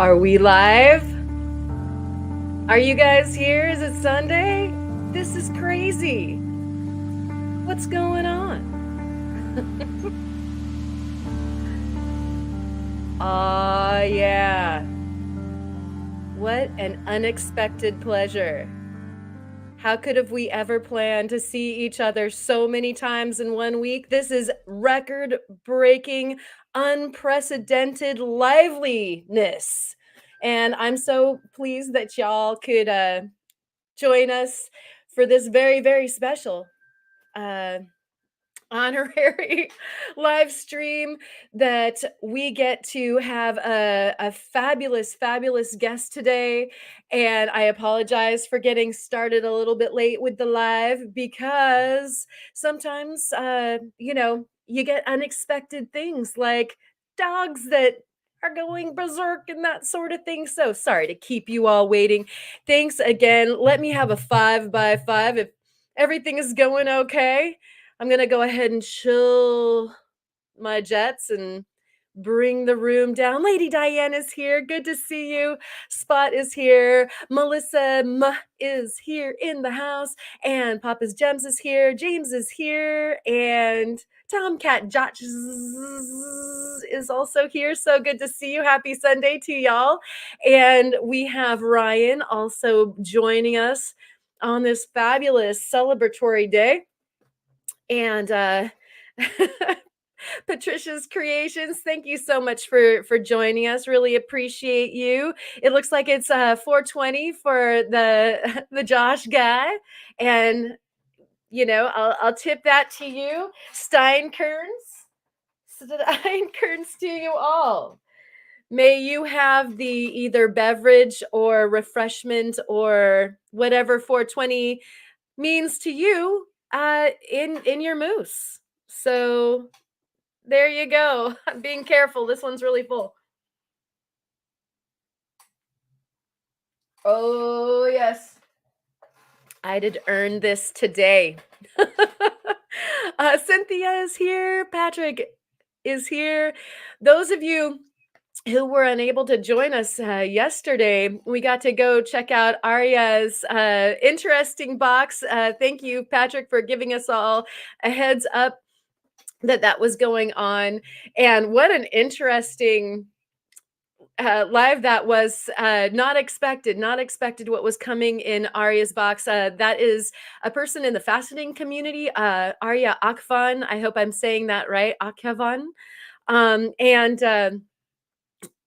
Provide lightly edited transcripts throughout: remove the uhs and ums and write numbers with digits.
Are we live? Are you guys here? Is it Sunday? This is crazy. What's going on? Yeah. What an unexpected pleasure. How could have we ever planned to see each other so many times in 1 week? This is record-breaking, unprecedented liveliness. And I'm so pleased that y'all could join us for this very, very special uh, honorary live stream that we get to have a fabulous, fabulous guest today. And I apologize for getting started a little bit late with the live because sometimes, you get unexpected things like dogs that are going berserk and that sort of thing. So sorry to keep you all waiting. Thanks again. Let me have a 5 by 5 if everything is going okay. I'm gonna go ahead and chill my jets and bring the room down. Lady Diane is here. Good to see you. Spot is here. Melissa is here in the house. And Papa's Gems is here. James is here. And Tomcat Josh is also here. So good to see you. Happy Sunday to y'all. And we have Ryan also joining us on this fabulous celebratory day. And Patricia's Creations, thank you so much for joining us. Really appreciate you. It looks like it's 4:20 for the the Josh guy, and I'll tip that to you. Steinkerns to you all. May you have the either beverage or refreshment or whatever 420 means to you in your moose. So there you go. I'm being careful. This one's really full. Oh, yes. I did earn this today. Cynthia is here. Patrick is here. Those of you who were unable to join us yesterday, we got to go check out Arya's interesting box. Thank you, Patrick, for giving us all a heads up that was going on. And what an interesting live that was. Not expected what was coming in Arya's box. That is a person in the faceting community, Arya Akvan. I hope I'm saying that right, Akvan. And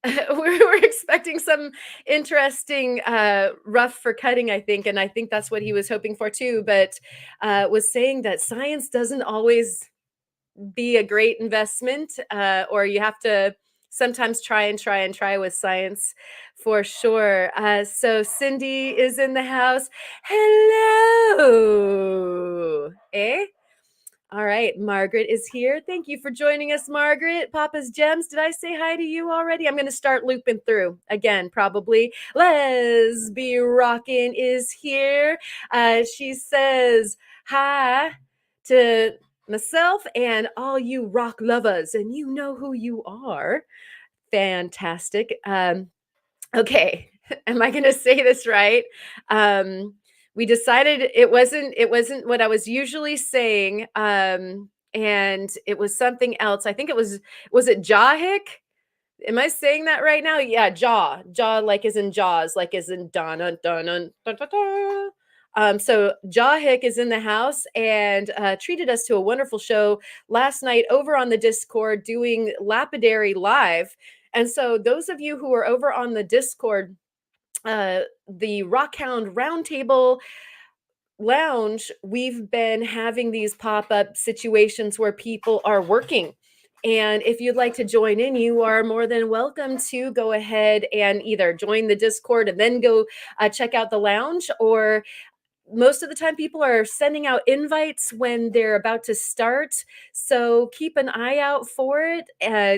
we're expecting some interesting rough for cutting, I think, and I think that's what he was hoping for too, but was saying that science doesn't always be a great investment, or you have to sometimes try with science for sure. So Cindy is in the house. Hello. All right, Margaret is here. Thank you for joining us, Margaret. Papa's Gems, did I say hi to you already? I'm going to start looping through again, probably. Lesby Rockin' is here. She says hi to myself and all you rock lovers, and you know who you are. Fantastic. Okay, am I going to say this right? We decided it wasn't what I was usually saying, and it was something else. I think was it Jahik? Am I saying that right now? Yeah, jaw like as in Jaws, like as in dun dun dun dun dun dun. Dun. So Jahik is in the house and treated us to a wonderful show last night over on the Discord doing Lapidary Live. And so those of you who are over on the Discord, the Rockhound Roundtable Lounge, we've been having these pop-up situations where people are working. And if you'd like to join in, you are more than welcome to go ahead and either join the Discord and then go check out the lounge, or most of the time people are sending out invites when they're about to start. So keep an eye out for it.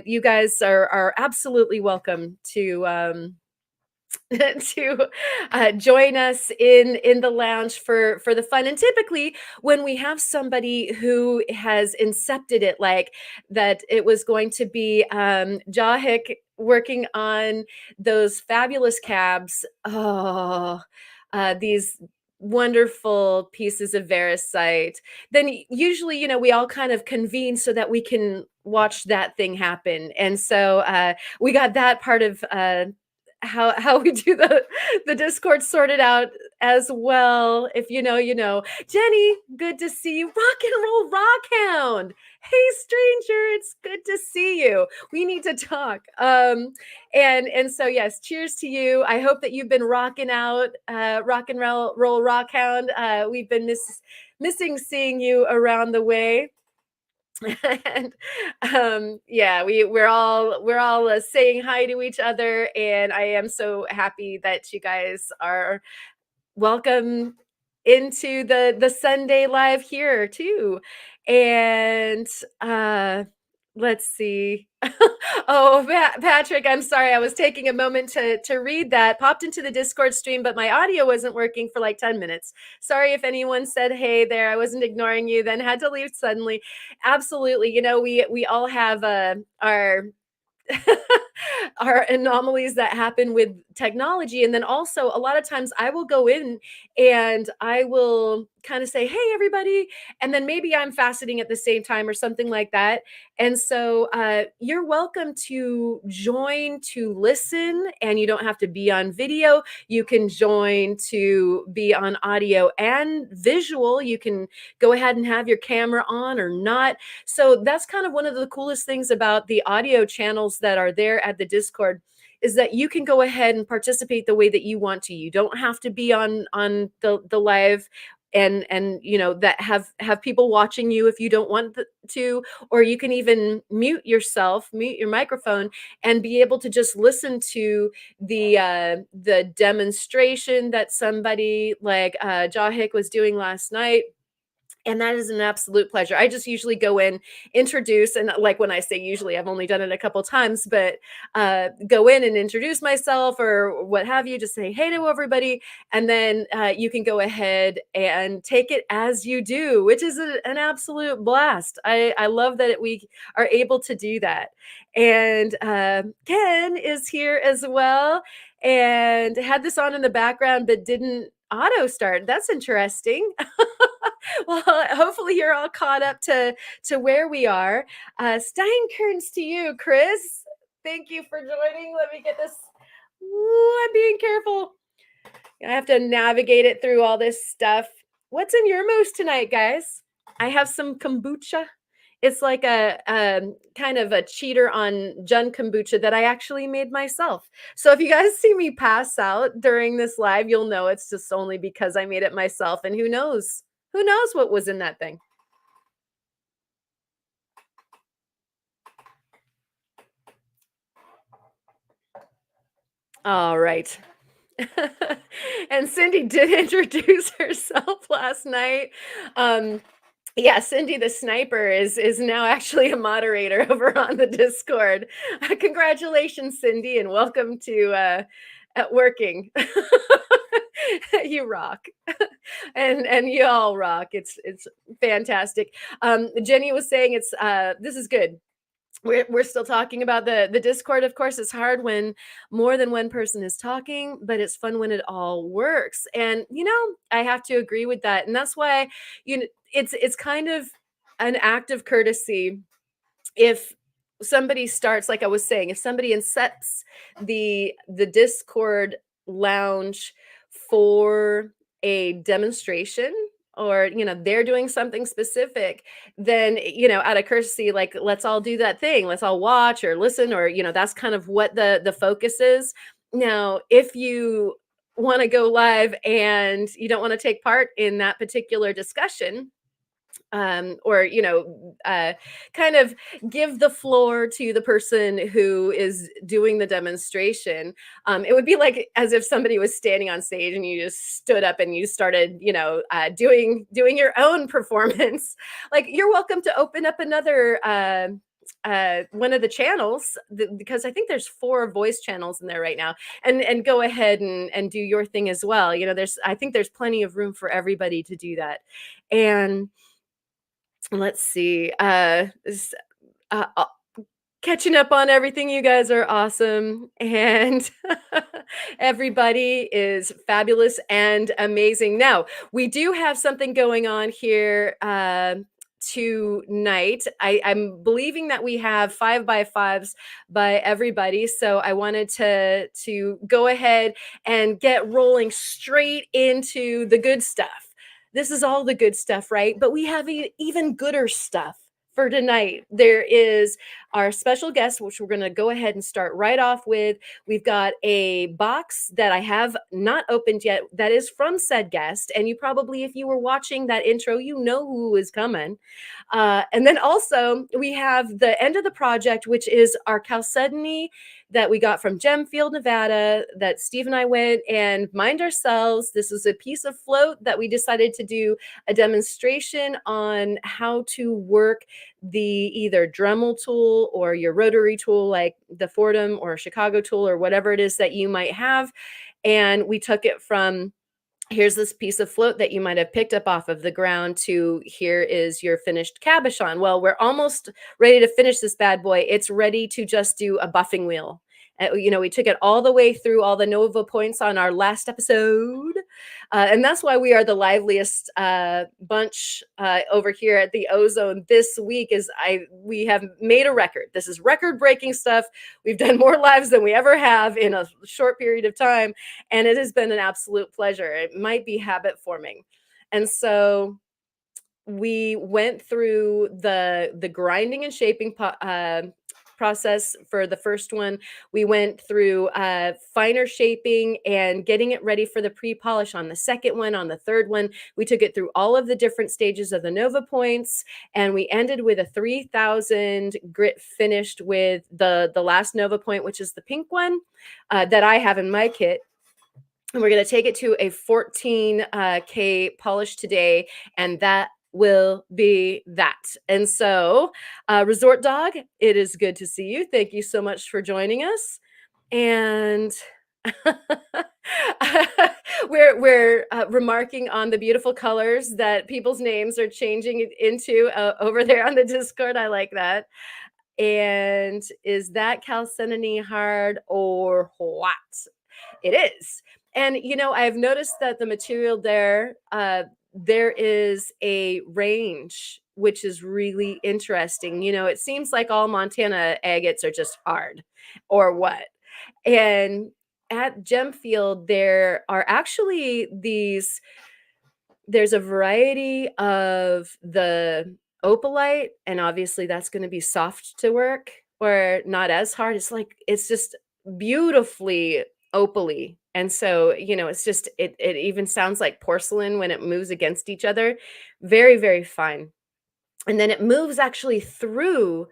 You guys are absolutely welcome to to join us in the lounge for the fun. And typically when we have somebody who has incepted it, like that it was going to be Jahik working on those fabulous cabs. Oh, these wonderful pieces of Verisite. Then usually, we all kind of convene so that we can watch that thing happen. And so we got that part of how we do the Discord sorted out as well. If you know, you know. Jenny, good to see you. Rock and roll rock hound. Hey stranger, it's good to see you. We need to talk. And so yes, cheers to you. I hope that you've been rocking out, rock and roll rock hound. We've been missing seeing you around the way. And yeah, we're all saying hi to each other, and I am so happy that you guys are welcome into the Sunday live here too. And let's see. Oh, Patrick, I'm sorry. I was taking a moment to read that. Popped into the Discord stream, but my audio wasn't working for like 10 minutes. Sorry if anyone said hey there. I wasn't ignoring you, then had to leave suddenly. Absolutely. We all have our are anomalies that happen with technology. And then also, a lot of times I will go in and I will kind of say, hey, everybody. And then maybe I'm faceting at the same time or something like that. And so you're welcome to join to listen, and you don't have to be on video. You can join to be on audio and visual. You can go ahead and have your camera on or not. So that's kind of one of the coolest things about the audio channels that are there at the Discord, is that you can go ahead and participate the way that you want to. You don't have to be on the live and that have people watching you if you don't want to, or you can even mute yourself, mute your microphone, and be able to just listen to the demonstration that somebody like Jahik was doing last night. And that is an absolute pleasure. I just usually go in, introduce, and like when I say usually, I've only done it a couple times, but go in and introduce myself or what have you, just say hey to everybody. And then you can go ahead and take it as you do, which is an absolute blast. I love that we are able to do that. And Ken is here as well and had this on in the background, but didn't auto start. That's interesting. Well, hopefully you're all caught up to where we are. Steinkerns to you, Chris. Thank you for joining. Let me get this. Ooh, I'm being careful. I have to navigate it through all this stuff. What's in your moose tonight, guys? I have some kombucha. It's like a kind of a cheater on Jun kombucha that I actually made myself. So if you guys see me pass out during this live, you'll know it's just only because I made it myself. And who knows? Who knows what was in that thing? All right. And Cindy did introduce herself last night. Yeah, Cindy the sniper is now actually a moderator over on the Discord. Congratulations, Cindy, and welcome to at working. You rock. And you all rock. It's fantastic. Jenny was saying it's this is good. We're still talking about the Discord. Of course, it's hard when more than one person is talking, but it's fun when it all works. And I have to agree with that. And that's why it's kind of an act of courtesy if somebody starts, like I was saying, if somebody insets the Discord lounge for a demonstration, or they're doing something specific, then out of courtesy, like, let's all do that thing, let's all watch or listen, or that's kind of what the focus is. Now if you want to go live and you don't want to take part in that particular discussion, or kind of give the floor to the person who is doing the demonstration. It would be like as if somebody was standing on stage and you just stood up and you started doing your own performance. Like, you're welcome to open up another one of the channels, because I think there's 4 voice channels in there right now, and go ahead and do your thing as well. I think there's plenty of room for everybody to do that. And let's see. Uh, Catching up on everything. You guys are awesome, and everybody is fabulous and amazing. Now, we do have something going on here tonight. I'm believing that we have 5x5s by everybody, so I wanted to go ahead and get rolling straight into the good stuff. This is all the good stuff, right? But we have even gooder stuff for tonight. There is our special guest, which we're going to go ahead and start right off with. We've got a box that I have not opened yet that is from said guest. And you probably, if you were watching that intro, you know who is coming. And then also, we have the end of the project, which is our chalcedony that we got from Gemfield, Nevada, that Steve and I went and mined ourselves. This is a piece of float that we decided to do a demonstration on how to work the either Dremel tool or your rotary tool like the Fordham or Chicago tool or whatever it is that you might have. And we took it from here's this piece of float that you might have picked up off of the ground to here is your finished cabochon. Well, we're almost ready to finish this bad boy. It's ready to just do a buffing wheel. We took it all the way through all the Nova points on our last episode. And that's why we are the liveliest bunch over here at the Ozone this week is we have made a record. This is record-breaking stuff. We've done more lives than we ever have in a short period of time. And it has been an absolute pleasure. It might be habit forming. And so we went through the grinding and shaping process for the first one. We went through finer shaping and getting it ready for the pre-polish on the second one. On the third one, we took it through all of the different stages of the Nova points, and we ended with a 3,000 grit finished with the last Nova point, which is the pink one that I have in my kit. And we're going to take it to a 14K polish today, and that will be that. And so, Resort Dog, it is good to see you. Thank you so much for joining us. And we're remarking on the beautiful colors that people's names are changing into over there on the Discord. I like that. And is that chalcedony hard or what? It is. And I've noticed that the material there is a range, which is really interesting. It seems like all Montana agates are just hard, or what? And at Gemfield, there are actually there's a variety of the opalite, and obviously that's going to be soft to work or not as hard. It's just beautifully opaly. And so, it's just it even sounds like porcelain when it moves against each other. Very, very fine. And then it moves actually through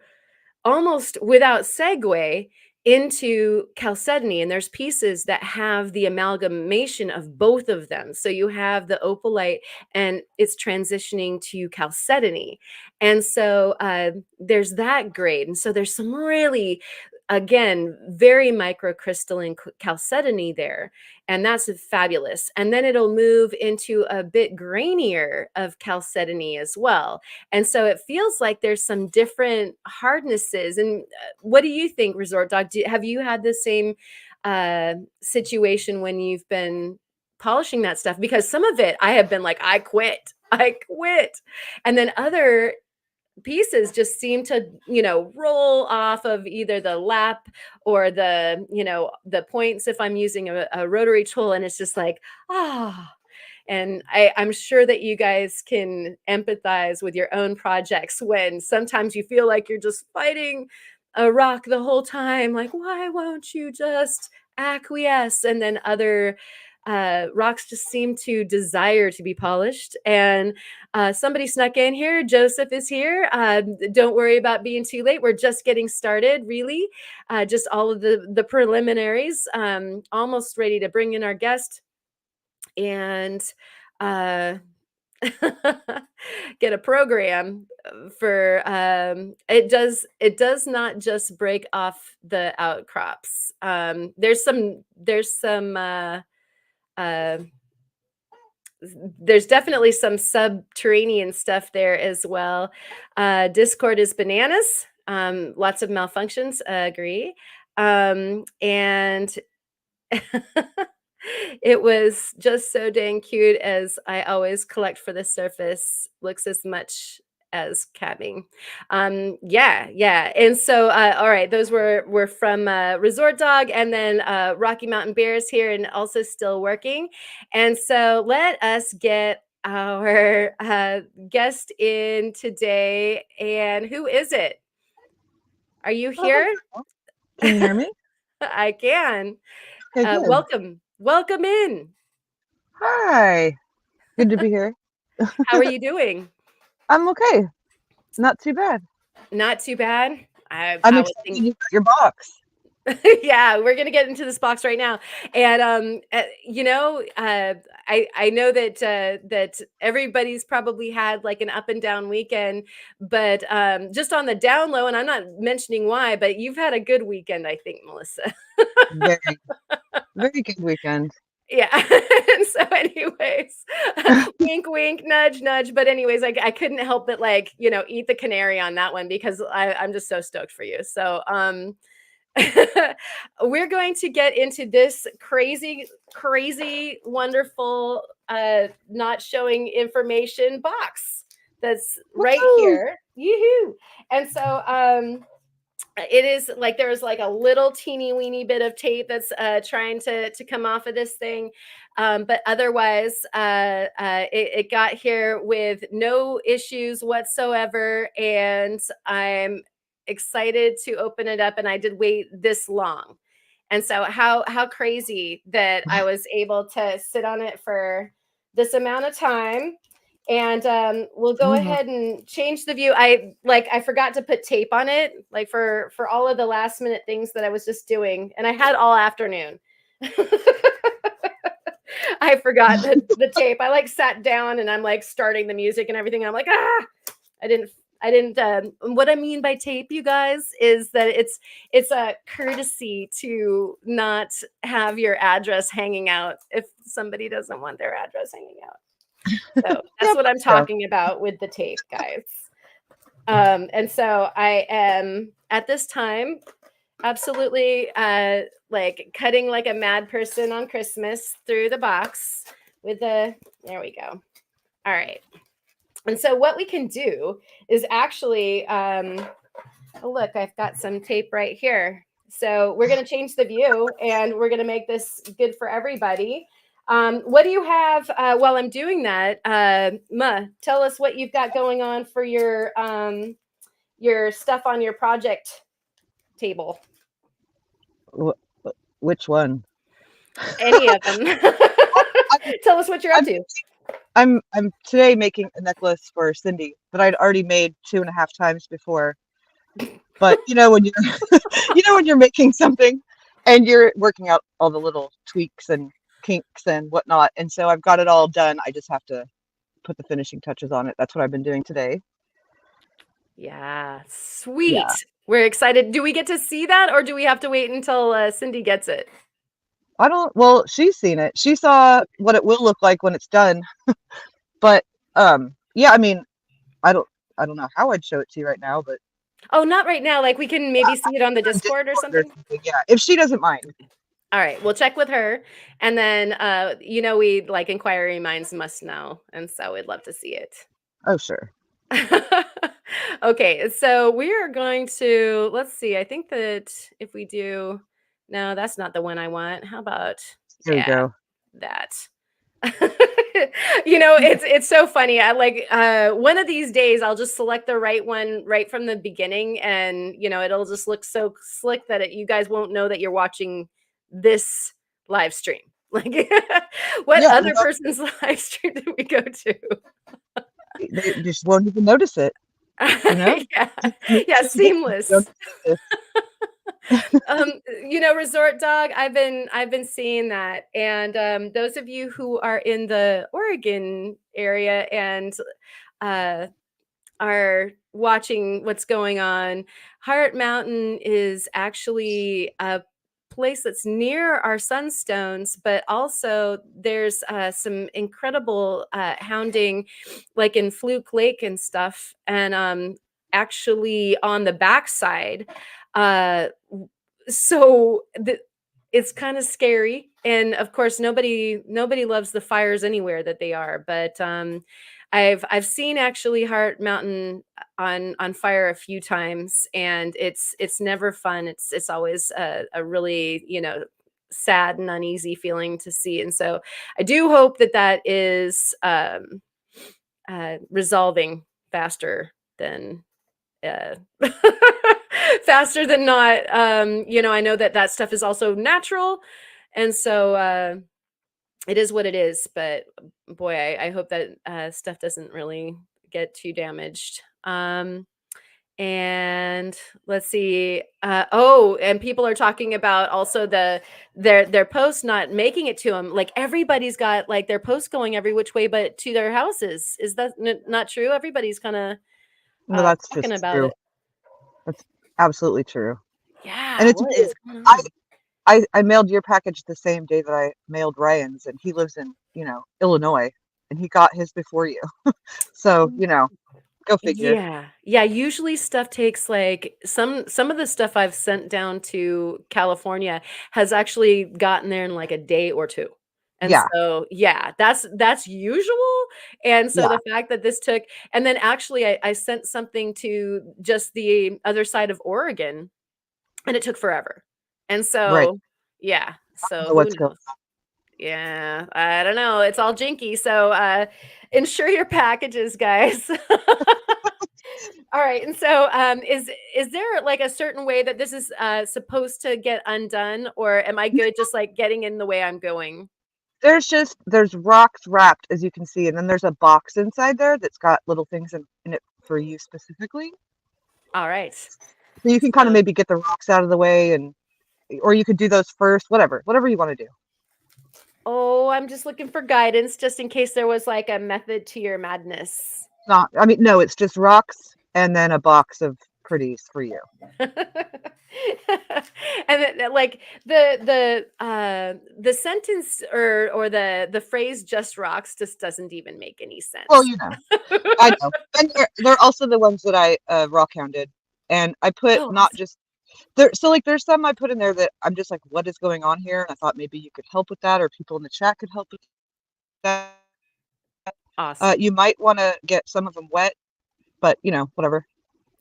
almost without segue into chalcedony, and there's pieces that have the amalgamation of both of them. So you have the opalite and it's transitioning to chalcedony, and so there's that grade. And so there's some really, again, very microcrystalline chalcedony there, and that's fabulous. And then it'll move into a bit grainier of chalcedony as well. And so it feels like there's some different hardnesses. And what do you think, Resort Dog? Have you had the same situation when you've been polishing that stuff? Because some of it I have been like, I quit. I quit. And then other pieces just seem to roll off of either the lap or the points if I'm using a rotary tool, and it's just like and I'm sure that you guys can empathize with your own projects when sometimes you feel like you're just fighting a rock the whole time, like, why won't you just acquiesce? And then other rocks just seem to desire to be polished. And somebody snuck in here. Joseph is here. Don't worry about being too late. We're just getting started, really. Just all of the preliminaries. Almost ready to bring in our guest and get a program for it does not just break off the outcrops. There's definitely some subterranean stuff there as well. Discord is bananas. Lots of malfunctions, agree. And it was just so dang cute, as I always collect for the surface. Looks as much as cabbing. Yeah, yeah. And so, all right, those were from Resort Dog, and then Rocky Mountain Bears here, and also still working. And so, let us get our guest in today. And who is it? Are you Oh, here? hello. Can you hear me? I can. Okay, good. Welcome. Welcome in. Hi. Good to be here. How are you doing? I'm okay. Not too bad. Not too bad. I I'm I would excited think you got your box. yeah, we're gonna get into this box right now. And I know that that everybody's probably had like an up and down weekend, but just on the down low, and I'm not mentioning why, but you've had a good weekend, I think, Melissa. Very, very good weekend. Yeah. And so anyways, wink, wink, nudge, nudge. But anyways, I couldn't help but like, eat the canary on that one because I'm just so stoked for you. So we're going to get into this crazy, crazy, wonderful, not showing information box that's right Woo! here. Yoo-hoo. And so it is like there's like a little teeny weeny bit of tape that's trying to come off of this thing, but otherwise it got here with no issues whatsoever, and I'm excited to open it up. And I did wait this long, and so how crazy that I was able to sit on it for this amount of time. And we'll go Oh, ahead and change the view. I forgot to put tape on it, like for all of the last minute things that I was just doing, and I had all afternoon. I forgot the tape. I like sat down and I'm like starting the music and everything. I'm like, I didn't I didn't what I mean by tape, you guys, is that it's a courtesy to not have your address hanging out if somebody doesn't want their address hanging out. So that's yep. what I'm Yeah. talking about with the tape, guys. And so I am at this time absolutely like cutting like a mad person on Christmas through the box with the, there we go. All right. And so what we can do is actually, oh, look, I've got some tape right here. So we're going to change the view and we're going to make this good for everybody. What do you have while I'm doing that? Ma, tell us what you've got going on for your stuff on your project table. Which one? Any of them. I'm, Tell us what you're up I'm, to. I'm today making a necklace for Cindy that I'd already made 2.5 times before. But you know when you're, you know when you're making something, and you're working out all the little tweaks and kinks and whatnot, and so I've got it all done. I just have to put the finishing touches on it. That's what I've been doing today. Yeah, Yeah. sweet. We're excited. Do we get to see that, or do we have to wait until Cindy gets it? I don't, well, she's seen it. She saw what it will look like when it's done. But yeah, I mean, I don't I don't know how I'd show it to you right now, but Oh, not right now. Like we can maybe see it on the on Discord or Discord or something. something. Yeah, if she doesn't mind. All right, we'll check with her, and then we like inquiry minds must know, and so we'd love to see it. Oh, sure. Okay, so we are going to, let's see. I think that if we do, no, that's not the one I want. How about, There we yeah, go. that. It's so funny. I like one of these days I'll just select the right one right from the beginning, and it'll just look so slick that you guys won't know that you're watching this live stream. Like what Yeah, other person's live stream did we go to? they just won't even notice it, you know? Yeah. Just make Yeah, sure you get you don't seamless. notice. Resort Dog, I've been seeing that. And those of you who are in the Oregon area and uh are watching what's going on, Heart Mountain is actually a place that's near our sunstones, but also there's some incredible hounding, like in Fluke Lake and stuff. And actually on the backside. Uh, so it's kind of scary, and of course nobody loves the fires anywhere that they are. But I've seen actually Heart Mountain on fire a few times, and it's never fun. It's always a really, sad and uneasy feeling to see. And so I do hope that that is resolving faster than uh, faster than not. I know that that stuff is also natural, and so it is what it is. But boy, I hope that stuff doesn't really get too damaged. And let's see. Oh, and people are talking about also their posts not making it to them. Like everybody's got like their posts going every which way, but to their houses. Is that not true? Everybody's kind of No, that's talking just about true. it. That's absolutely true. And Yeah, it's what weird. is going I, on? I mailed your package the same day that I mailed Ryan's, and he lives in, Illinois, and he got his before you. So, go figure. Yeah. Yeah, usually stuff takes like some of the stuff I've sent down to California has actually gotten there in like a day or 2. And Yeah, so, yeah, that's usual. And so yeah, the fact that this took, and then actually I sent something to just the other side of Oregon, and it took forever. And right. so, yeah, I don't so know who what's going knows? Yeah, I don't know. It's all jinky. So insure your packages, guys. All right. And so is there like a certain way that this is supposed to get undone, or am I on. good just like getting in the way I'm going? There's rocks wrapped, as you can see, and then there's a box inside there that's got little things in it for you specifically. All right. So you can kind of So maybe get the rocks out of the way, and or you could do those first, whatever you want to do. oh, I'm just looking for guidance just in case there was like a method to your madness. Not, I mean, no, it's just rocks and then a box of pretties for you. And like the sentence or the phrase just rocks just doesn't even make any Well, sense. I know. And they're also the ones that I rock hounded. And I put Oh, not just there, so like there's some I put in there that I'm just like, what is going on here? And I thought maybe you could help with that, or people in the chat could help with that. awesome. You might want to get some of them wet, but whatever.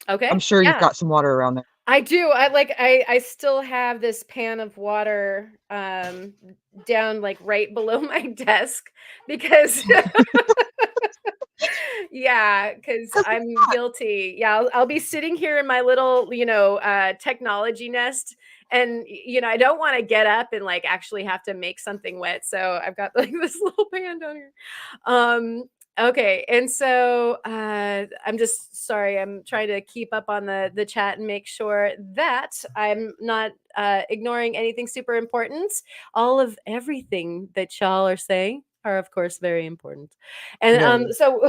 I'm Okay. sure you've Yeah. got some water around there. I do. I still have this pan of water down like right below my desk because yeah, because Because I'm guilty. Yeah, I'll be sitting here in my little, technology nest, and I don't want to get up and like actually have to make something wet. So I've got like this little pan down here. Um, okay, and so I'm just sorry. I'm trying to keep up on the chat and make sure that I'm not ignoring anything super important. All of everything that y'all are saying are of course very important. And very. so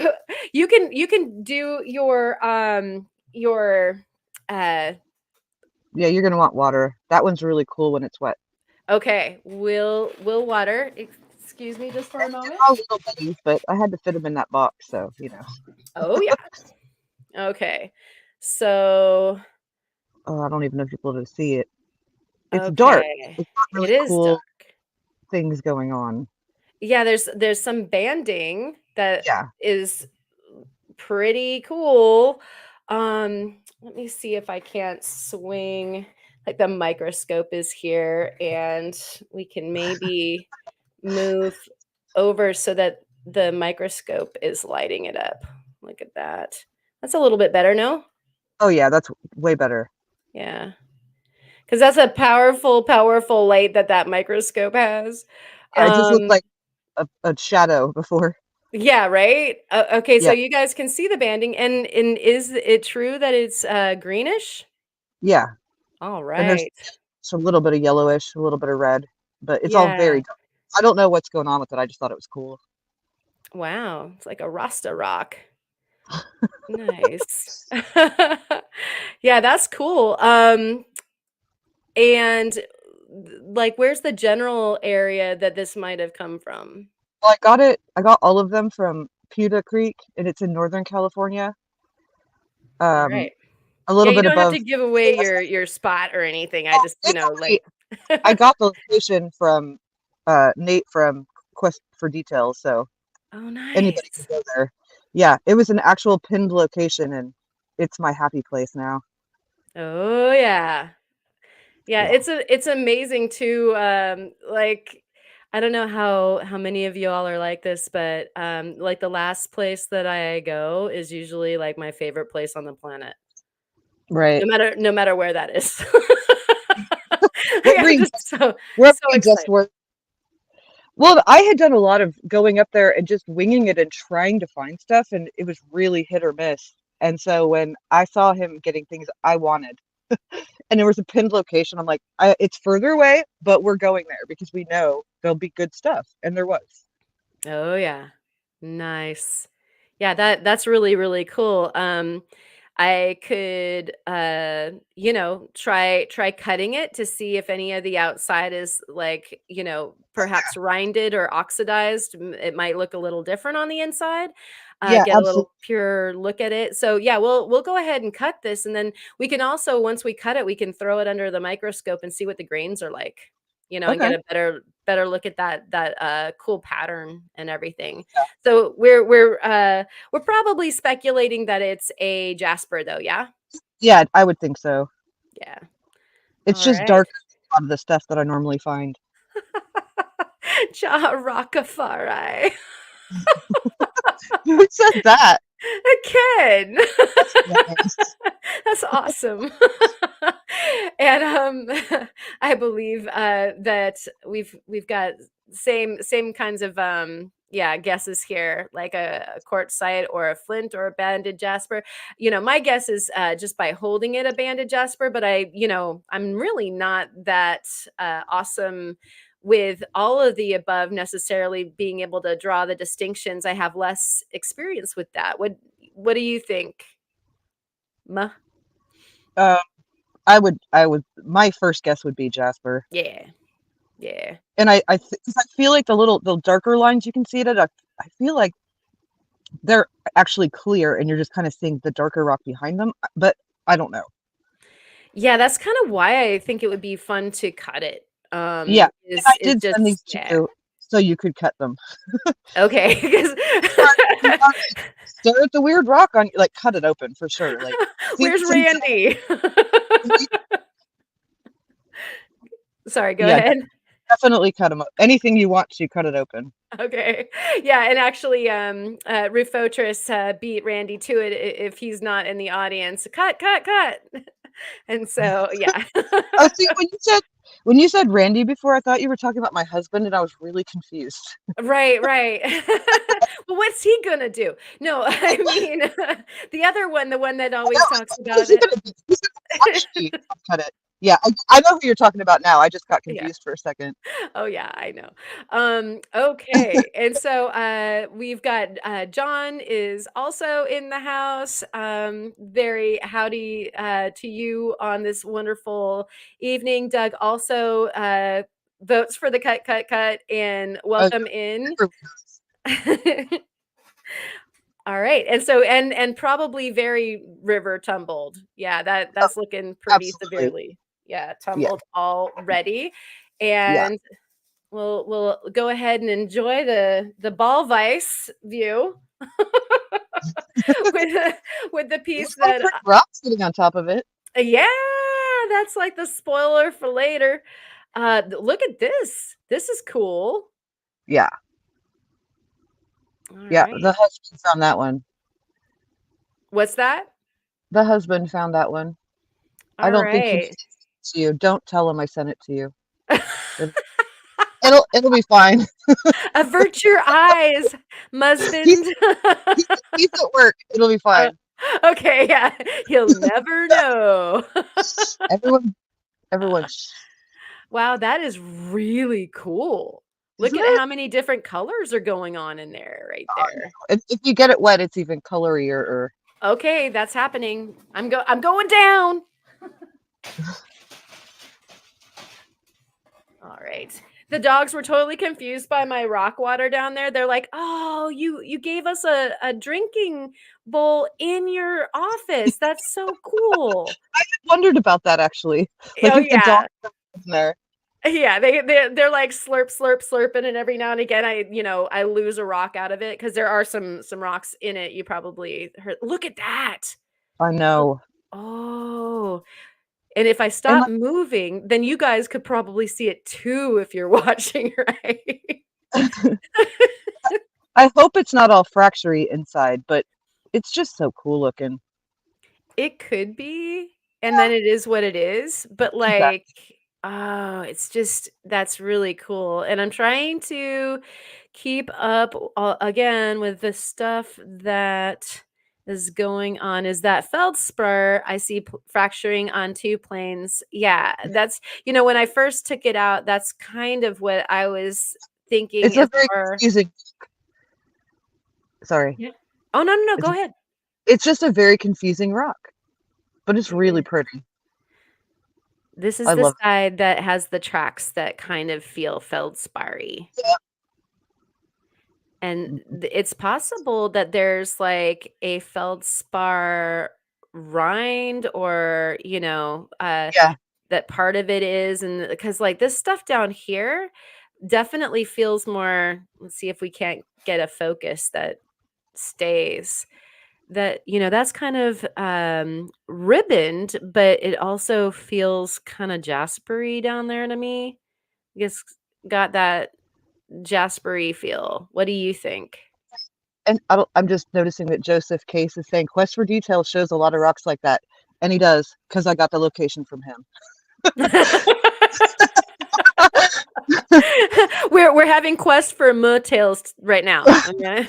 you can do your uh Yeah, you're gonna want water. That one's really cool when it's wet. okay, will water. Excuse me just for a They're moment. all little bitties, but I had to fit them in that box, so. Oh yeah. Okay. So Oh, I don't even know if you'll be able to see it. It's dark. okay. It's got It really is dark. cool things going on. Yeah, there's some banding that Yeah. is pretty cool. Let me see if I can't swing. Like the microscope is here, and we can maybe move over so that the microscope is lighting it up. Look at that. That's a little bit better, no? Oh yeah, that's way better. Yeah. Because that's a powerful, powerful light that that microscope has. Yeah, it just looked Um, like a shadow before. yeah, right? Okay, so Yeah, you guys can see the banding, and is it true that it's greenish? yeah. All And there's right. a little bit of yellowish, a little bit of red, but it's all Yeah. very dark. I don't know what's going on with it. I just thought it was cool. Wow. It's like a Rasta rock. Nice. Yeah, that's cool. And like, where's the general area that this might have come from? Well, I got all of them from Pewter Creek, and it's in Northern California. All um, right. a Yeah, little you bit don't have above to give away your spot or anything. I Oh, just, it's like already I got the location from, Nate from Quest for Details, so Oh, anybody can nice. go there. Yeah, it was an actual pinned location, and it's my happy place now. Oh, yeah. Yeah, Yeah. it's amazing too, like, I don't know how many of you all are like this, but, like, the last place that I go is usually, like, my favorite place on the planet, Right. no matter where that is. Like, What were I'm you just just Wherever so you just excited. were Well, I had done a lot of going up there and just winging it and trying to find stuff, and it was really hit or miss. And so when I saw him getting things I wanted, and there was a pinned location, I'm like, it's further away, but we're going there because we know there'll be good stuff. And there was. Oh, yeah. Nice. Yeah, that's really, really cool. I could, try cutting it to see if any of the outside is like, perhaps rinded or oxidized. It might look a little different on the inside. Yeah, Get a absolutely. little pure look at it. So yeah, we'll go ahead and cut this, and then we can also, once we cut it, we can throw it under the microscope and see what the grains are like. And Okay. get a better look at that cool pattern and everything. So we're probably speculating that it's a jasper though, yeah? Yeah, I would think so. Yeah. It's just Alright. darker than a lot of the stuff that I normally find. Ja Rastafari. Who said that? A kid. That's nice. That's awesome. And, I believe, that we've got same kinds of, yeah, guesses here, like a quartzite or a flint or a banded jasper. My guess is, just by holding it a banded jasper, but I'm really not that, awesome with all of the above necessarily being able to draw the distinctions. I have less experience with that. What do you think? Ma? Um, my first guess would be Jasper. Yeah. Yeah. And 'cause I feel like the darker lines you can see it at, I feel like they're actually clear and you're just kind of seeing the darker rock behind them, but I don't know. Yeah, that's kind of why I think it would be fun to cut it. Yeah, and I Is did send just these to yeah. you so you could cut them. Okay, 'cause You wanna stare at the weird rock on like, cut it open for sure, like, see where's what's inside. Randy? Sorry, go Yeah, ahead. definitely cut them. Anything you want to, cut it open. Okay. Yeah, and actually, Rufotris, beat Randy to it if he's not in the audience. "Cut, cut, cut." And so, yeah. Oh, see, when you said Randy before, I thought you were talking about my husband, and I was really confused. Right, right. Well, what's he gonna do? No, I mean, the other one, the one that I know, always I talks thought, "What is about he it. gonna do? He's gonna watch me cut it." Yeah, I know who you're talking about now, I just got Yeah. confused for a second. Oh, yeah, I know. Okay, and so, we've got, John is also in the house. Very howdy, to you on this wonderful evening. Doug also, votes for the cut, cut, cut, and Oh, welcome yeah, in. everyone knows. All right, and so and probably very river tumbled. Yeah, Oh, that's looking pretty absolutely. severely. Yeah, Yeah, tumbled already, yeah. and we'll go ahead and enjoy the ball vice view with with the piece There's some that pretty rocks sitting on top of it. yeah, that's like the spoiler for later. Look at this. This is cool. Yeah, All yeah, right. the husband found that one. What's that? The husband found that one. I All don't think he right. sent it to you. Don't tell him I sent it to you. It it'll be fine. Avert your eyes, He's husband. he's at work. It'll be Uh, fine. okay, yeah. He'll never know. Everyone everyone shh, Wow, that is really cool. Look isn't at it? how many different colors are going on in there right I there. know. If you get it wet, it's even colorier or Okay, that's happening. I'm going down. All right. The dogs were totally confused by my rock water down there. They're like, "Oh, you gave us a drinking bowl in your office. That's so cool." Wondered about that actually. Like Oh, if the dog yeah. was in there. Yeah, they're like slurp, slurp, slurping, and every now and again, I lose a rock out of it because there are some rocks in it. You probably heard. Look at that. I Look. know. Oh, and if I And stop moving, then you guys could probably see it too if you're watching, right? like I hope it's not all fractury inside, but it's just so cool looking. It could be, and then it is what it is, but, like, Exactly. oh, it's just that's really cool, and I'm trying to keep up, again, with the stuff that is going on. Is that feldspar I see fracturing on 2 planes. Yeah, that's when I first took it out, that's kind of what I was thinking It's a as very far. confusing, sorry. Yeah. Oh, no, no, no, It's go ahead. it's just a very confusing rock, but it's It really is. pretty. This is I the love side that has the tracks that kind of feel feldspar-y, and it. it's possible that there's, like, a feldspar rind or, Yeah, that part of it is, and because, like, this stuff down here definitely feels more. Let's see if we can't get a focus that stays. That's kind of, ribboned, but it also feels kinda jaspery down there to me. It's got that jaspery feel. What do you think? and I'm just noticing that Joseph Case is saying Quest for Detail shows a lot of rocks like that, and he does because I got the location from him. We're having quest for motails right now, okay?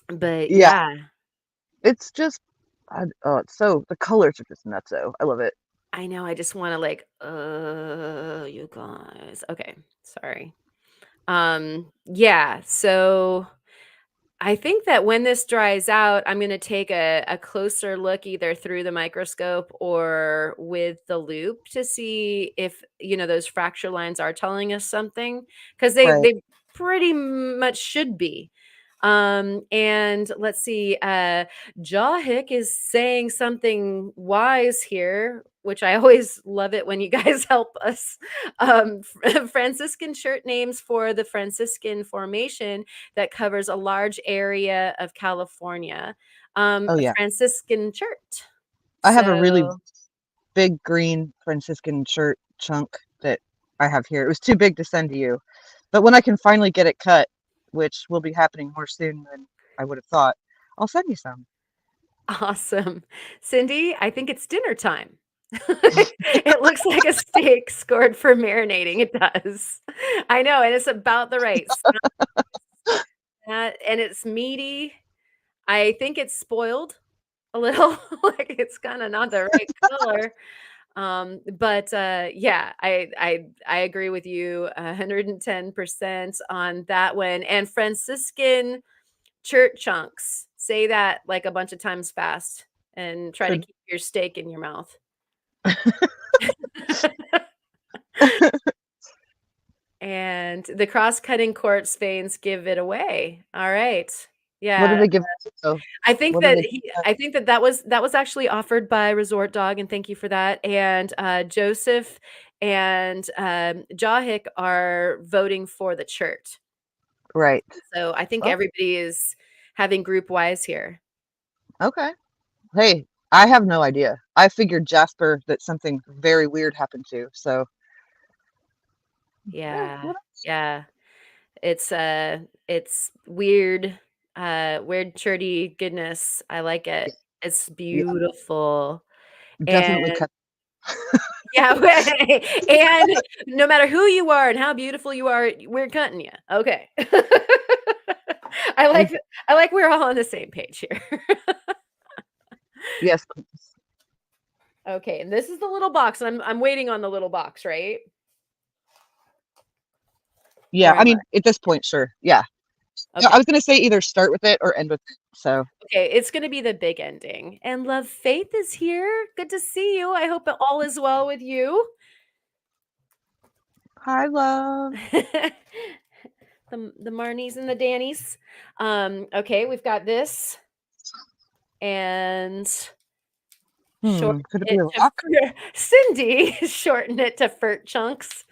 But Yeah, yeah, it's just, oh, it's so the colors are just nutso. I love it. I know, I just wanna, like, you guys. Okay, sorry. Yeah, so I think that when this dries out, I'm gonna take a closer look either through the microscope or with the loop to see if, those fracture lines are telling us something, 'cause Right. they pretty much should be. And let's see, Jawhick is saying something wise here, which I always love it when you guys help us. Franciscan shirt names for the Franciscan formation that covers a large area of California. Oh A yeah. Franciscan shirt. I have a really So big green Franciscan shirt chunk that I have here. It was too big to send to you. But when I can finally get it cut, which will be happening more soon than I would have thought, I'll send you some. awesome. Cindy, I think it's dinner time. It looks like a steak scored for marinating. It does. I know, and it's about the right and it's meaty. I think it's spoiled a little, like it's kinda not the right color. But, yeah, I agree with you 110% on that one, and Franciscan church chunks. Say that, like, a bunch of times fast and try to Could keep your steak in your mouth. And the cross-cutting quartz veins give it away. Alright. what do Yeah. they give? Oh, what do they give? I think that was actually offered by Resort Dog, and thank you for that, and, Joseph and, Jawhick are voting for the chert. Right. So I think Oh, everybody is having group wise here. okay. Hey, I have no idea. I figured Jasper that something very weird happened to. So yeah, Yeah. what Yeah. It's weird, weird churty goodness. I like it. else? It's Yeah, beautiful. And definitely cut. yeah, and no matter who you are and how beautiful you are, we're cutting you. Okay. I like We I like we're all on the same page here. yes, please. Okay, and this is the little box, and I'm waiting on the little box, right? Yeah, Or I am I? mean, at this point, sure. Yeah. No, I Okay. was gonna say either start with it or end with it. So Okay, it's gonna be the big ending. And Love Faith is here. Good to see you. I hope all is well with you. Hi, love. The Marnies and the Dannies. Okay, we've got this and shorten Could it be it a to rock? Cindy. Shorten it to Furt Chunks.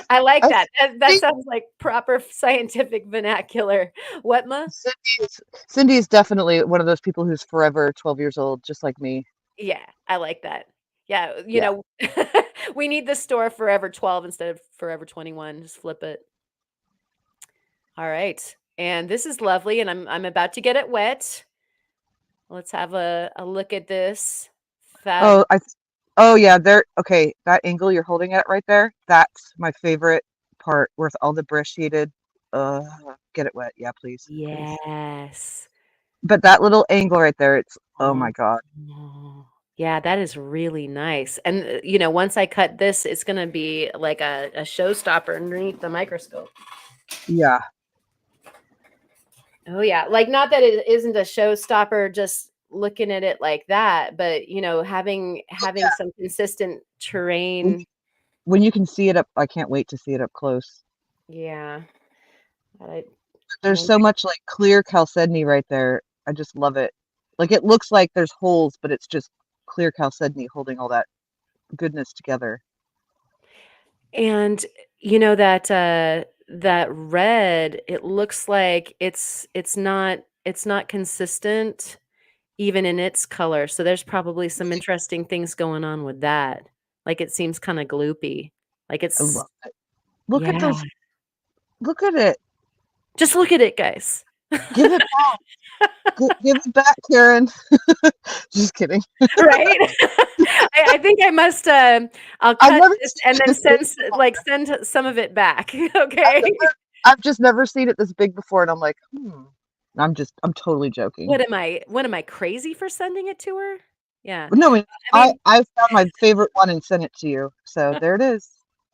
I like I that. That think sounds like proper scientific vernacular. What, ma? Cindy is definitely one of those people who's forever 12 years old, just like me. Yeah, I like that. Yeah, Yeah. we need the store Forever 12 instead of Forever 21. Just flip it. All right. And this is lovely, and I'm about to get it wet. Let's have a look at this. Fab. Oh, oh yeah, there. Okay, that angle you're holding at right there, that's my favorite part, where all the brisheated. Uh, get it wet, yeah, please, please. Yes. But that little angle right there, it's oh Oh, my God. no. Yeah, that is really nice. And once I cut this, it's gonna be like a showstopper underneath the microscope. Yeah, Oh yeah, like not that it isn't a showstopper just looking at it like that, but having some consistent when terrain. when you can see it up, I can't wait to see it up close. Yeah. I, There's when so much like clear chalcedony right there. I just love it. Like it looks like there's holes, but it's just clear chalcedony holding all that goodness together. and that red, it looks like it's not consistent even in its color. So there's probably some interesting things going on with that. Like it seems kind of gloopy. Like I it's love it. Look at yeah. those. Look at it. Just look at it, guys. Give it back. Give it back, Karen. Just kidding. Right? I think I must, I'll I've cut never this seen and it then this big before. send some of it back, I've okay? never, I've just never seen it this big before, and I'm like, hmm. I'm totally joking. What am I, crazy for sending it to her? Yeah. No, I mean, I found my favorite one and sent it to you. So there it is.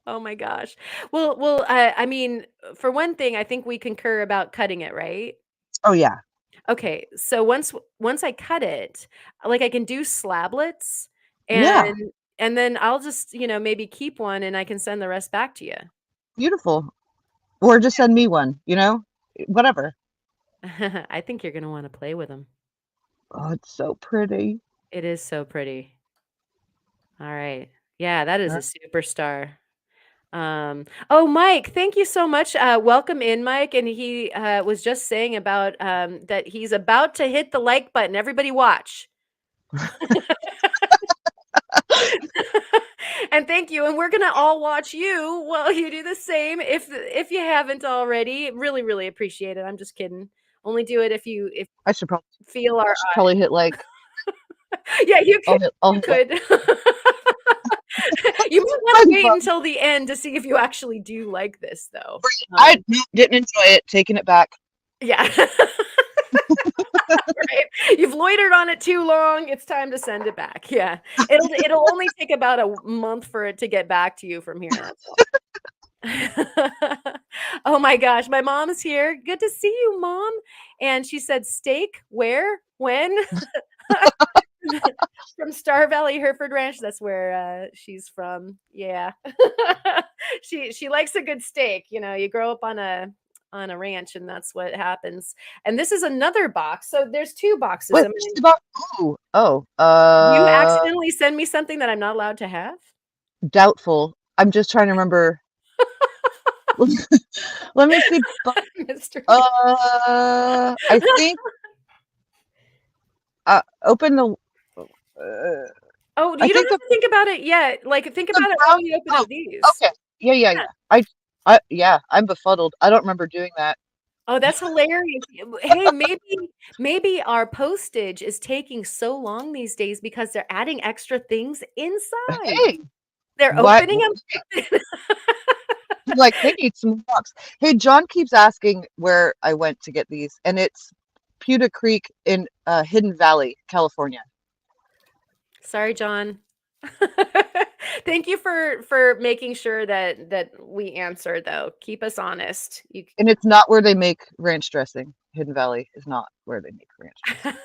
oh my gosh. Well, I mean, for one thing, I think we concur about cutting it, right? Oh yeah, Okay, so once I cut it, like, I can do slablets, yeah, and then I'll just, maybe keep one and I can send the rest back to you. beautiful. Or just send me one. Whatever. I think you're gonna wanna play with them. Oh, it's so pretty. It is so pretty. Alright. Yeah, that is a Uh, superstar. Oh, Mike, thank you so much. Welcome in, Mike, and he, was just saying about, that he's about to hit the like button. Everybody watch. And thank you, and we're gonna all watch you while you do the same if you haven't already. Really, really appreciate it. I'm just kidding. Only do it if I should probably feel our I should probably hit like. yeah, you could I'll you hit like. could. You might wanna I wait until the end to see if you actually do like this though. I didn't enjoy it. Taking it back. Yeah. Right? You've loitered on it too long, it's time to send it back. Yeah. It'll only take about a month for it to get back to you from here, that's all. Oh my gosh, my mom's here. Good to see you, mom. And she said, "Steak? Where? When?" From Star Valley Hereford Ranch. That's where she's from. Yeah. She likes a good steak. You grow up on a ranch, and that's what happens. And this is another box. So there's two boxes. Wait, I mean, about oh, you accidentally send me something that I'm not allowed to have? doubtful. I'm just trying to remember. Let me see. Mr. I think open the. Oh, I you don't think have the to think about it yet. Like, think the about it brown. while we open Oh, up these. okay. Yeah, yeah, Yeah. yeah. Yeah. I'm befuddled. I don't remember doing that. Oh, that's hilarious. Hey, maybe our postage is taking so long these days because they're adding extra things inside. Hey, They're what? opening them. Like they need some rocks. Hey, John keeps asking where I went to get these, and it's Pewter Creek in Hidden Valley, California. Sorry, John. Thank you for making sure that we answer though. Keep us honest. You And it's not where they make ranch dressing. Hidden Valley is not where they make ranch dressing.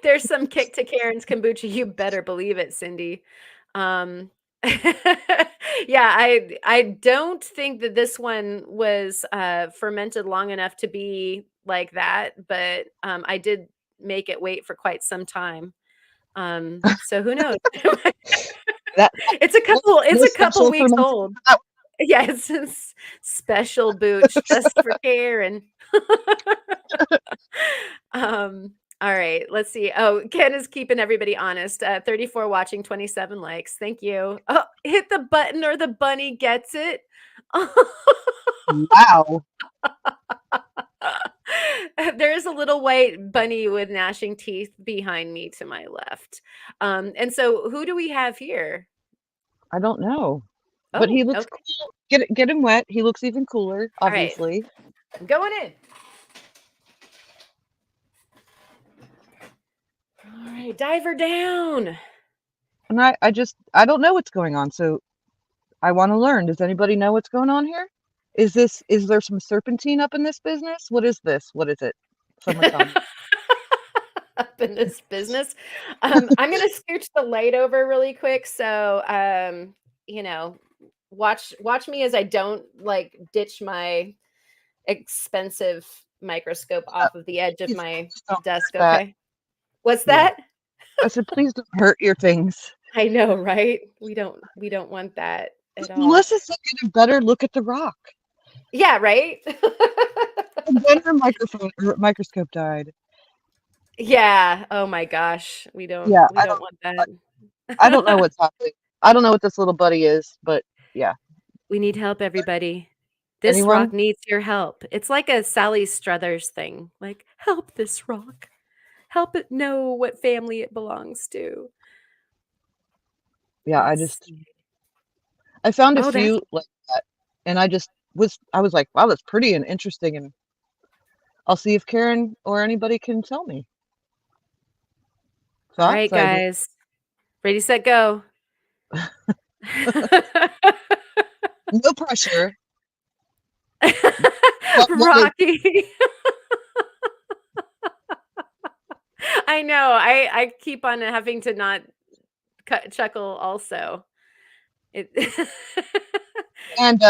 There's some kick to Karen's kombucha. You better believe it, Cindy. Um, yeah, I don't think that this one was fermented long enough to be like that, but I did make it wait for quite some time. So who knows? That no, It's no a couple special weeks fermentation old. for that Yeah, it's special booch just for Karen. All right, let's see. Oh, Ken is keeping everybody honest. 34 watching, 27 likes. Thank you. Oh, hit the button or the bunny gets it. one. Wow. There is a little white bunny with gnashing teeth behind me to my left. And so who do we have here? I don't know. But he Oh, looks okay. cool. Get him wet. He looks even cooler, All right. obviously. I'm going in. All right, diver down. And I don't know what's going on, so I want to learn. Does anybody know what's going on here? Is there some serpentine up in this business? What is this? What is it? Someone tell me. Up in this business. I'm gonna scooch the light over really quick. So you know, watch me as I don't like ditch my expensive microscope Uh, off of the edge of please, my please don't hurt desk, that. okay? What's Yeah. that? I said, please don't hurt your things. I know, right? We don't want that at all. Melissa said get a better look at the rock. Yeah, right? And then her microscope died. Yeah. Oh my gosh. Yeah, We don't want I don't know that. what's happening. I don't know what this little buddy is, but yeah. We need help, everybody. This rock Anyone? needs your help. It's like a Sally Struthers thing. Like, help this rock. Help it know what family it belongs to. Yeah, Let's see. I found a Oh, that's few like that, and I was like, wow, that's pretty and interesting, and I'll see if Karen or anybody can tell me. all right, Thoughts, ideas? guys. Ready, set, go. No pressure. What is Rocky. I know. I keep on having to not chuckle also. It and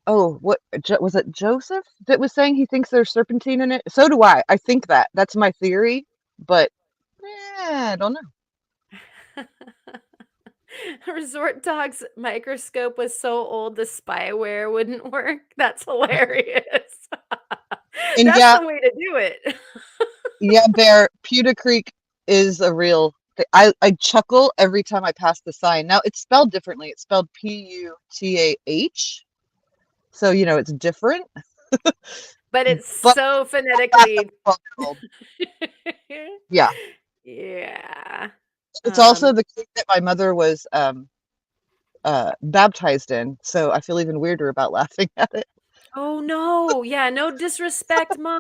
oh, was it Joseph that was saying he thinks there's serpentine in it? So do I. I think that. That's my theory, but I don't know. Resort Dog's microscope was so old the spyware wouldn't work. That's hilarious. And That's yeah, the way to do it. yeah, Bear, Pewter Creek is a real thing. I chuckle every time I pass the sign. Now it's spelled differently. It's spelled Putah. So, it's different. But it's But so that's a phonetically. 12-year-old. Yeah. Yeah. It's also Um, the creek that my mother was baptized in. So I feel even weirder about laughing at it. oh no. Yeah, no disrespect, mom.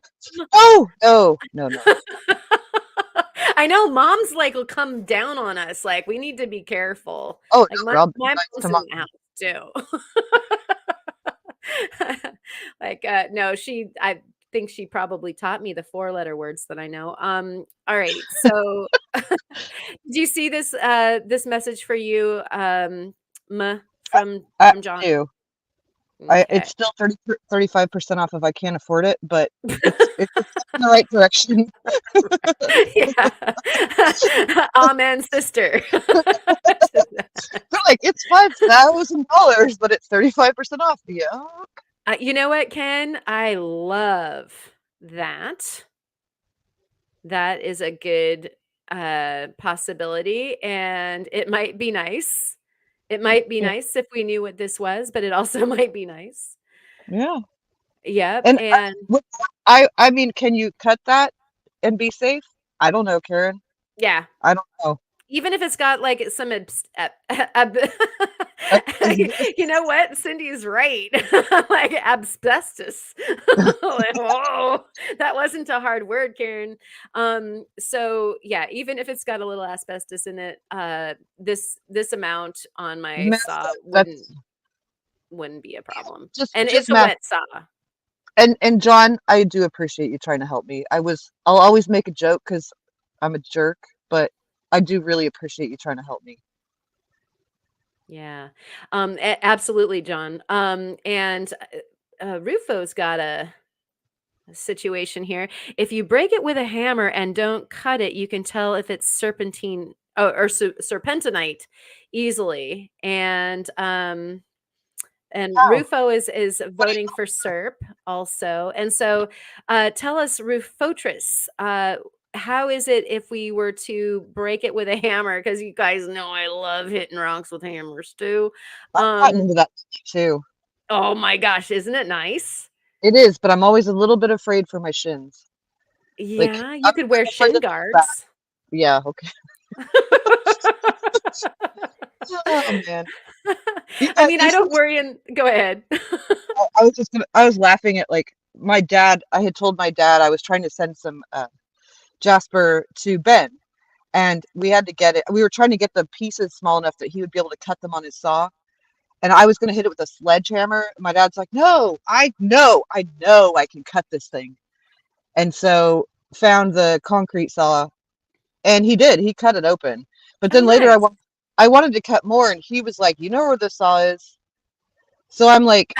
Oh, no, no, no. I know moms like will come down on us. Like we need to be careful. Oh, Like no, I'll be my nice to mom's in mom. the house too. Like no, I think she probably taught me the four-letter words that I know. All right. So do you see this message for you I from John? do. Okay. It's still 35% off if I can't afford it, but it's a step in the right direction. Yeah. Amen, sister. They're like, it's $5,000, but it's 35% off. Yeah. You know what, Ken? I love that. That is a good possibility, and it might be nice. It might be Yeah. nice if we knew what this was, but it also might be nice. Yeah. Yep, And and what- I mean, can you cut that and be safe? I don't know, Karen. yeah, I don't know. even if it's got like some Uh, Is this you know what? Cindy's right. Like asbestos. Like, whoa, that wasn't a hard word, Karen. So yeah, even if it's got a little asbestos in it, this amount on my saw massive? wouldn't be a problem. And Just it's a math. wet saw. And John, I do appreciate you trying to help me. I'll always make a joke because I'm a jerk, but I do really appreciate you trying to help me. Yeah. Absolutely, John. And Rufo's got a situation here. If you break it with a hammer and don't cut it, you can tell if it's serpentine or serpentinite easily. And Oh, Rufo is what do you voting for SERP also. And so, tell us, Rufotris, how is it if we were to break it with a hammer? Because you guys know I love hitting rocks with hammers too. I've gotten Um, into that too. oh my gosh, isn't it nice? It is, but I'm always a little bit afraid for my shins. Like Yeah, you I'm could wear afraid shin of the back. guards. Yeah, okay. Oh man. You I know, mean, I there's don't something worry and go ahead. I was laughing at like my dad. I had told my dad I was trying to send some Jasper to Ben, and we had to get it. We were trying to get the pieces small enough that he would be able to cut them on his saw. And I was going to hit it with a sledgehammer. My dad's like, "No, I know I can cut this thing." And so found the concrete saw, and he did. He cut it open. But Oh, then later nice. I wanted to cut more, and he was like, "You know where the saw is?" So I'm like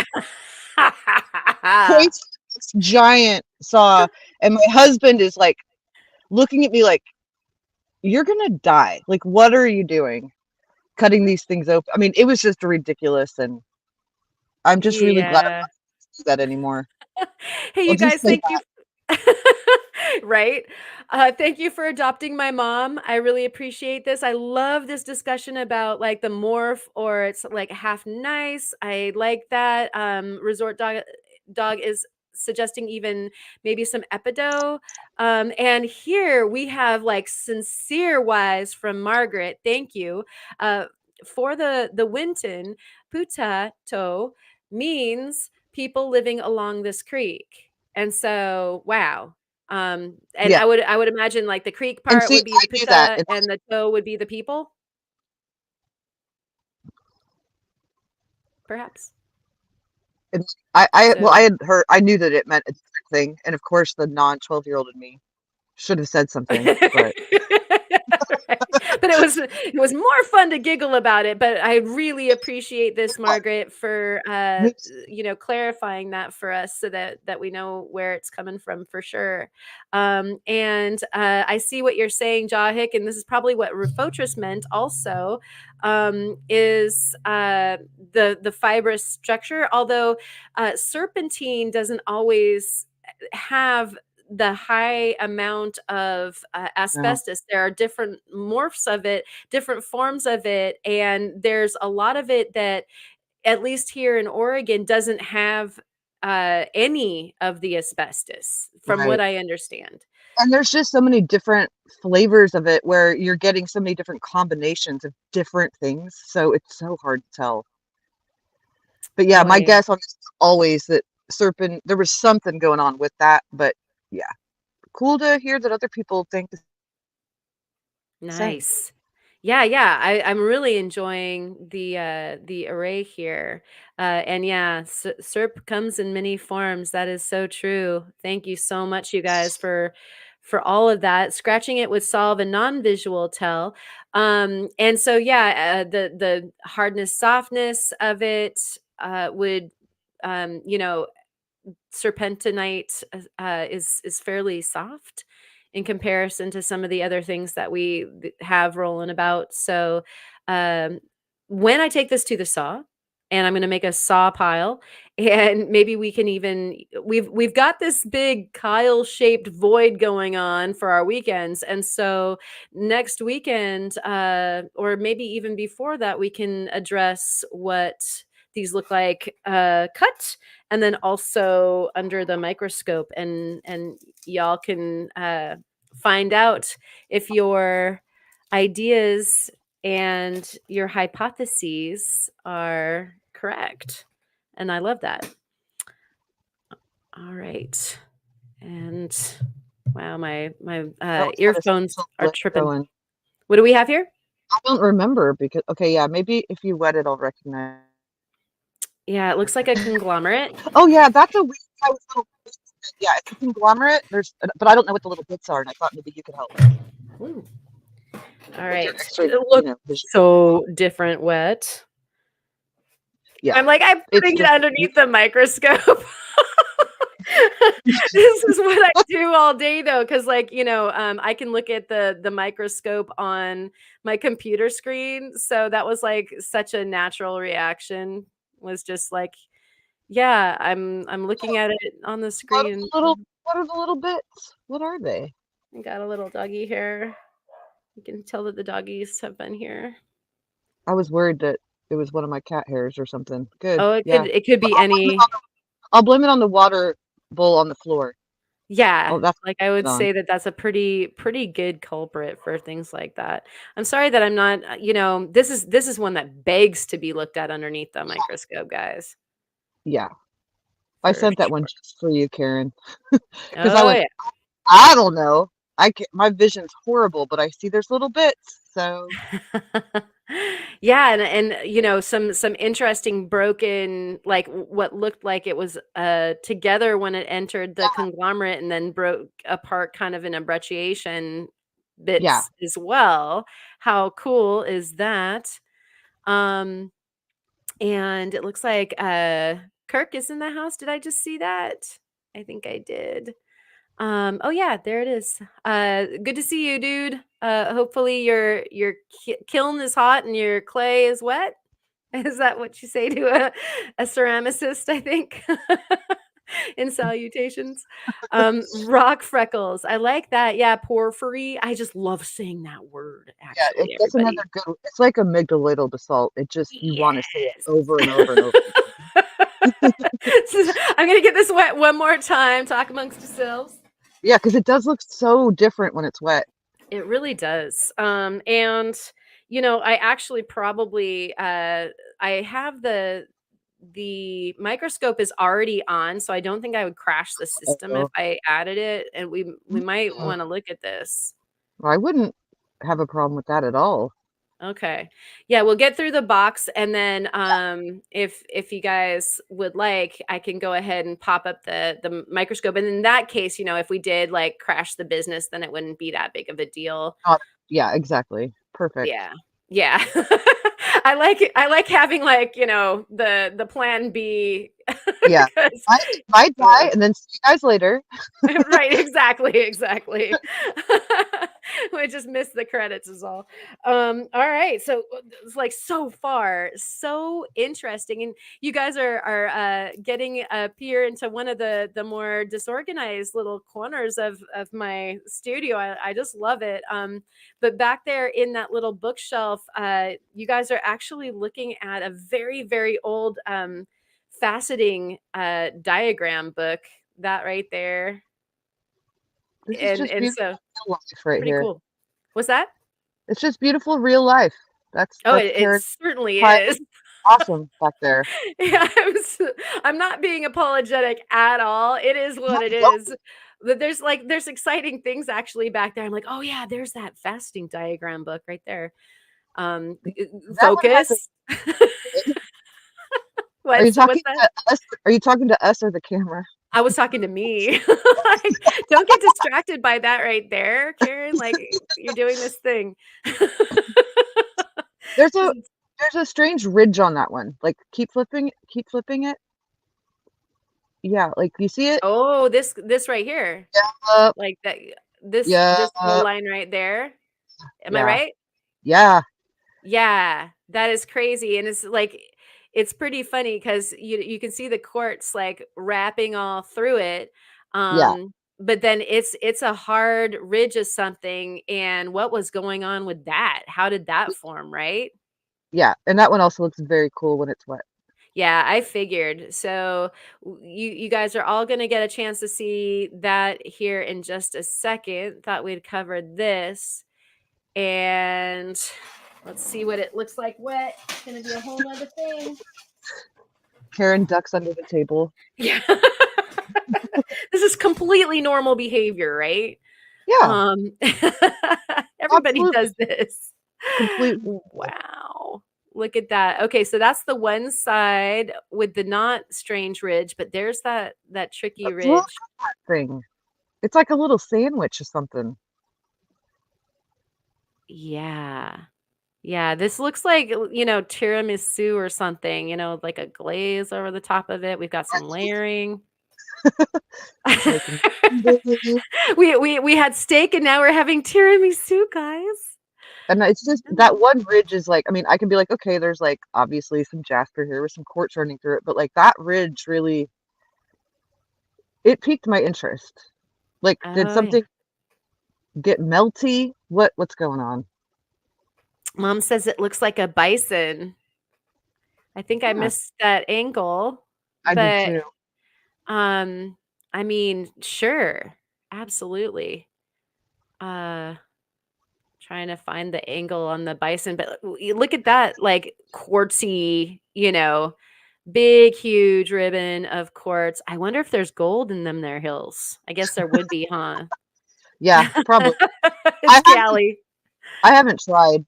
pointing at this giant saw, and my husband is like looking at me like, "You're gonna die. Like, what are you doing? Cutting these things open?" I mean, it was just ridiculous, and I'm just really glad I'm Yeah. not do that anymore. Hey, I'll you just guys, say thank you. Right? Thank you for adopting my mom. I really appreciate this. I love this discussion about like the morph or it's like half nice. I like that. Resort dog is suggesting even maybe some epido. And here we have like sincere wise from Margaret. Thank you. Uh, for the Winton, puta to means people living along this creek. And so, wow. And yeah. I would imagine like the creek And part see, would be I the knew that, puta and and the toe would be the people, perhaps. and I So had heard, I knew that it meant a different thing, and of course, the non-12-year-old in me should have said something, but Right. But it was more fun to giggle about it, but I really appreciate this, what? Margaret, for Me clarifying that for us so that we know where it's coming from for sure. And I see what you're saying, Jahik, and this is probably what Refotris meant also, is the fibrous structure, although serpentine doesn't always have the high amount of no, asbestos. There are different morphs of it, different forms of it, and there's a lot of it that, at least here in Oregon, doesn't have any of the asbestos, from what right. I understand. And there's just so many different flavors of it where you're getting so many different combinations of different things, so it's so hard to tell. But yeah, my Boy, guess on this is always that serpent there was something going on with that, but yeah, cool to hear that other people think the same. nice. Yeah, yeah. I'm really enjoying the array here. And yeah, SERP comes in many forms. That is so true. Thank you so much, you guys, for all of that. Scratching it would solve a non-visual tell. And so yeah, the hardness, softness of it would you know, serpentinite is fairly soft in comparison to some of the other things that we have rolling about. So um, when I take this to the saw, and I'm going to make a saw pile, and maybe we can even we've got this big Kyle shaped void going on for our weekends, and so next weekend, or maybe even before that, we can address what these look like cut and then also under the microscope, and y'all can find out if your ideas and your hypotheses are correct. And I love that. All right. And wow, my That was kind of earphones are let tripping. going. What do we have here? I don't remember because okay, yeah, maybe if you wet it, I'll recognize Yeah, it looks like a it. conglomerate. Oh yeah, that's a weird guy with little bits. Yeah, it's a conglomerate. But I don't know what the little bits are, and I thought maybe you could help Ooh. All with your right. extra, It looks vision. so different wet. Yeah. I'm like, I'm It's putting it just underneath the microscope. This is what I do all day though, because like, I can look at the microscope on my computer screen. So that was like such a natural reaction, was just like, yeah, I'm looking at it on the what are screen. the little what are the little bits? What are they? I got a little doggy here. You can tell that the doggies have been here. I was worried that it was one of my cat hairs or something. Good. Oh, Yeah. it could be any. I'll blame it on the water bowl on the floor. Yeah, Oh, that's like, I what would I put it on. say that that's a pretty good culprit for things like that. I'm sorry that I'm not, this is one that begs to be looked at underneath the microscope, guys, Yeah. I for sent that one sure. just for you, Karen, because I Oh, went, yeah. I don't know. My vision's horrible, but I see there's little bits. So Yeah, and some interesting broken, like, what looked like it was, together when it entered the conglomerate and then broke apart kind of in a brecciation yeah, bits as well. How cool is that? Um, and it looks like, Kirk is in the house. Did I just see that? I think I did. Oh yeah, there it is. Good to see you, dude. Hopefully your kiln is hot and your clay is wet. Is that what you say to a ceramicist, I think? In salutations. Rock freckles. I like that. Yeah, porphyry. I just love saying that word, yeah. actually, That's everybody. another good. It's like amygdaloidal basalt. It just you want to say it Yes. over and over and over again. I'm gonna get this wet one more time. Talk amongst yourselves. Yeah, because it does look so different when it's wet. It really does. And I actually probably I have the microscope is already on, so I don't think I would crash the system if Oh, I added it. And we might want to look at this. I wouldn't have a problem with that at all. Okay. Yeah, we'll get through the box and then if you guys would like, I can go ahead and pop up the microscope. And in that case, if we did like crash the business, then it wouldn't be that big of a deal. Not, yeah, exactly. Perfect. Yeah. Yeah. I like having like, the plan B Yeah. 'cause I die and then see you guys later. right, exactly. We just missed the credits is all. All right, so it's like so far, so interesting, and you guys are getting a peer into one of the more disorganized little corners of my studio. I just love it. But back there in that little bookshelf, you guys are actually looking at a very old faceting diagram book, that right there. This is And just and beautiful so real life right pretty here. cool. What's that? It's just beautiful real life. Oh, That's it Karen certainly Pine. is. Awesome back there. Yeah, I'm not being apologetic at all. It is No, what it don't is. But there's exciting things actually back there. I'm like, "Oh yeah, there's that fasting diagram book right there." be. That one has a Focus. kid. Are you What's talking that? to us? Are you talking to us or the camera? I was talking to me. Like, don't get distracted by that right there, Karen. Like, you're doing this thing. There's a 'Cause it's there's a strange ridge on that one. Like keep flipping it. Yeah, like you see it? oh, this right here. Up, Like that this yeah, this little line right there. Am I yeah, right? yeah, Yeah, that is crazy, and it's like it's pretty funny because you can see the quartz like wrapping all through it, yeah, but then it's a hard ridge of something, and what was going on with that? How did that form, right? yeah. And that one also looks very cool when it's wet. Yeah, I figured. So you guys are all going to get a chance to see that here in just a second. Thought we'd cover this. And let's see what it looks like wet. It's gonna be a whole nother thing. Karen ducks under the table. Yeah. This is completely normal behavior, right? Yeah, Um everybody absolutely, does this. completely. Wow. Look at that. Okay, so that's the one side with the not strange ridge, but there's that tricky Look ridge. at that thing. It's like a little sandwich or something. Yeah. Yeah, this looks like, tiramisu or something, like a glaze over the top of it. We've got some layering. Just making sundaes. We had steak and now we're having tiramisu, guys. And it's just that one ridge is like, I mean, I can be like, okay, there's like obviously some jasper here with some quartz running through it, but like that ridge really, it piqued my interest. Like, did Oh, yeah. something get melty? What's going on? Mom says it looks like a bison. I think I Huh, missed that angle, I did but too. um I mean, sure. Absolutely. Uh Trying to find the angle on the bison, but you look at that like quartzy, big huge ribbon of quartz. I wonder if there's gold in them there hills. I guess there would be, huh? Yeah, probably. It's I haven't Cali. I haven't tried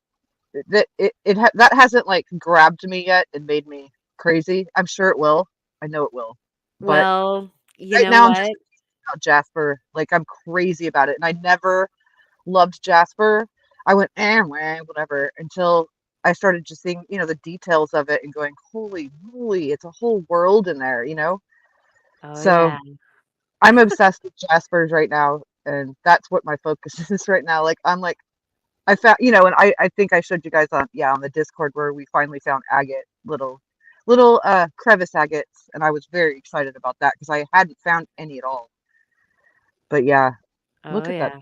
that hasn't like grabbed me yet and made me crazy. I'm sure it will. I know it will. But Well, you right know now I'm just what? about Jasper. Like I'm crazy about it. And I never loved Jasper. I went, wah, whatever, until I started just seeing, the details of it and going, holy moly, it's a whole world in there, you know? Oh So yeah. I'm obsessed with Jaspers right now, and that's what my focus is right now. Like I'm like I found, and I think I showed you guys on the Discord where we finally found agate, little crevice agates, and I was very excited about that because I hadn't found any at all. But yeah, Oh look at that. yeah.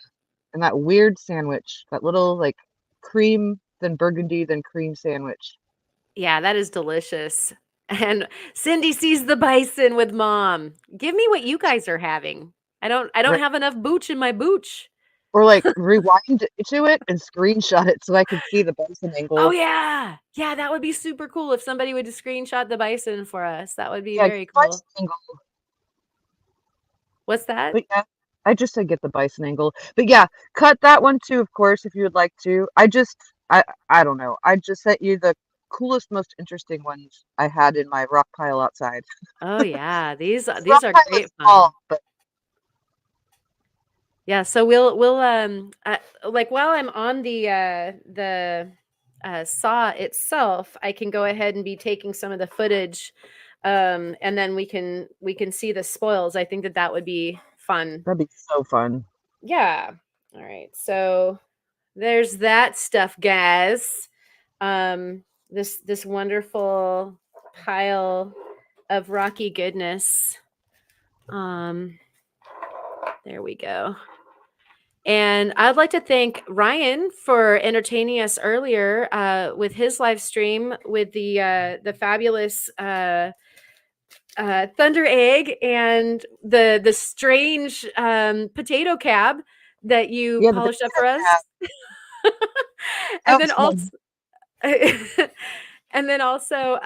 And that weird sandwich, that little like cream, then burgundy, then cream sandwich. Yeah, that is delicious. And Cindy sees the bison with mom. Give me what you guys are having. I don't Right. have enough booch in my booch. Or like rewind to it and screenshot it so I could see the bison Oh angle. yeah. Yeah, that would be super cool if somebody would just screenshot the bison for us. That would be Yeah, very cool. bison angle. What's that? But yeah, I just said get the bison angle. But yeah, cut that one too, of course, if you would like to. I don't know. I just sent you the coolest, most interesting ones I had in my rock pile outside. Oh yeah, these The these rock are pile is great small, fun. but Yeah, so we'll like while I'm on the saw itself, I can go ahead and be taking some of the footage, and then we can see the spoils. I think that that would be fun. that'd be so fun. Yeah. All right. So there's that stuff, guys. This wonderful pile of rocky goodness. Um, there we go. And I'd like to thank Ryan for entertaining us earlier with his live stream with the fabulous thunder egg and the strange potato cab that you Yeah, the polished up potato for cat. us. And That then was also fun. and then also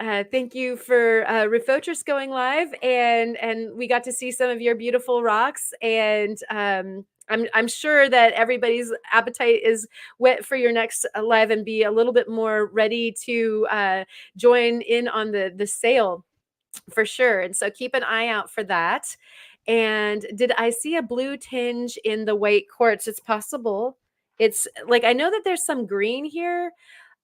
thank you for Refocus going live, and we got to see some of your beautiful rocks, and I'm sure that everybody's appetite is wet for your next live and be a little bit more ready to join in on the sale for sure. And so keep an eye out for that. And did I see a blue tinge in the white quartz? It's possible. It's like I know that there's some green here.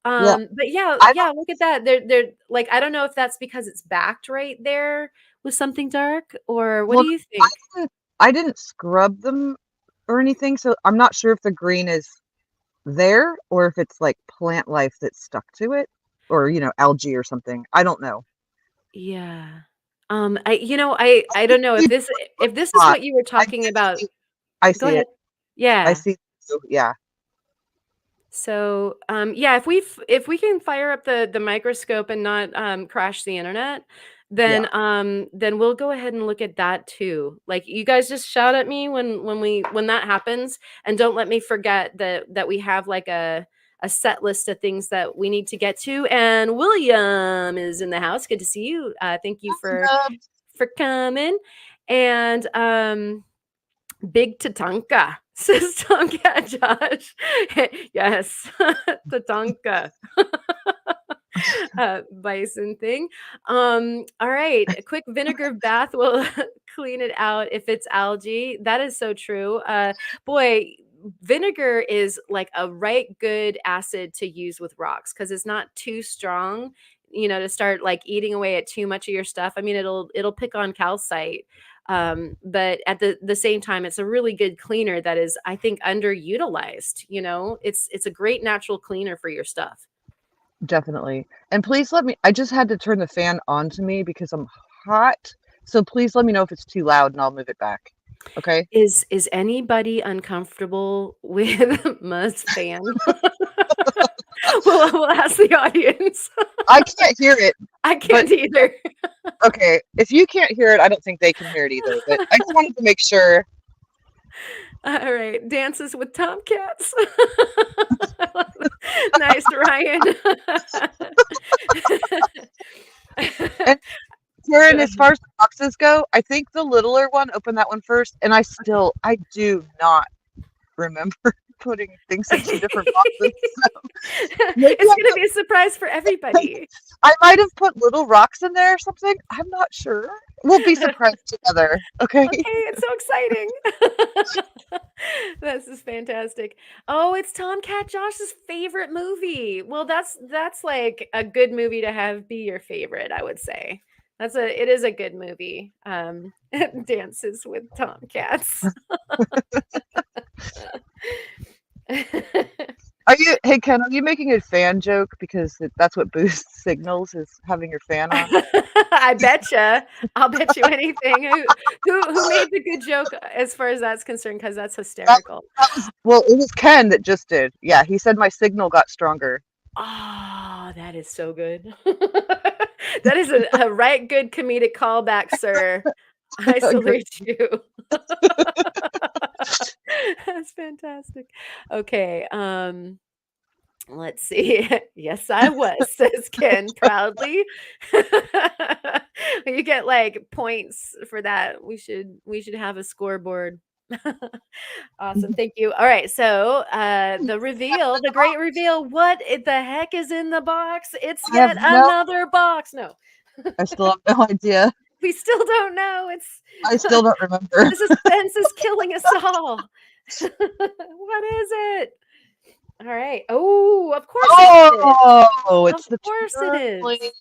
Yeah, But yeah, I don't. yeah, look at that. They're like I don't know if that's because it's backed right there with something dark, or what do Well, you I think? I didn't scrub them or anything, so I'm not sure if the green is there or if it's like plant life that's stuck to it, or algae or something. I don't know. Yeah. I don't know if this is Hot. what you were I talking did about. see. I Go see ahead. it. I Yeah. see. Yeah. So, yeah, if we can fire up the microscope and not crash the internet, Yeah. then we'll go ahead and look at that too. Like you guys just shout at me when that happens, and don't let me forget that we have like a set list of things that we need to get to. And William is in the house. Good to see you. Thank you Nubs. for coming. And Big Tatanka, says Tonka Josh. Yes, Tatanka. Bison thing. All right, a quick vinegar bath will clean it out if it's algae. That is so true. Boy, vinegar is like a right good acid to use with rocks because it's not too strong, to start like eating away at too much of your stuff. I mean, it'll pick on calcite. But at the same time, it's a really good cleaner that is, I think, underutilized. It's a great natural cleaner for your stuff. Definitely. And please let me, I just had to turn the fan on to me because I'm hot. So please let me know if it's too loud and I'll move it back. Okay? Is anybody uncomfortable with Muzz fan? We'll ask the audience. I can't hear it, I but can't either. okay. If you can't hear it, I don't think they can hear it either. But I just wanted to make sure. All right, dances with tomcats. Nice, Ryan. And Karen, Go as ahead. far as the boxes go, I think the littler one, open that one first. And I do not remember putting things in two different boxes. So maybe It's gonna be a surprise for everybody. I might have put little rocks in there or something. I'm not sure. We'll be surprised together. Okay. Okay, it's so exciting. This is fantastic. Oh, it's Tomcat Josh's favorite movie. Well, that's like a good movie to have be your favorite, I would say. It is a good movie. Dances with Tomcats. Hey Ken, are you making a fan joke because that's what boosts signals is having your fan on? I betcha. I'll bet you anything. Who made the good joke as far as that's concerned? Because that's That, hysterical. well, it was Ken that just did. Yeah, he said my signal got stronger. Oh, that is so good. That is a right good comedic callback, sir. I Great. salute you. That's fantastic. Okay, let's see. Yes, I was, says Ken proudly. You get like points for that. We should have a scoreboard. Awesome. Thank you. All right. So, the reveal, the great reveal. What the heck is in the box? It's I have yet no. another box. No, I still have no idea. we still don't know. It's I still don't remember. the suspense is killing us all. What is it? All right. Oh, of course it's this. Oh, Of it's the course it is. trampoline.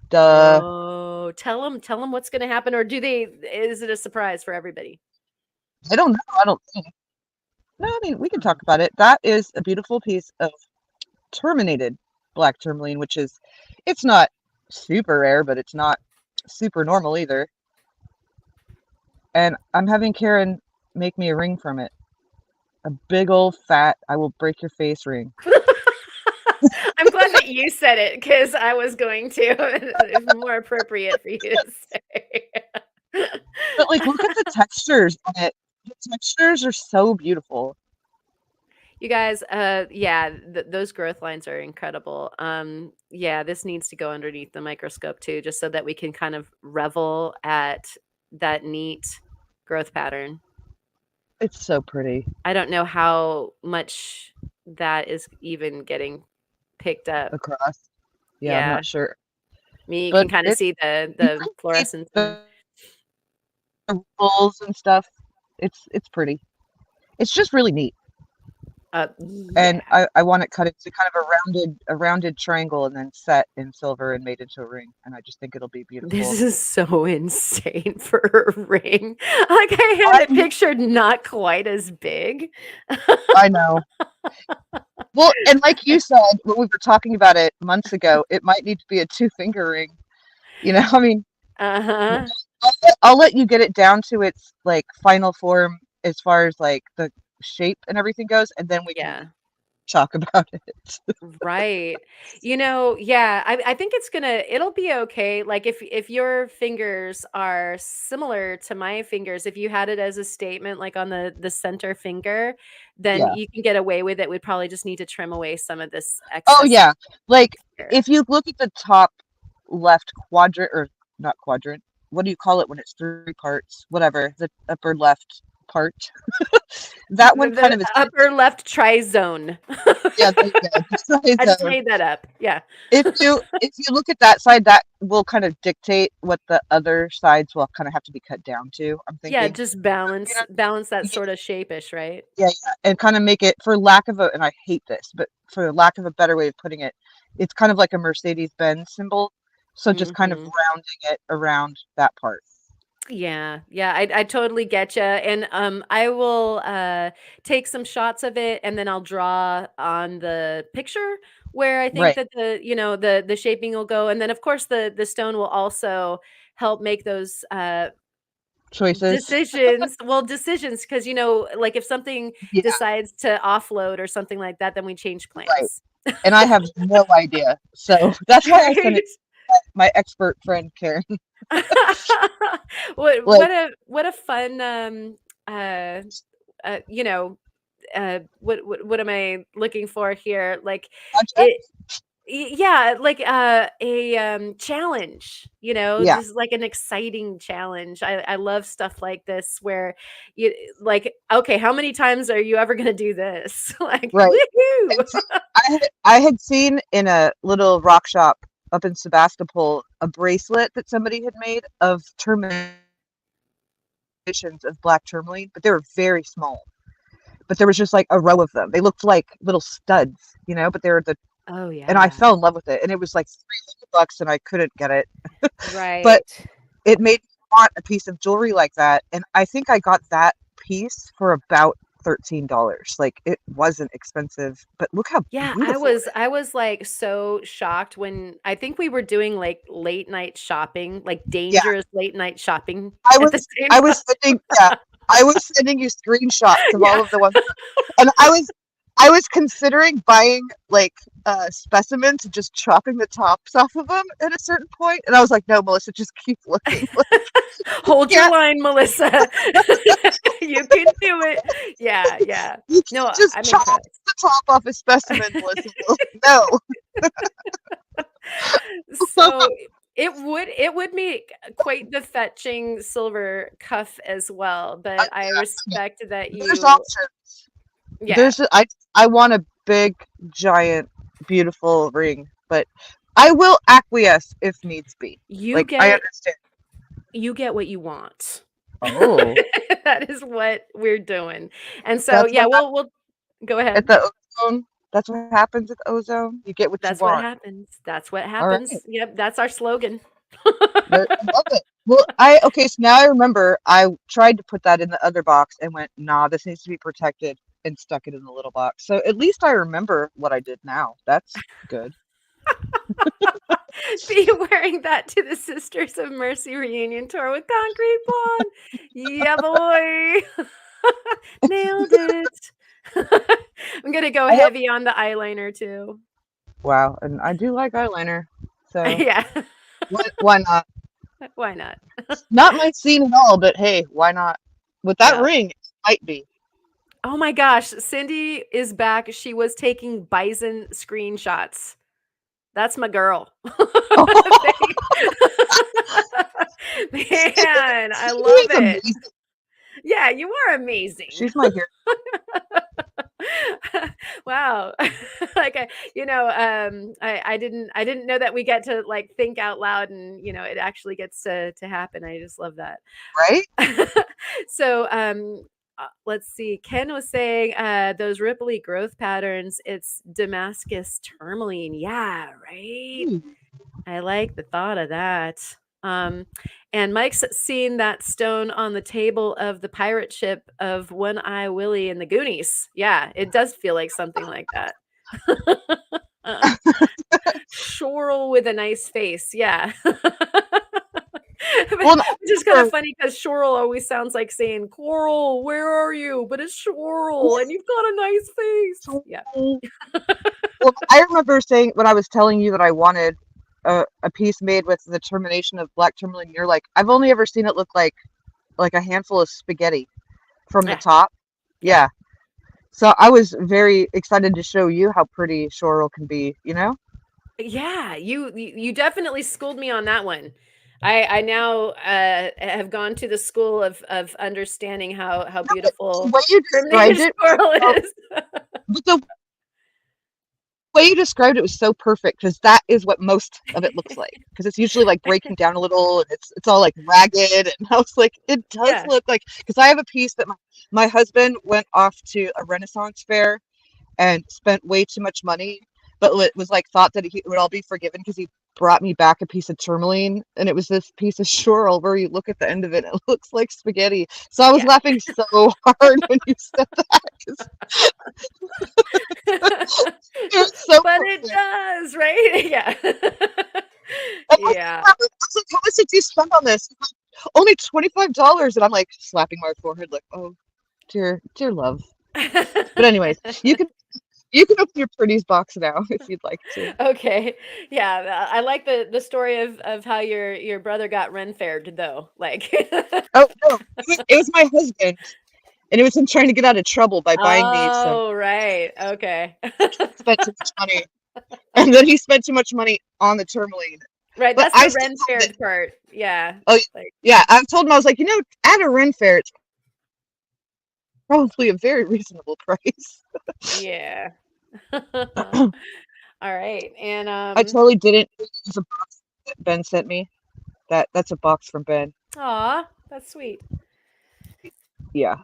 Duh. Oh, tell them what's going to happen, or is it a surprise for everybody? I don't know. I don't think. No, I mean we can talk about it. That is a beautiful piece of terminated black tourmaline, which is, it's not super rare, but it's not super normal either. And I'm having Karen make me a ring from it. A big old fat, I will break your face ring. I'm glad that you said it because I was going to. It's more appropriate for you to say. But like, look at the textures on it. The textures are so beautiful. You guys, yeah, those growth lines are incredible. Yeah, this needs to go underneath the microscope too, just so that we can kind of revel at that neat growth pattern. It's so pretty. I don't know how much that is even getting picked up. Across. Yeah, I'm Yeah. not sure. I mean, you can But kinda it see you the can see fluorescence in there. the ruffles and stuff. It's pretty. It's just really neat. And Yeah. I want it cut into kind of a rounded triangle and then set in silver and made into a ring. And I just think it'll be This beautiful. is so insane for a ring. Like, I had I it pictured not quite as big. I know. Well, and like you said when we were talking about it months ago, it might need to be a two-finger ring. I mean, Uh-huh. I'll let you get it down to its like final form as far as like the shape and everything goes, and then we can Yeah. talk about it. Right. Yeah, I think it'll be okay. Like if your fingers are similar to my fingers, if you had it as a statement like on the center finger, then Yeah. you can get away with it. We'd probably just need to trim away some of this Oh excess yeah. Like here. if you look at the top left quadrant or not quadrant, what do you call it when it's three parts? Whatever, the upper left. part. That one kind The of is, upper left trizone. yeah, there you go. The I try just zone. made that up. Yeah. If you look at that side, that will kind of dictate what the other sides will kind of have to be cut down to, I'm Yeah, thinking. just You know, balance that yeah, sort of shape-ish, right? yeah, yeah, and kind of make it, for lack of a, and I hate this, but for lack of a better way of putting it, it's kind of like a Mercedes-Benz symbol. So just kind of Mhm. rounding it around that part. Yeah, yeah, I totally get you, and, I will, take some shots of it, and then I'll draw on the picture where I think Right. that the shaping will go, and then, of course, the stone will also help make those, Choices. decisions, because like, if something Yeah, decides to offload or something like that, then we change right. plans. And I have no idea. So that's why I sent it Right? to my expert friend Karen. What Like, a fun, uh, you know, what am I looking for here? Like it project? yeah, like a challenge, Yeah, just like an exciting challenge. I love stuff like this where you like, okay, how many times are you ever gonna do this? Like, right. woohoo! And so I had seen in a little rock shop up in Sebastopol a bracelet that somebody had made of terminations of black tourmaline, but they were very small. But there was just like a row of them. They looked like little studs, but they were Oh and I yeah. fell in love with it. And it was like $300 and I couldn't get it. But Right. it made me want a piece of jewelry like that. And I think I got that piece for about $13. Like it wasn't expensive, but look how Yeah, I beautiful was it is. I was, like, so shocked when I think we were doing, like, late night shopping, like, Yeah, dangerous late night shopping I at the was same I time. was sending yeah, I was sending you screenshots of all Yeah. of the ones, and I was considering buying like specimens and just chopping the tops off of them at a certain point, and I was like, no, Melissa, just keep looking. Like, you Hold your can't line, Melissa. You can do it. Yeah, yeah. you No, can't just I'm chop impressed. the top off a specimen, Melissa. No. So, it would make quite the fetching silver cuff as well, but I Yeah, respect that there's you options. yeah. I want a big, giant, beautiful ring, but I will acquiesce if needs be. You Like I get understand. you get what you want. Oh, That is what we're doing. And so, that's yeah, what we'll go happened at ahead. the ozone. That's what happens at the ozone. You get what you That's what want. happens. That's what All right. happens. Yep, that's our slogan. I love it. Well, okay, so now I remember I tried to put that in the other box and went, nah, this needs to be protected and stuck it in the little box. So at least I remember what I did now. That's good. Be wearing that to the Sisters of Mercy reunion tour with Concrete Blonde. Yeah, boy. Nailed it. I'm gonna go I hope, heavy on the eyeliner too. wow, and I do like eyeliner. So Yeah. why not? Why not? Not my scene at all, but hey, why not? With that Yeah. ring, it might be. Oh my gosh, Cindy is back. She was taking bison screenshots. That's my girl. They Man, I She love is it. amazing. Yeah, you are amazing. She's my hero. Wow. Like, I didn't know that we get to, like, think out loud and, it actually gets to happen. I just love that. Right? So, let's see. Ken was saying, those ripply growth patterns, it's Damascus tourmaline. Yeah, right? Hmm. I like the thought of that. Um, and Mike's seen that stone on the table of the pirate ship of One Eye Willie and the Goonies. Yeah, it does feel like something like that. Shorel with a nice face. Yeah. Well, I Which is kind of remember, funny because Shorel always sounds like saying, Coral, where are you? But it's Shorel and you've got a nice face. Yeah. well, I remember saying when I was telling you that I wanted a piece made with the termination of black tourmaline. You're like, I've only ever seen it look like a handful of spaghetti from the Yeah. top. Yeah. Yeah. So I was very excited to show you how pretty Shoral can be, you know? Yeah, you definitely schooled me on that one. I now have gone to the school of understanding how No, but the beautiful way you Bermuda described it was squirrel so is. but the way you described it was so perfect because that is what most of it looks like. Because it's usually like breaking down a little and it's all like ragged. And I was like, it does Yeah. look like because I have a piece that my husband went off to a Renaissance fair and spent way too much money, but it was like thought that he it would all be forgiven because he brought me back a piece of tourmaline and it was this piece of Schorl where you look at the end of it and it looks like spaghetti. So I was Yeah. laughing so hard when you said that because it's so But it perfect. does, right? Yeah. And my Yeah. I was like, how much did you spend on this? He's like, only $25. And I'm like slapping my forehead like, oh dear love. But anyways, you can open your pretties box now if you'd like to. Okay. Yeah, I like the story of how your brother got Ren faired though. Like Oh no, it was my husband. And it was him trying to get out of trouble by buying me some Oh, right. Okay. spent too much money. And then he spent too much money on the tourmaline. Right, But that's I the still Ren thought that faired part. Yeah. oh Like, yeah, I've told him I was like, at a Ren fair, it's probably a very reasonable price. yeah. All right. And I totally didn't use a box that Ben sent me. That's a box from Ben. aw, that's sweet. Yeah.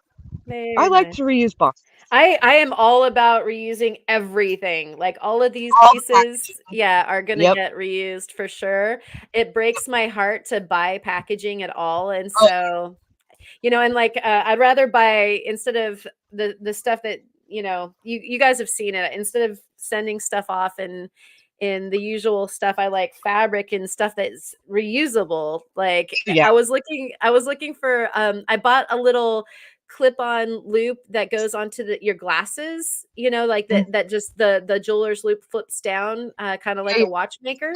I Very like nice. to reuse boxes. I am all about reusing everything. Like all of these All the pieces, packaging. yeah, are gonna Yep. get reused for sure. It breaks my heart to buy packaging at all, and Oh so and like I'd rather buy instead of the stuff that you guys have seen it. Instead of sending stuff off and in the usual stuff, I like fabric and stuff that's reusable. Like yeah. I was looking for I bought a little clip-on loop that goes onto your glasses, like Mm, that just the jeweler's loop flips down, kind of like yeah. a watchmaker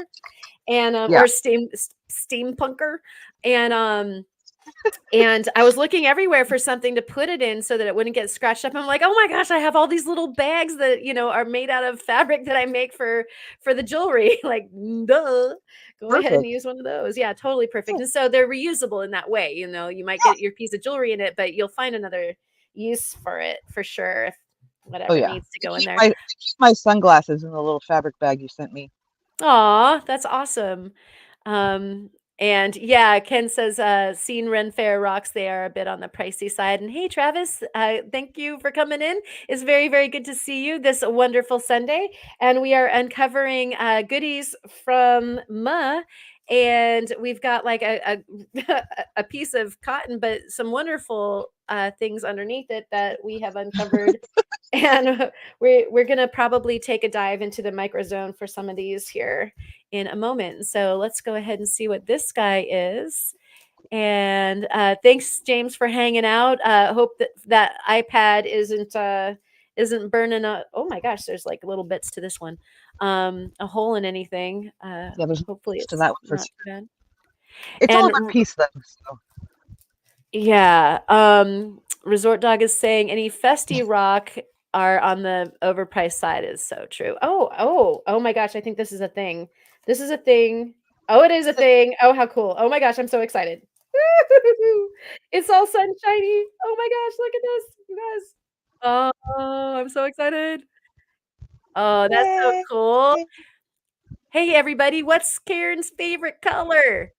and Yeah. or steampunker and I was looking everywhere for something to put it in so that it wouldn't get scratched up. I'm like, "Oh my gosh, I have all these little bags that, are made out of fabric that I make for the jewelry." Like, duh. Go ahead and Perfect. use one of those. Yeah, totally perfect. Yeah. And so they're reusable in that way. You might Yeah. get your piece of jewelry in it, but you'll find another use for it for sure if Oh whatever yeah. needs to go in there. I keep my sunglasses in the little fabric bag you sent me. Aw, that's awesome. Um, and yeah, Ken says, "Seen Ren Fair rocks. They are a bit on the pricey side." And hey, Travis, thank you for coming in. It's very, very good to see you this wonderful Sunday. And we are uncovering goodies from Ma. And we've got like a a piece of cotton, but some wonderful things underneath it that we have uncovered. And we're gonna probably take a dive into the microzone for some of these here in a moment. So let's go ahead and see what this guy is. And thanks, James, for hanging out. Hope that iPad isn't burning up. Oh my gosh, there's like little bits to this one. A hole in anything. Yeah, there's Hopefully to it's that one for not sure. too bad. It's all And in one piece though. So yeah. Resort Dog is saying any festy rock are on the overpriced side is so true. Oh my gosh, I think this is a thing. This is a thing. Oh, it is a thing. Oh, how cool. Oh my gosh, I'm so excited. It's all sunshiny. Oh my gosh, look at this, you guys. Oh, I'm so excited. Oh, that's so yay! cool. Hey everybody, what's Karen's favorite color?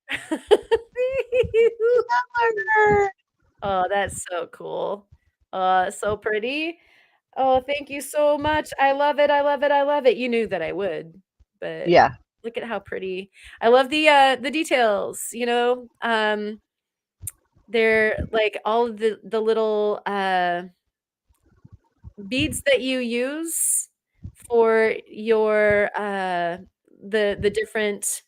Color. Oh, that's so cool. So pretty. Oh, thank you so much. I love it, I love it, I love it. You knew that I would, but Yeah. look at how pretty. I love the details, they're like all of the little beads that you use for your the different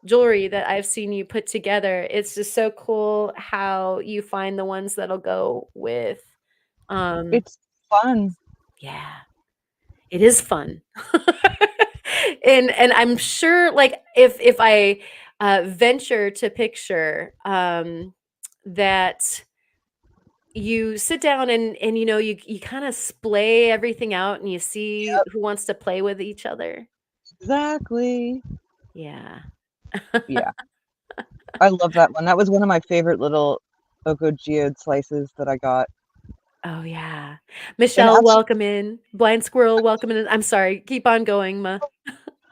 jewelry that I've seen you put together. It's just so cool how you find the ones that'll go with um It's fun. yeah, it is fun. And I'm sure like if I venture to picture that you sit down and you kind of splay everything out and you see Yep. who wants to play with each other. Exactly. Yeah. Yeah. I love that one. That was one of my favorite little Oko geode slices that I got. Oh, yeah. And Michelle, actually, welcome in. Blind Squirrel, welcome in. I'm sorry. Keep on going, Ma.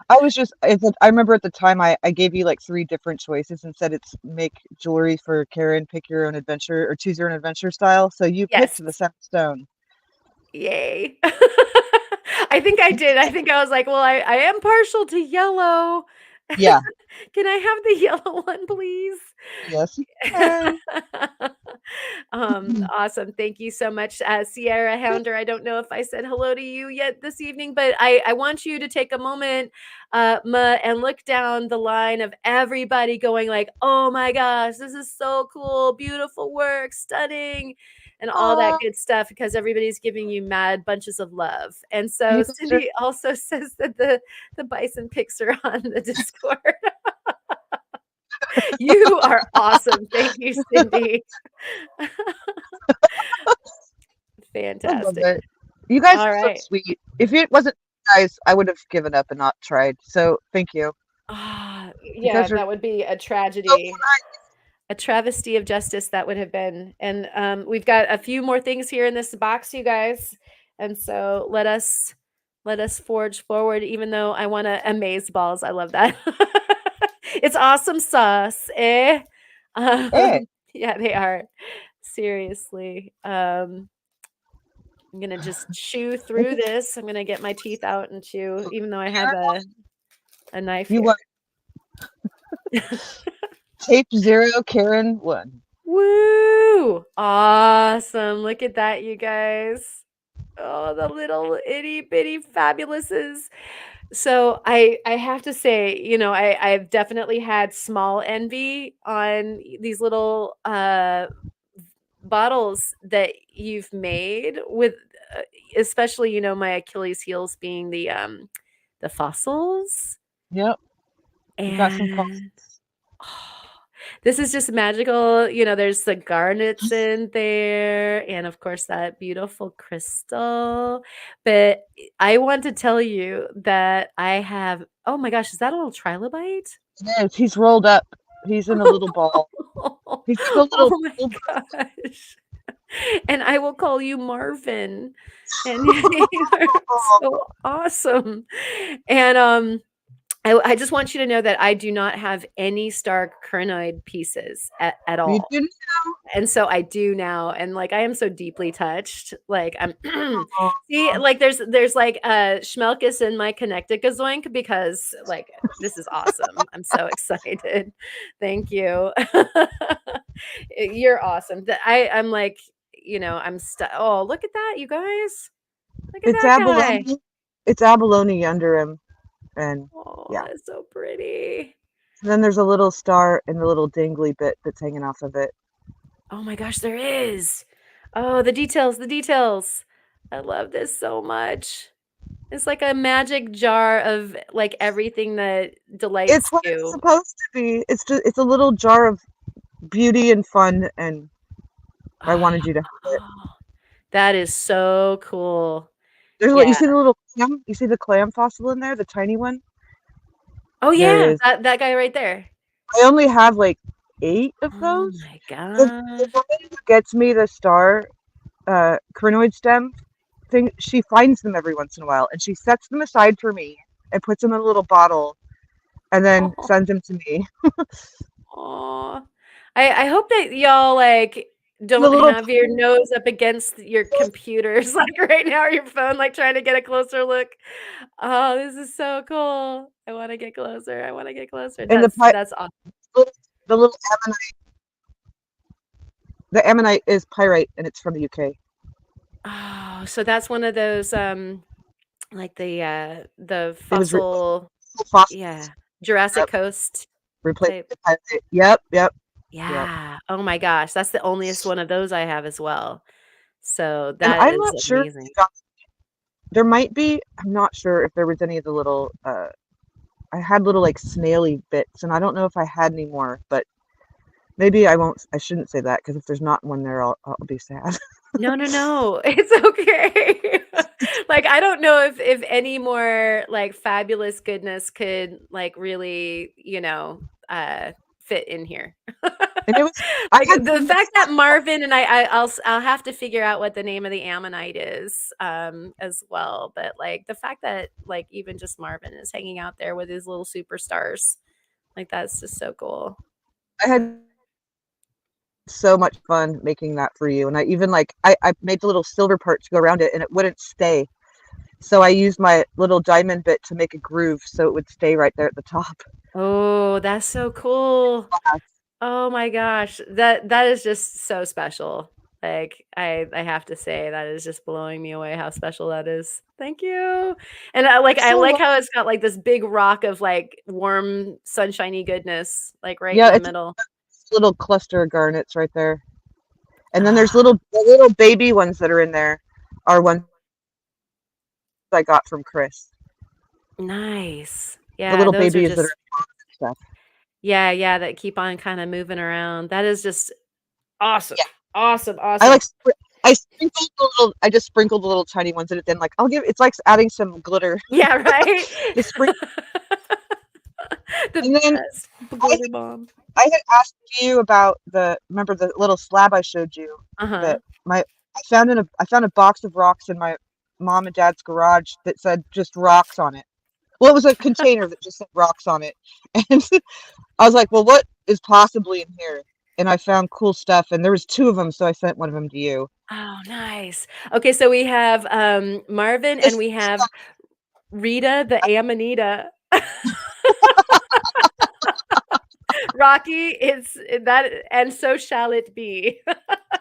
I was just, I remember at the time I gave you like three different choices and said it's make jewelry for Karen, pick your own adventure or choose your own adventure style. So you Yes. picked the seven stone. Yay. I think I did. I think I was like, well, I am partial to yellow. Yeah. Can I have the yellow one, please? Yes, you can. Awesome. Thank you so much, Sierra Hounder. I don't know if I said hello to you yet this evening, but I want you to take a moment, Ma, and look down the line of everybody going like, oh my gosh, this is so cool, beautiful work, stunning, and all that Aw, good stuff because everybody's giving you mad bunches of love. And you so guys are Cindy also says that the bison pics are on the Discord. You are awesome. Thank you, Cindy. I love Fantastic. it. You guys All are so right. sweet. If it wasn't you guys, I would have given up and not tried. So thank you. Ah, You yeah, guys are that would be a so tragedy, a travesty of justice that would have been. And we've got a few more things here in this box, you guys. And so let us forge forward, even though I want to amaze balls. I love that. It's awesome sauce, eh? hey. Yeah, they are. Seriously. I'm gonna just chew Look through at this. I'm gonna get my teeth out and chew, you. even though I have Karen, a knife you here. won. Tape 0, Karen 1. Woo! Awesome. Look at that, you guys. Oh, the little itty bitty fabulouses. So I have to say, I've definitely had small envy on these little bottles that you've made with uh, especially, my Achilles heels being the fossils. Yep, we got some And fossils. this is just magical. There's the garnets in there, and of course, that beautiful crystal. But I want to tell you that I have, oh my gosh, is that a little trilobite? It is. He's rolled up. He's in a little ball. He's like a Oh little my bubble. gosh. And I will call you Marvin. And you are so awesome. And I just want you to know that I do not have any star crinoid pieces at You all. didn't And so I do now, and, like, I am so deeply touched, like, I'm see, know. like, there's, like, Schmelkes in my Connecticut because, like, this is awesome. I'm so excited. Thank you. You're awesome. I'm like, oh, look at that, you guys. Look at It's that guy. abalone. It's abalone under him, and Oh, yeah. that's so pretty. And then there's a little star and the little dingly bit that's hanging off of it. Oh my gosh, there is. Oh, the details, the details. I love this so much. It's like a magic jar of, like, everything that It's delights what it's you. supposed to be. It's a little jar of beauty and fun, and I Ah, wanted you to have it. oh, that is so cool. You Yeah. see the little clam? You see the clam fossil in there, the tiny one? Oh, There it yeah, is. that guy right there. I only have like 8 of Oh those. my The gosh. woman who gets me the star crinoid stem thing, she finds them every once in a while and she sets them aside for me and puts them in a little bottle and then Oh, sends them to me. aw. I hope that y'all, like, The don't little have your nose up against your computers, like, right now, or your phone, like, trying to get a closer look. Oh, this is so cool. I wanna get closer, I wanna get closer. and That's awesome. the little the ammonite is pyrite and it's from the UK. Oh, so that's one of those, like the It was fossil, fossils. yeah, Jurassic Yep, Coast replaced type. the pyrite. Yep, yep, yep. Yeah. Oh my gosh, that's the onlyest one of those I have as well. So And that I'm is not sure if amazing. we got, there might be, I'm not sure if there was any of the little I had little like snaily bits and I don't know if I had any more, but maybe I shouldn't say that because if there's not one there I'll be sad. No, no, no. It's okay. Like, I don't know if any more, like, fabulous goodness could, like, really, fit in here. And it was, I Like had the one fact that's that not, Marvin and I'll have to figure out what the name of the ammonite is as well. But like the fact that like even just Marvin is hanging out there with his little superstars, like that's just so cool. I had so much fun making that for you. And I even like, I made the little silver part to go around it and it wouldn't stay. So I used my little diamond bit to make a groove so it would stay right there at the top. Oh, that's so cool. Oh my gosh. That is just so special. Like I have to say that is just blowing me away how special that is. Thank you. And I So like well, how it's got like this big rock of like warm sunshiny goodness like right in yeah, the it's a middle. little cluster of garnets right there. And then there's Ah, little baby ones that are in there are ones I got from Chris. nice. The Yeah, little those are babies that just are stuff. yeah, yeah, that keep on kind of moving around. That is just awesome. Yeah. Awesome, I awesome. like I sprinkled the little I just sprinkled the little tiny ones in it then like I'll give it's like adding some glitter. Yeah, right? Just sprinkle The and then best I glitter bomb. I had asked you about the remember the little slab I showed you Uh-huh. that my I found a box of rocks in my mom and dad's garage that said just rocks on it. Well, it was a container that just said rocks on it. And I was like, well, what is possibly in here? And I found cool stuff and there was two of them, so I sent one of them to you. Oh, nice. Okay, so we have, Marvin and This we have Rita the Amanita. Rocky, it's that and so shall it be.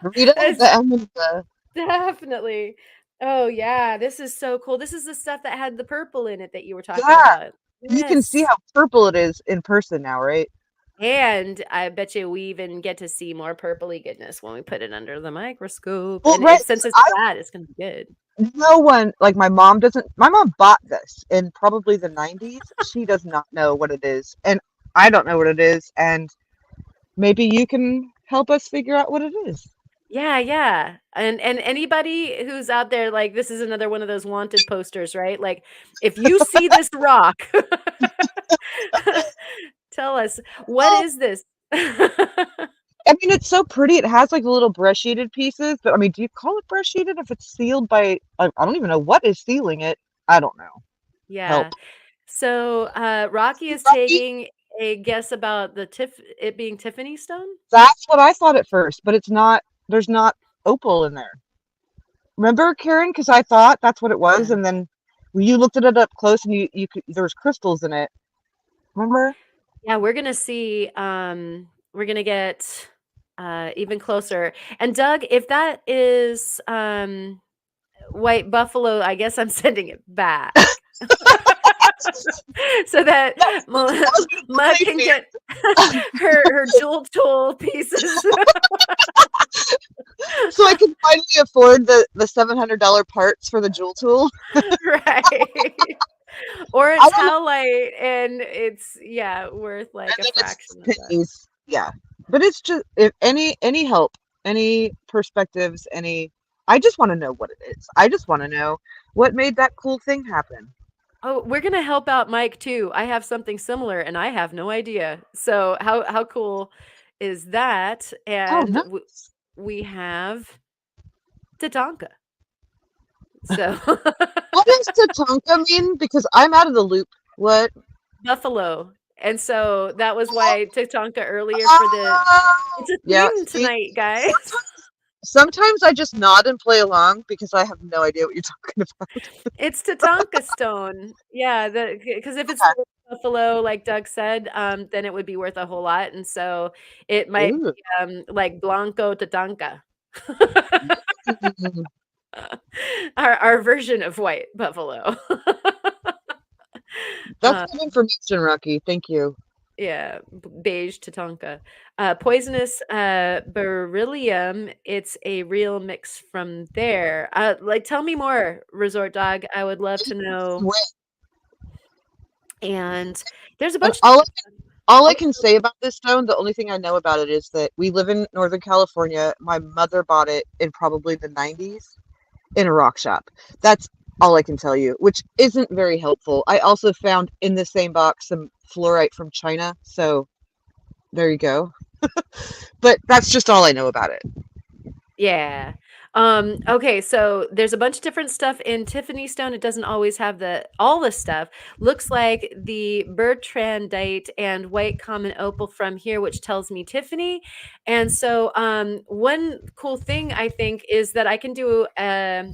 Rita That's the Emerald. definitely oh, yeah, this is so cool. This is the stuff that had the purple in it that you were talking Yeah, about. you can see Yes. how purple it is in person now, right? And I bet you we even get to see more purpley goodness when we put it under the microscope, Well, and right. if since it's I flat, it's gonna be good. no one like my mom doesn't. My mom bought this in probably the 90s. She does not know what it is, and I don't know what it is. And maybe you can help us figure out what it is. Yeah, yeah. And anybody who's out there, like, this is another one of those wanted posters, right? Like, if you see this rock, tell us, what Well, is this? I mean, it's so pretty. It has like the little brush sheeted pieces, but I mean, do you call it brush sheeted if it's sealed by? I don't even know what is sealing it. I don't know. Help. Yeah. So, Rocky is Rocky? taking a guess about the it being Tiffany stone? That's what I thought at first, but it's not. There's not opal in there. Remember, Karen? Because I thought that's what it was, Yeah. and then when you looked it up close, and there was crystals in it. Remember? Yeah, we're gonna see, we're gonna get, even closer. And Doug, if that is, white buffalo, I guess I'm sending it back. So that That was gonna Mug save can me. get her jewel tool pieces. So I can finally afford the $700 parts for the jewel tool. Right. Or I it's don't know. howlite and it's yeah, worth like And a then fraction it's of that. pennies. Yeah. But it's just if any help, any perspectives, any I just want to know what it is. I just want to know what made that cool thing happen. Oh, we're gonna help out Mike too. I have something similar and I have no idea. So how cool is that? Oh And no. we have Tatanka. So What does Tatanka mean? Because I'm out of the loop. What? Buffalo. And so that was why Oh, I took Tonka earlier for the it's a yeah. theme See, tonight, guys. sometimes I just nod and play along because I have no idea what you're talking about. It's Tatanka stone. Yeah, the because if it's Okay. buffalo, like Doug said, then it would be worth a whole lot, and so it might Ooh. be, like Blanco Tatanka. Mm. Our version of white buffalo. That's Uh, good information, Rocky. Thank you. yeah, beige Tatanka. Poisonous, beryllium, it's a real mix from there. Like, tell me more, Resort Dog, I would love to know. And there's a And bunch all I oh, can say about this stone, the only thing I know about it is that we live in Northern California. My mother bought it in probably the 90s in a rock shop. That's all I can tell you, which isn't very helpful. I also found in the same box some fluorite from China, so there you go. But that's just all I know about it. Yeah. Okay, so there's a bunch of different stuff in Tiffany stone. It doesn't always have all the stuff. Looks like the Bertrandite and white common opal from here, which tells me Tiffany. And so one cool thing I think is that I can do a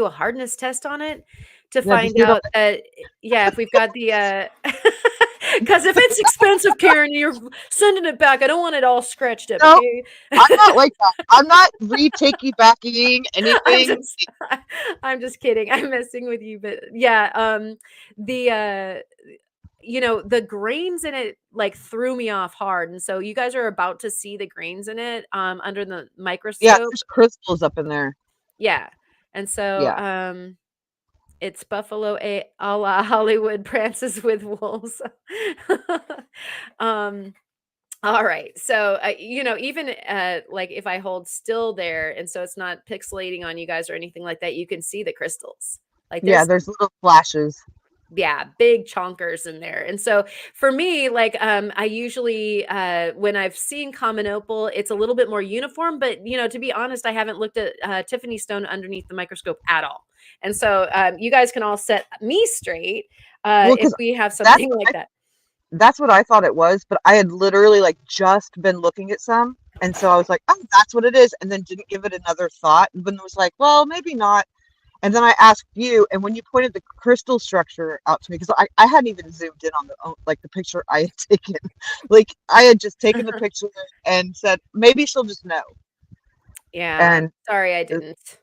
hardness test on it to Yeah, just find do it on out that yeah, if we've got the because if it's expensive, Karen, you're sending it back. I don't want it all scratched up, no, okay? I'm not like that. I'm not retake backing I'm anything. just I'm just kidding. I'm messing with you, but yeah, the the grains in it like threw me off hard. And so you guys are about to see the grains in it under the Yeah, microscope. there's crystals up in there. Yeah. And so Yeah. it's Buffalo a la Hollywood prances with wolves. um all right. So, even like if I hold still there and so it's not pixelating on you guys or anything like that, you can see the crystals. Like Yeah, there's there's little flashes. yeah, big chonkers in there. And so for me, like I usually when I've seen common opal, it's a little bit more uniform, but to be honest, I haven't looked at Tiffany stone underneath the microscope at all. And so you guys can all set me straight Well, if because we have that's something what like that. that's what I thought it was, but I had literally like just been looking at some, and so I was like, "Oh, that's what it is," and then didn't give it another thought. And then was like, "Well, maybe not." And then I asked you, and when you pointed the crystal structure out to me, because I hadn't even zoomed in on the picture I had taken, like I had just taken the picture and said maybe she'll just know. Yeah, And sorry I uh, didn't.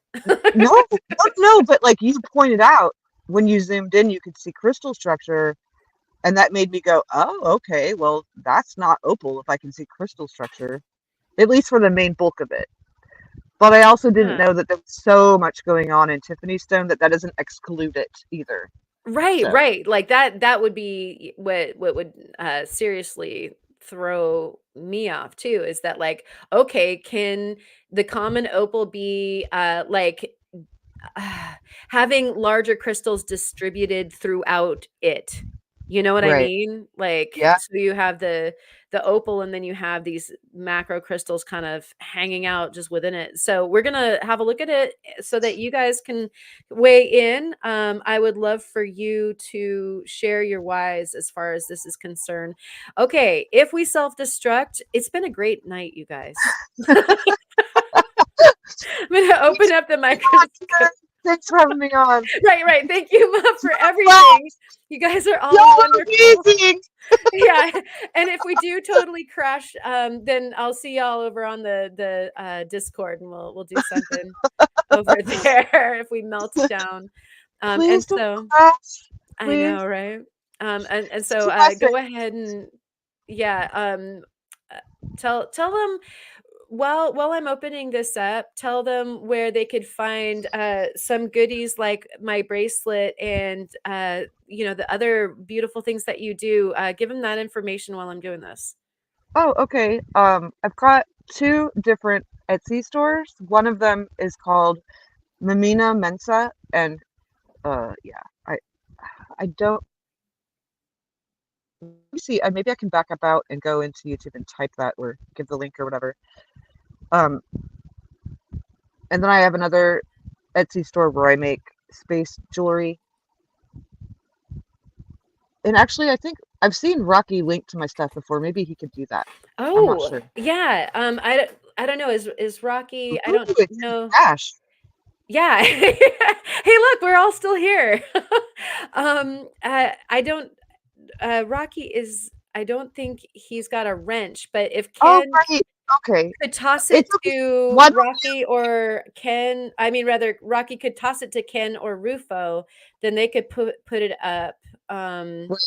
no, no, no, but like you pointed out when you zoomed in, you could see crystal structure. And that made me go, oh, okay, well, that's not opal if I can see crystal structure, at least for the main bulk of it. But I also didn't Huh. know that there was so much going on in Tiffany stone that doesn't exclude it either. Right, So, right. Like that would be what would seriously throw me off too is that like okay, can the common opal be like uh, having larger crystals distributed throughout it. You know what I right. mean? Like, Yeah. so you have the opal and then you have these macro crystals kind of hanging out just within it. So we're gonna have a look at it so that you guys can weigh in. I would love for you to share your whys as far as this is concerned. Okay, if we self-destruct, it's been a great night, you guys. I'm gonna open up the microscope. Thanks for having me on. Right, right. Thank you, Mom, for Wow, everything. You guys are y'all all are wonderful. amazing. Yeah, and if we do totally crash, then I'll see y'all over on the Discord, and we'll do something over there if we melt down. And Please don't so crash. I Please. know, right? And It's so a go blessing. ahead and yeah, uh, tell them while I'm opening this up, tell them where they could find some goodies like my bracelet and the other beautiful things that you do. Give them that information while I'm doing this. Oh, okay. I've got two different Etsy stores. One of them is called Mamina Mensa, and yeah, I don't let me see. Maybe I can back up out and go into YouTube and type that or give the link or whatever. Um, and then I have another Etsy store where I make space jewelry. And actually, I think I've seen Rocky link to my stuff before. Maybe he could do that. I'm not Oh sure. yeah. I don't know. Is Rocky? I Ooh, don't it's in know. Dash. Yeah. Hey, look, we're all still here. I don't. Rocky is. I don't think he's got a wrench, but if Oh, Ken right. Okay. could toss It's it okay. to Why don't Rocky or Ken, I mean, rather, Rocky could toss it to Ken or Rufo, then they could put it up. Right.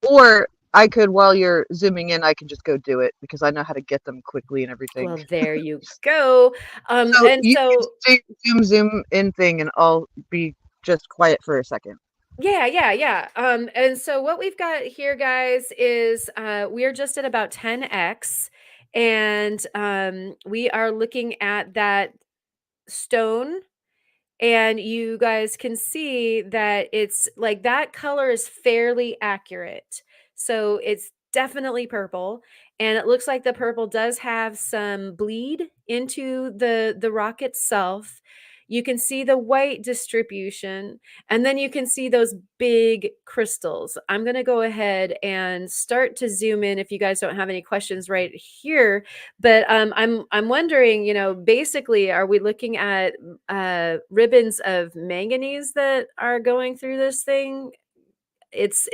Or I could, while you're zooming in, I can just go do it because I know how to get them quickly and everything. Well, there you go. So And you can so do zoom in thing and I'll be just quiet for a second. yeah, yeah, yeah. And so what we've got here, guys, is we're just at about 10x, and we are looking at that stone. And you guys can see that it's like that color is fairly accurate. So it's definitely purple, and it looks like the purple does have some bleed into the rock itself. You can see the white distribution, and then you can see those big crystals. I'm going to go ahead and start to zoom in if you guys don't have any questions right here. But I'm wondering, basically, are we looking at ribbons of manganese that are going through this thing? It's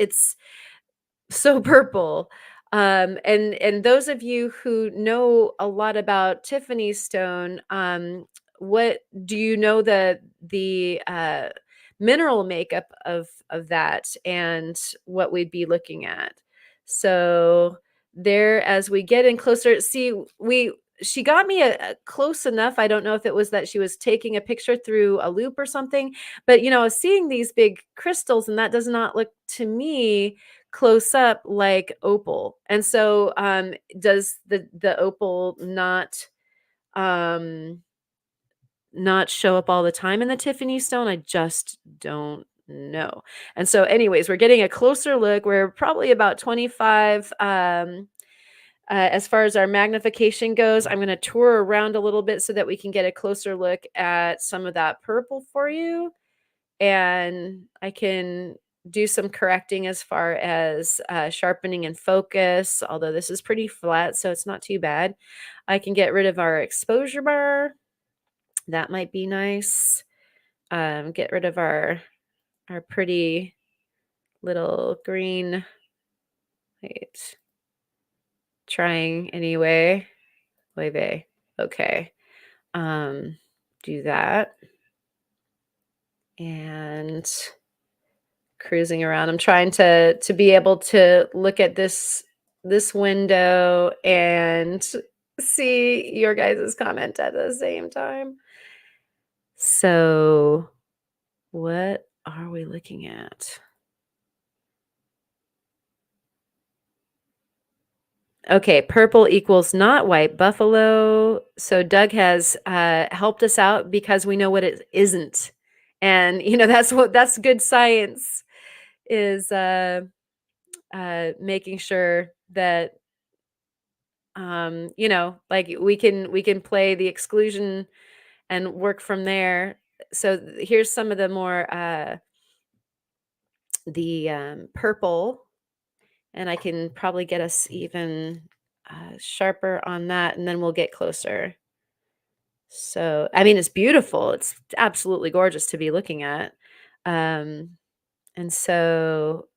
so purple. And those of you who know a lot about Tiffany stone, what do you know the mineral makeup of that and what we'd be looking at? So there, as we get in closer, see, we she got me a close enough. I don't know if it was that she was taking a picture through a loop or something, but seeing these big crystals, and that does not look to me close up like opal. And so does the opal um not show up all the time in the Tiffany stone? I just don't know. And so anyways, we're getting a closer look. We're probably about 25 as far as our magnification goes. I'm going to tour around a little bit so that we can get a closer look at some of that purple for you, and I can do some correcting as far as sharpening and focus, although this is pretty flat, so it's not too bad. I can get rid of our exposure bar. That might be nice. Get rid of our pretty little green. Wait. Trying anyway. Wait. Okay. Do that. And cruising around. I'm trying to be able to look at this window and see your guys' comment at the same time. So, what are we looking at? Okay, purple equals not white buffalo. So Doug has helped us out because we know what it isn't, and that's good science, is making sure that like we can play the exclusion and work from there. So here's some of the more the purple, and I can probably get us even sharper on that, and then we'll get closer. So I mean, it's beautiful. It's absolutely gorgeous to be looking at. um And so,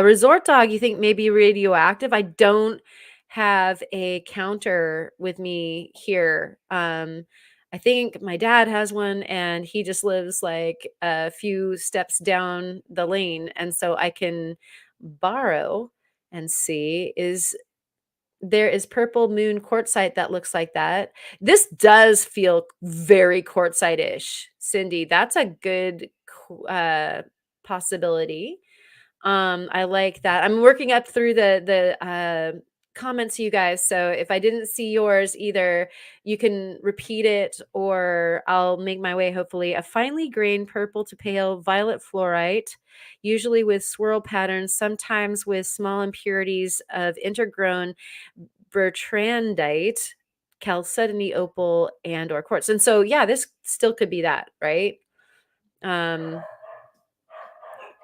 resort dog, you think maybe radioactive? I don't have a counter with me here. I think my dad has one, and he just lives like a few steps down the lane. And so I can borrow and see, there is purple moon quartzite that looks like that. This does feel very quartzite-ish, Cindy. That's a good possibility. I like that. I'm working up through the comments, you guys. So if I didn't see yours, either you can repeat it, or I'll make my way. Hopefully, a finely grained purple to pale violet fluorite, usually with swirl patterns, sometimes with small impurities of intergrown bertrandite, chalcedony opal, and or quartz. And so, yeah, this still could be that, right? Um,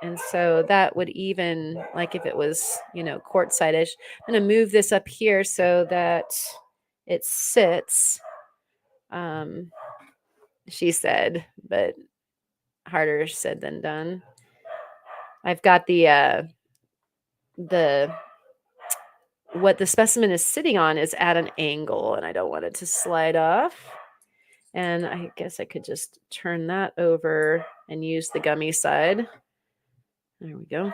and so that would even, like, if it was, quartzite-ish. I'm going to move this up here so that it sits, um, she said, but harder said than done. I've got the what the specimen is sitting on is at an angle, and I don't want it to slide off. And I guess I could just turn that over and use the gummy side. There we go.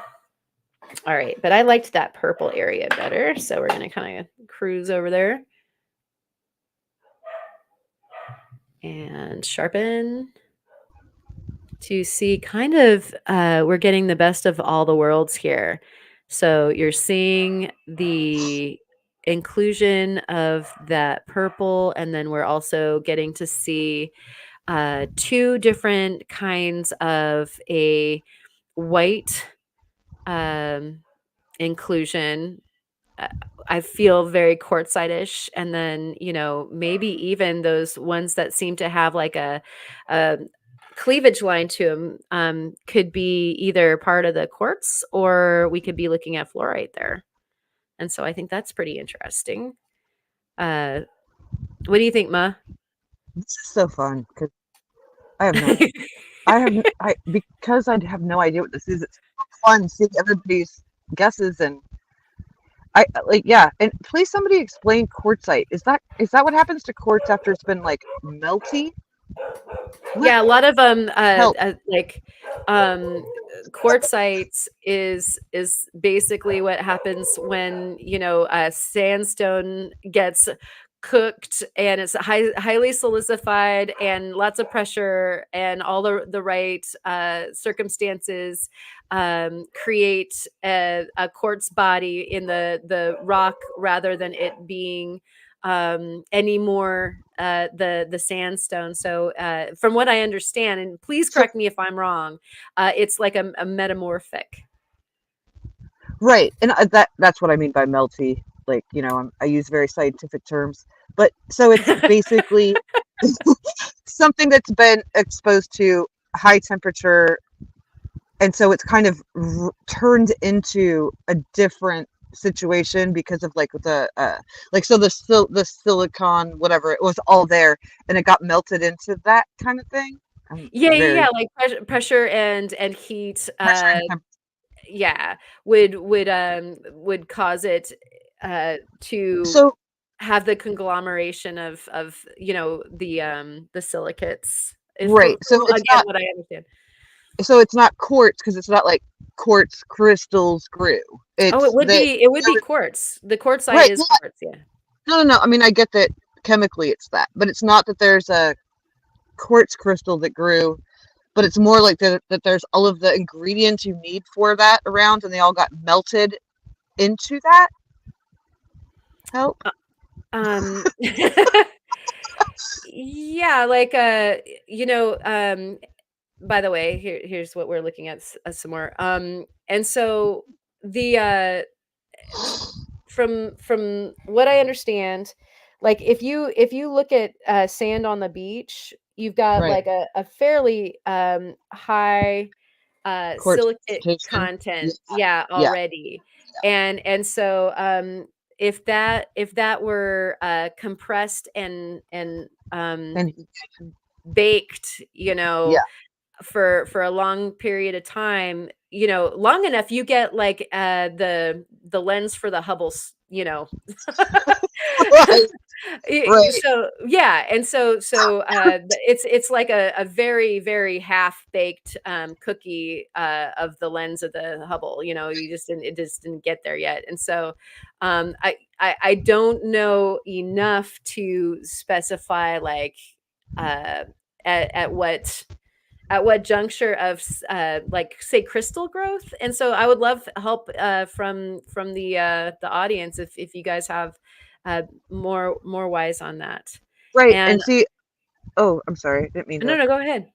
All right, but I liked that purple area better, so we're going to kind of cruise over there and sharpen to see kind of we're getting the best of all the worlds here. So you're seeing the inclusion of that purple, and then we're also getting to see two different kinds of a white inclusion. uh, I feel very quartzite-ish, and then, maybe even those ones that seem to have like a cleavage line to them, could be either part of the quartz, or we could be looking at fluorite there. And so I think that's pretty interesting. Uh, what do you think, Ma? This is so fun because I have no, because I have no idea what this is. It's so fun seeing everybody's guesses and yeah. And please, somebody explain quartzite. Is that what happens to quartz after it's been like melty? What Yeah, a lot of help? like quartzite is basically what happens when, sandstone gets cooked and it's highly silicified, and lots of pressure and all the right circumstances create a quartz body in the rock, rather than it being any more the sandstone. So from what I understand, and please So correct me if I'm wrong, it's like a metamorphic. right, and that's what I mean by melty. Like, I use very scientific terms, but so it's basically something that's been exposed to high temperature, and so it's kind of turned into a different situation because of like the like so the silicon whatever it was all there and it got melted into that kind of thing. I'm Yeah, yeah, yeah, very like pressure and heat, pressure and temperature. yeah, would cause it to So have the conglomeration of the silicates. If right, from again what I understand. so it's not quartz because it's not like quartz crystals grew. Oh, It's that it would there be was quartz. The quartzite right. is quartz, yeah. No, no, no. I mean, I get that chemically it's that, but it's not that there's a quartz crystal that grew, but it's more like that there's all of the ingredients you need for that around, and they all got melted into that. Help. Uh, um yeah, like by the way, here's what we're looking at some more. And so the from what I understand, like if you look at sand on the beach, you've got Right. like a fairly high Quartz silicate precipitation. Yeah. content, yeah, Yeah. already. And so if that were compressed and And baked, yeah. for a long period of time, long enough, you get like the lens for the Hubble's, Right. Right. So yeah, and it's like a very very half baked cookie of the lens of the Hubble. It just didn't get there yet, and so I don't know enough to specify like uh, at what juncture of like say crystal growth. And so I would love help from the audience if you guys have more wise on that. Right. And And see, oh, I'm sorry. I didn't mean no, to. no, go ahead.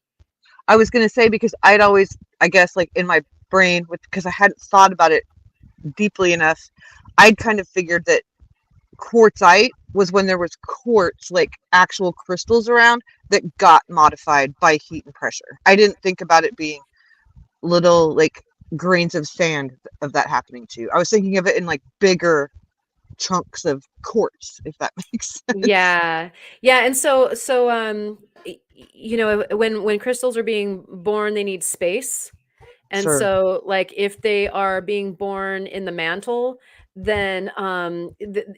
I was going to say because I'd always, I guess, like in my brain, because I hadn't thought about it deeply enough, I'd kind of figured that quartzite was when there was quartz, like actual crystals around that got modified by heat and pressure. I didn't think about it being little like grains of sand of that happening too. I was thinking of it in like bigger chunks of quartz, if that makes sense. Yeah. Yeah, and when crystals are being born, they need space. And Sure. so, like, if they are being born in the mantle, then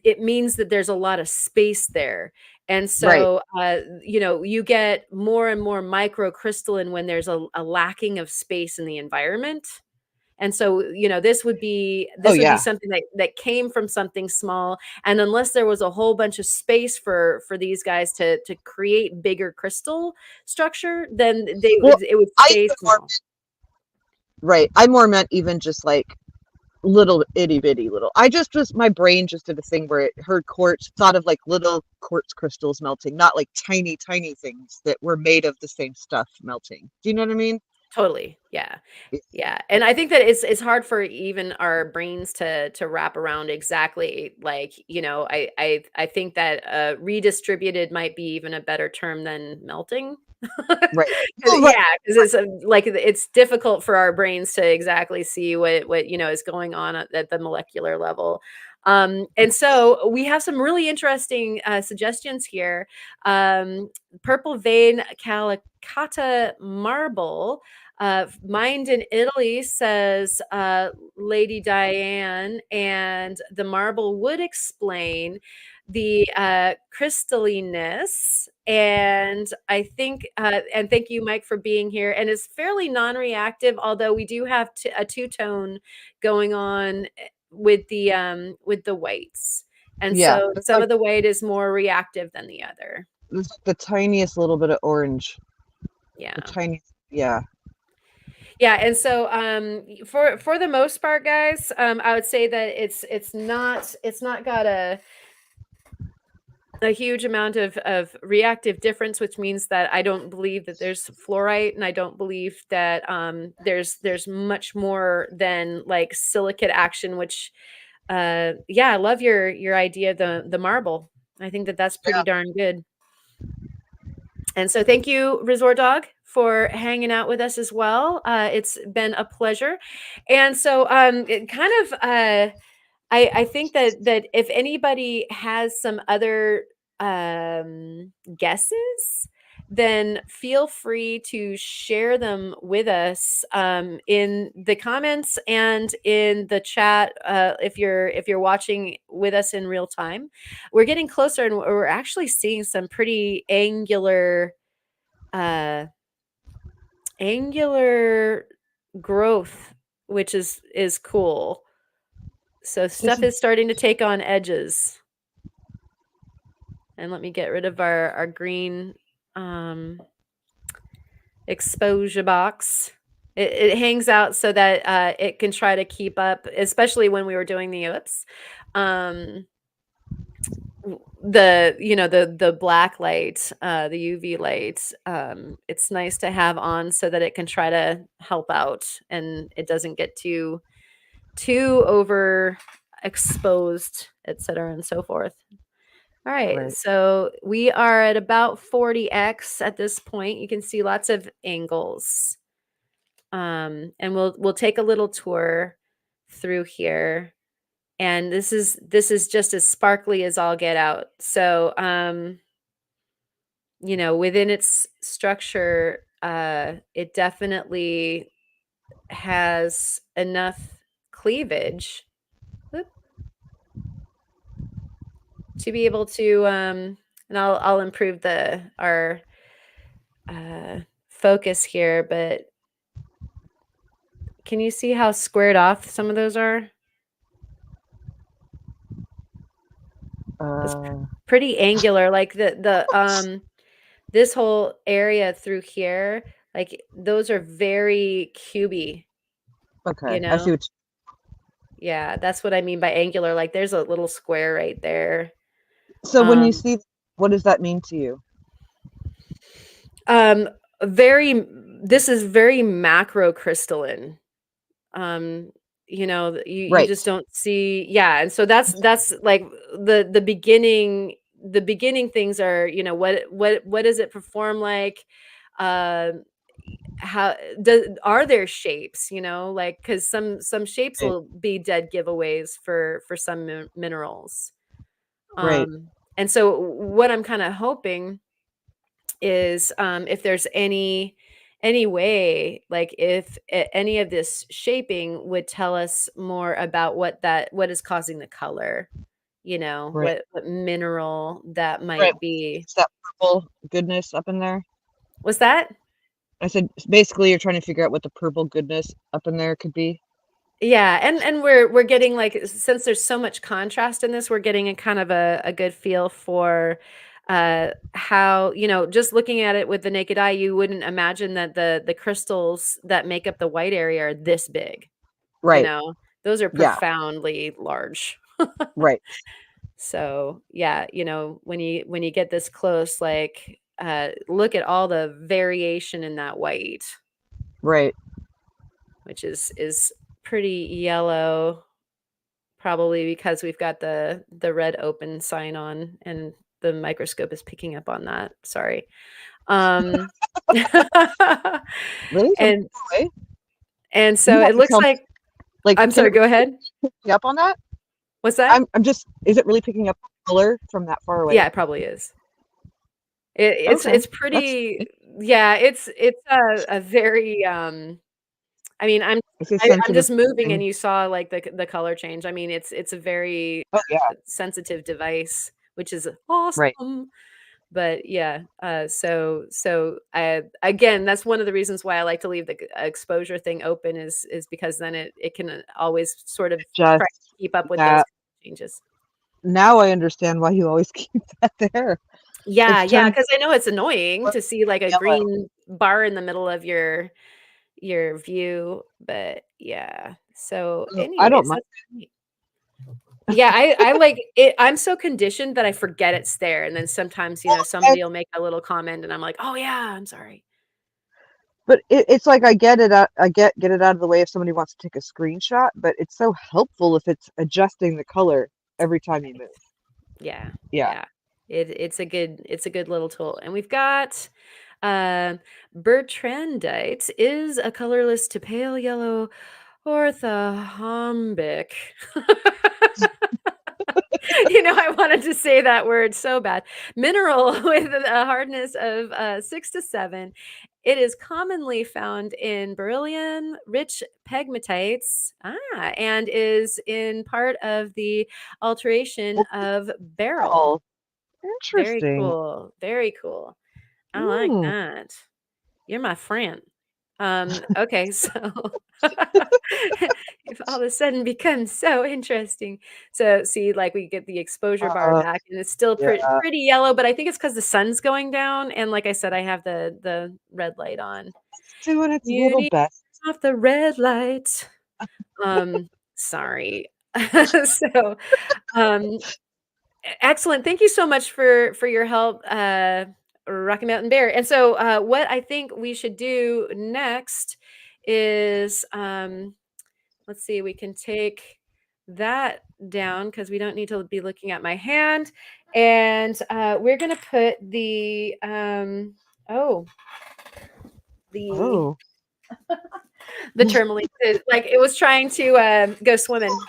it means that there's a lot of space there. And Right. so, you get more and more microcrystalline when there's a lacking of space in the environment. And so, Oh this would be yeah. something that came from something small, and unless there was a whole bunch of space for these guys to create bigger crystal structure, then Well, it would I stay even more small. right. I more meant even just like little itty bitty little. I just my brain just did a thing where it heard quartz, thought of like little quartz crystals melting, not like tiny, tiny things that were made of the same stuff melting. Do you know what I mean? Totally. Yeah. Yes. Yeah. And I think that it's hard for even our brains to wrap around exactly like, I think that redistributed might be even a better term than melting. Right. 'Cause Oh, right. yeah, 'cause it's, like, it's difficult for our brains to exactly see what is going on at the molecular level. And so we have some really interesting, suggestions here. Purple vein calicata marble, mined in Italy, says, Lady Diane, and the marble would explain the crystalliness. And I think, and thank you, Mike, for being here. And it's fairly non-reactive, although we do have a two-tone going on with the whites. And Yeah. so some of the white is more reactive than the other. There's like the tiniest little bit of orange. The Yeah. tiniest. Yeah. Yeah, and so for the most part, guys, I would say that it's not got a huge amount of reactive difference, which means that I don't believe that there's fluorite, and I don't believe that there's much more than like silicate action, which yeah, I love your idea, the marble. I think that that's Yeah. pretty darn good. And so thank you, Resort Dog, for hanging out with us as well. It's been a pleasure. And so it kind of I think that if anybody has some other guesses, then feel free to share them with us in the comments and in the chat if you're watching with us in real time. We're getting closer, and we're actually seeing some pretty uh, angular growth, which is cool. So This stuff is is starting to take on edges. And let me get rid of our green exposure box. It hangs out so that it can try to keep up, especially when we were doing the ellipse. The black light, the UV light, it's nice to have on so that it can try to help out and it doesn't get too overexposed, et cetera, and so forth. All right, right. so we are at about 40x at this point. You can see lots of angles. And we'll take a little tour through here. And this is just as sparkly as all get out. So within its structure, it definitely has enough cleavage to be able to and I'll improve our focus here, but can you see how squared off some of those are? It's Uh, pretty angular, like this whole area through here, like those are very cubey, you okay. I see know? what. Yeah, that's what I mean by angular. Like there's a little square right there. So when you Um, see, what does that mean to you? um, very, this is very macrocrystalline. Um, you Right. just don't see, yeah, and so that's like the beginning things are, what does it perform like? Uh, how are there shapes, like because some shapes Right. will be dead giveaways for some minerals. Right. And so what I'm kind of hoping is if there's any way, like if any of this shaping would tell us more about what is causing the color, Right. what mineral that Right. might be. It's that purple goodness up in there. Was that? I said basically you're trying to figure out what the purple goodness up in there could be. Yeah, and we're getting like, since there's so much contrast in this, we're getting a kind of a good feel for how, just looking at it with the naked eye, you wouldn't imagine that the crystals that make up the white area are this big, you Right. know. Those are Yeah. profoundly large. Right. So, yeah, when you get this close, like look at all the variation in that white. Right. which is pretty yellow, probably because we've got the red open sign on and the microscope is picking up on that. Sorry. Um, Really? From and far away? and You so have it to looks tell me, like like, I'm can sorry, it go really ahead. pick up on that? What's that? I'm just, is it really picking up color from that far away? Yeah, it probably is. It's Okay. it's That's, pretty yeah, it's a very, I mean, it's a I'm sensitive just moving and thing. you saw, like, the color change. I mean, it's a very Oh, yeah. sensitive device, which is Right. awesome. But yeah, again, that's one of the reasons why I like to leave the exposure thing open is because then it can always sort of try to Just keep up with those that. changes. Now I understand why you always keep that there. Yeah, It's yeah, turned because I know it's annoying to see, like, a yellow. green bar in the middle of your view, but yeah. So, Oh, I don't anyways, mind. that's neat. Yeah, I like it I'm so conditioned that I forget it's there, and then sometimes, And, somebody will make a little comment, and I'm like, "Oh, yeah, I'm sorry." but it's like I get it out, get it out of the way if somebody wants to take a screenshot, but it's so helpful if it's adjusting the color every time you Right. move. Yeah, Yeah. yeah. It's a good little tool, and we've got, um, Bertrandite is a colorless to pale yellow orthorhombic. I wanted to say that word so bad. Mineral with a hardness of 6 to 7. It is commonly found in beryllium rich pegmatites, and is in part of the alteration of beryl. Well, Very interesting. cool. Very cool. I like Mm. that. You're my friend. Okay, so if all of a sudden becomes so interesting. So see, like we get the exposure bar Uh, back and it's still yeah. pretty yellow, but I think it's because the sun's going down. And like I said, I have the red light on. It's doing its little Beauty best. off the red light. Sorry. So um excellent. Thank you so much for your help, Rocky Mountain Bear. And so, what I think we should do next is, let's see, we can take that down because we don't need to be looking at my hand, and we're gonna put oh the Oh. the tourmaline. Like it was trying to go swimming. And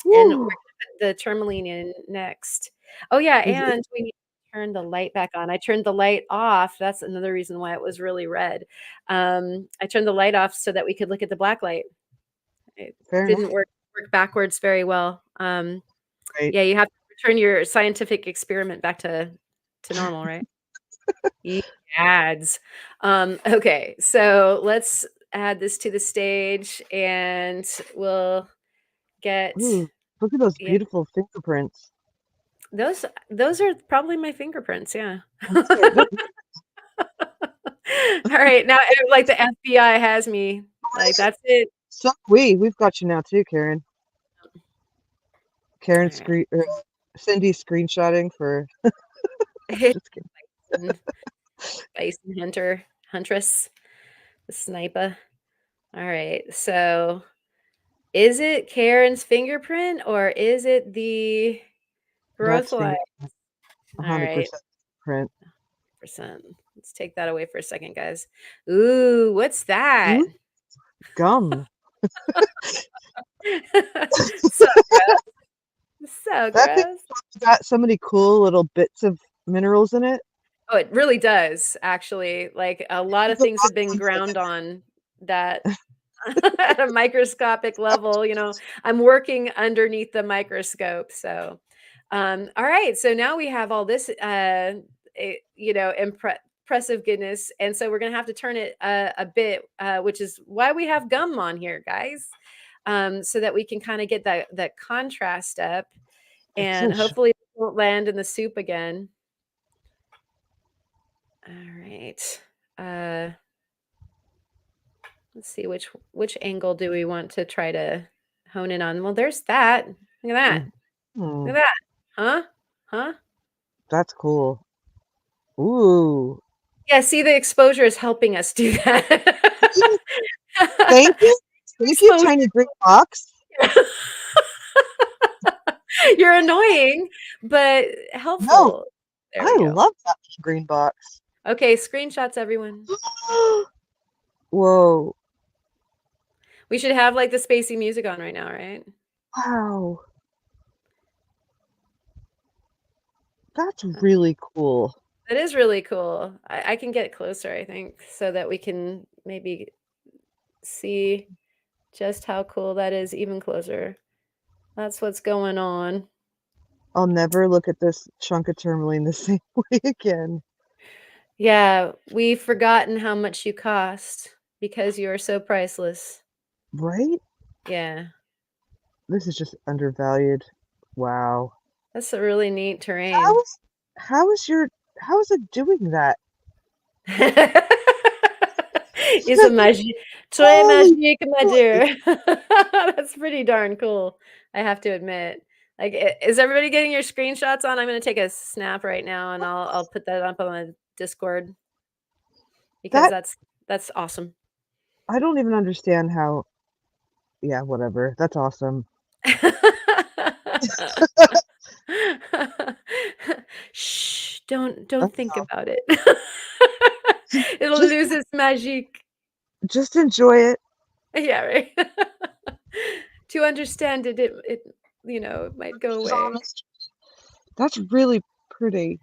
we're gonna Woo. put the tourmaline in next. Oh, yeah, Is it and we need to turn the light back on. I turned the light off, that's another reason why it was really red. I turned the light off so that we could look at the black light. It fair enough? didn't work backwards very well. Right. Yeah, you have to return your scientific experiment back to normal, right? Ye ads. Okay, so let's add this to the stage, and we'll get Ooh, look at those yeah. beautiful fingerprints. Those are probably my fingerprints, yeah. That's it. Look, Alright, now, like, the FBI has me, like, that's it. so we've got you now too, Karen. Karen Alright. screen Cindy screenshotting for just kidding. Bison bison huntress, the sniper. Alright, so, is it Karen's fingerprint, or is it the growth That's line? finger Alright, 100% print. percent. Let's take that away for a second, guys. Ooh, what's that? Ooh, gum. So so That thing's gross. got so many cool little bits of minerals in it. Oh, it really does, actually, like, a lot of There's a things lot have of been things like ground on that at a microscopic level, I'm working underneath the microscope, so, alright, so now we have all this, impressive goodness, and so we're gonna have to turn it a bit, which is why we have gum on here, guys, so that we can kinda get that contrast up, it's so and sh hopefully it won't land in the soup again. Alright, uh let's see which angle do we want to try to hone in on? Well, there's that. Look at that. Mhm. Look at that. Huh? Huh? That's cool. Ooh. Yeah, see, the exposure is helping us do that. you. Thank you. Thank you, Exposure. tiny green box. You're annoying, but No, helpful. There I we go. love that green box. Okay, screenshots, everyone. Whoa. We should have like the spacey music on right now, right? Wow. That's Uh, really cool. That is really cool. I can get closer, I think, so that we can maybe see just how cool that is even closer. That's what's going on. I'll never look at this chunk of tourmaline the same way again. Yeah, we've forgotten how much you cost because you are so priceless. Right? Yeah, This is just undervalued. Wow. that's a really neat How terrain. is how is your how is it doing that? It's a magic, très Holy magique, my moly. dear. That's pretty darn cool, I have to admit. Like, is everybody getting your screenshots on? I'm gonna take a snap right now, and I'll put that up on the Discord because That that's awesome. I don't even understand how yeah, whatever. That's awesome. Shh, don't That's think about awesome. it. It'll Just lose its magique. just enjoy it. Yeah, right. To understand it, it might go Just away. honest. That's really pretty.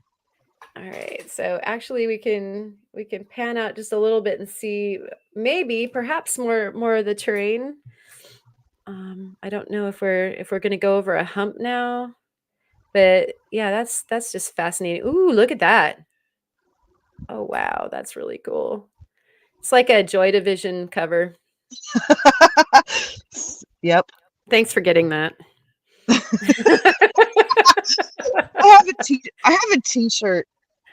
All right. So actually we can pan out just a little bit and see maybe perhaps more of the terrain. I don't know if we're going to go over a hump now, but yeah, that's just fascinating. Ooh, look at that. Oh wow, that's really cool. It's like a Joy Division cover. Yep. Thanks for getting that. I have a t-shirt